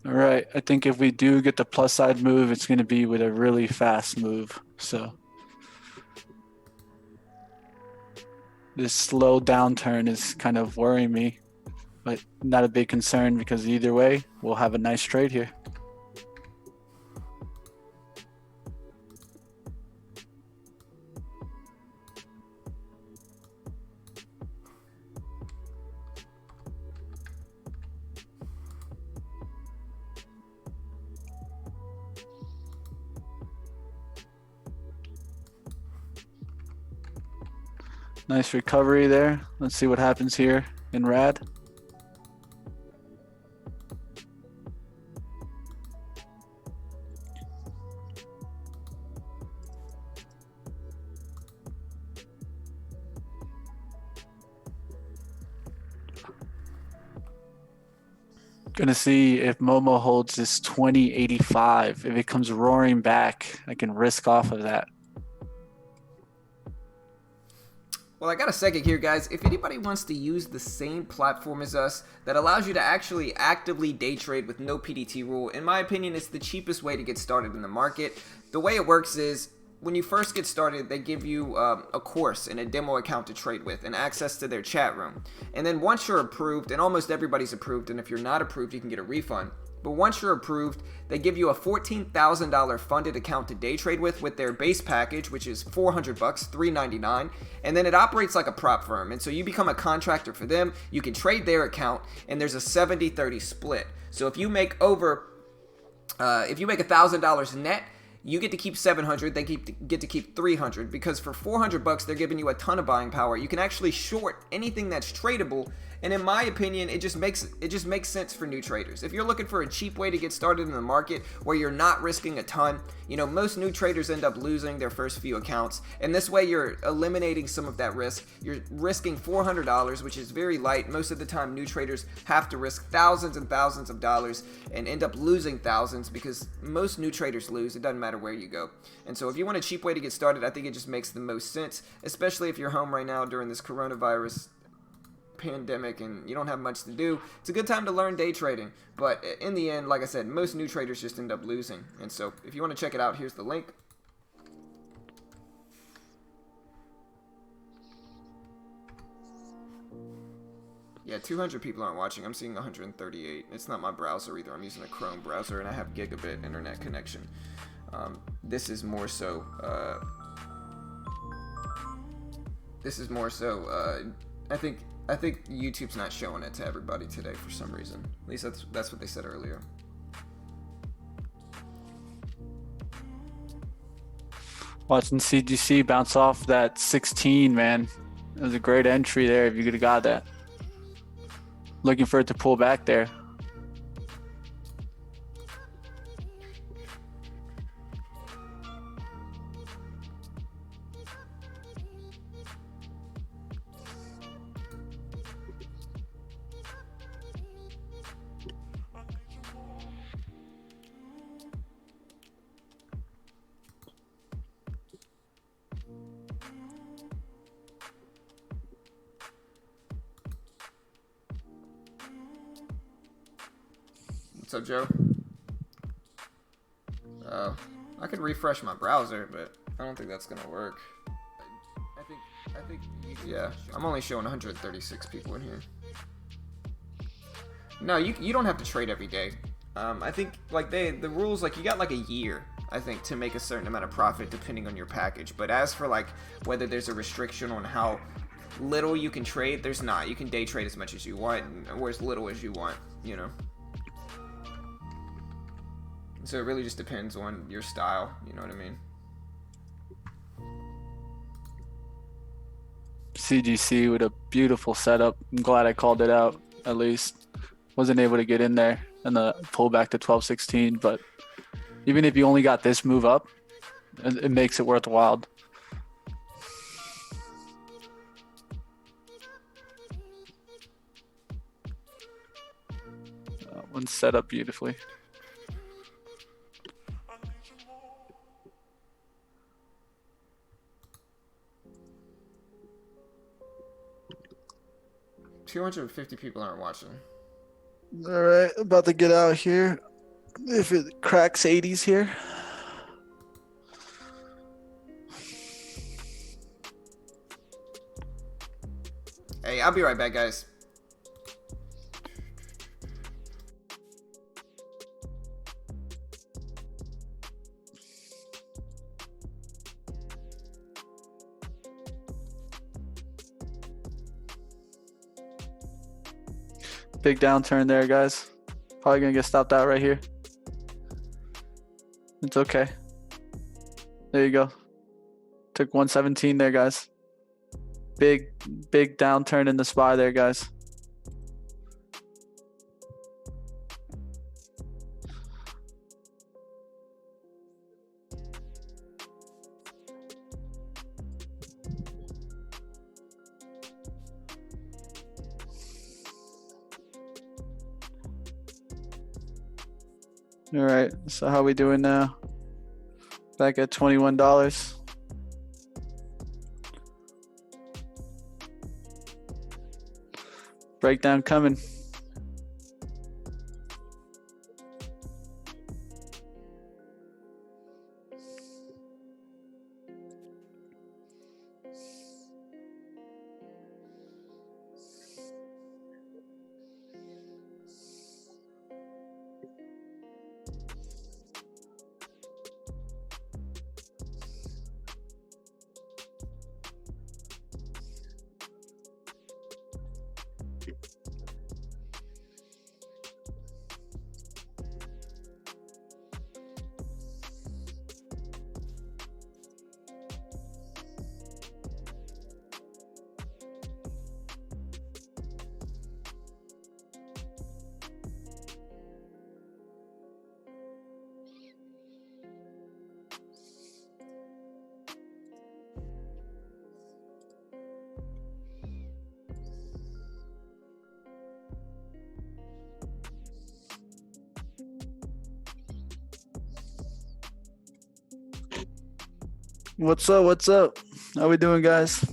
All right, I think if we do get the plus side move, it's going to be with a really fast move. So this slow downturn is kind of worrying me, but not a big concern because either way, we'll have a nice trade here. Nice recovery there. Let's see what happens here in RAD. Gonna see if Momo holds this 2085. If it comes roaring back, I can risk off of that.
Well, I got a second here, guys. If anybody wants to use the same platform as us that allows you to actually actively day trade with no PDT rule, in my opinion, it's the cheapest way to get started in the market. The way it works is when you first get started, they give you a course and a demo account to trade with and access to their chat room. And then once you're approved, and almost everybody's approved, and if you're not approved, you can get a refund. But once you're approved, they give you a $14,000 funded account to day trade with their base package, which is $400, $399, and then it operates like a prop firm. And so you become a contractor for them. You can trade their account, and there's a 70-30 split. So if you make $1,000 net, you get to keep 700. They get to keep 300 because for $400, they're giving you a ton of buying power. You can actually short anything that's tradable. And in my opinion, it just makes sense for new traders. If you're looking for a cheap way to get started in the market where you're not risking a ton, most new traders end up losing their first few accounts. And this way you're eliminating some of that risk. You're risking $400, which is very light. Most of the time, new traders have to risk thousands and thousands of dollars and end up losing thousands because most new traders lose. It doesn't matter where you go. And so if you want a cheap way to get started, I think it just makes the most sense, especially if you're home right now during this coronavirus pandemic and you don't have much to do. It's a good time to learn day trading, but in the end, like I said, most new traders just end up losing. And so if you want to check it out, here's the link. Yeah, 200 people aren't watching. I'm seeing 138. It's not my browser either. I'm using a Chrome browser and I have gigabit internet connection. This is more so I think YouTube's not showing it to everybody today for some reason. At least that's what they said earlier.
Watching CGC bounce off that 16, man. It was a great entry there if you could have got that. Looking for it to pull back there.
What's up, Joe? I could refresh my browser, but I don't think that's gonna work. I think, yeah, I'm only showing 136 people in here. No, you don't have to trade every day. I think like the rules, like you got like a year, I think, to make a certain amount of profit depending on your package. But as for like whether there's a restriction on how little you can trade, there's not. You can day trade as much as you want or as little as you want, So it really just depends on your style. You know what I mean?
CGC with a beautiful setup. I'm glad I called it out at least. Wasn't able to get in there and the pull back to 12.16, but even if you only got this move up, it makes it worthwhile. One set up beautifully.
$250 people aren't watching.
All right, about to get out here. If it cracks 80s here.
Hey, I'll be right back, guys.
Big downturn there, guys. Probably gonna get stopped out right here. It's okay. There you go. Took 117 there, guys. Big downturn in the SPY there, guys. All right, so how we doing now? Back at $21. Breakdown coming. What's up? What's up? How we doing, guys?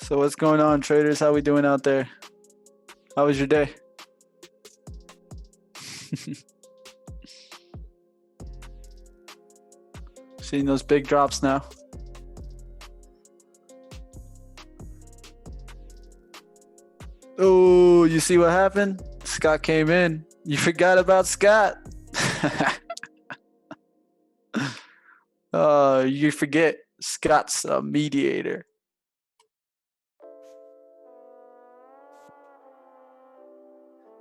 So what's going on, traders? How we doing out there? How was your day? Seeing those big drops now. Oh, you see what happened? Scott came in. You forgot about Scott. You forget Scott's a mediator.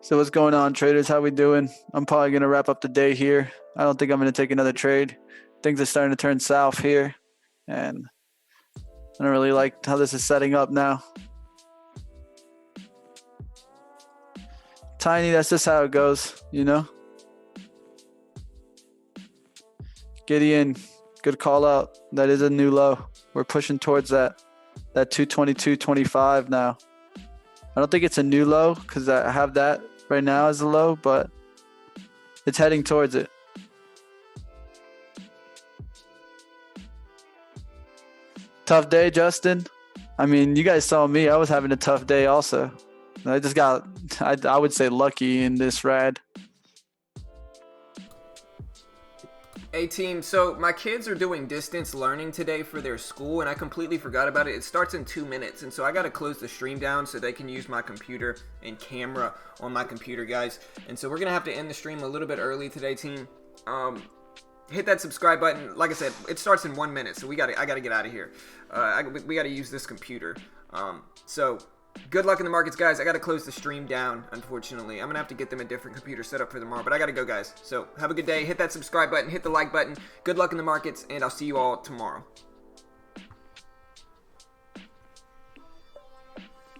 So what's going on, traders? How we doing? I'm probably going to wrap up the day here. I don't think I'm going to take another trade. Things are starting to turn south here, and I don't really like how this is setting up now. Tiny, that's just how it goes, you know? Gideon, good call out. That is a new low. We're pushing towards that 222.25 now. I don't think it's a new low because I have that right now as a low, but it's heading towards it. Tough day, Justin. I mean, you guys saw me. I was having a tough day also. I just got, I would say, lucky in this ride.
Hey team, so my kids are doing distance learning today for their school, and I completely forgot about it. It starts in 2 minutes, and so I gotta close the stream down so they can use my computer and camera on my computer, guys. And so we're gonna have to end the stream a little bit early today, team. Hit that subscribe button. Like I said, it starts in 1 minute, so I gotta get out of here. We gotta use this computer. So good luck in the markets, guys. I gotta close the stream down, unfortunately. I'm gonna have to get them a different computer set up for tomorrow, but I gotta go, guys. So have a good day. Hit that subscribe button, hit the like button. Good luck in the markets, and I'll see you all tomorrow.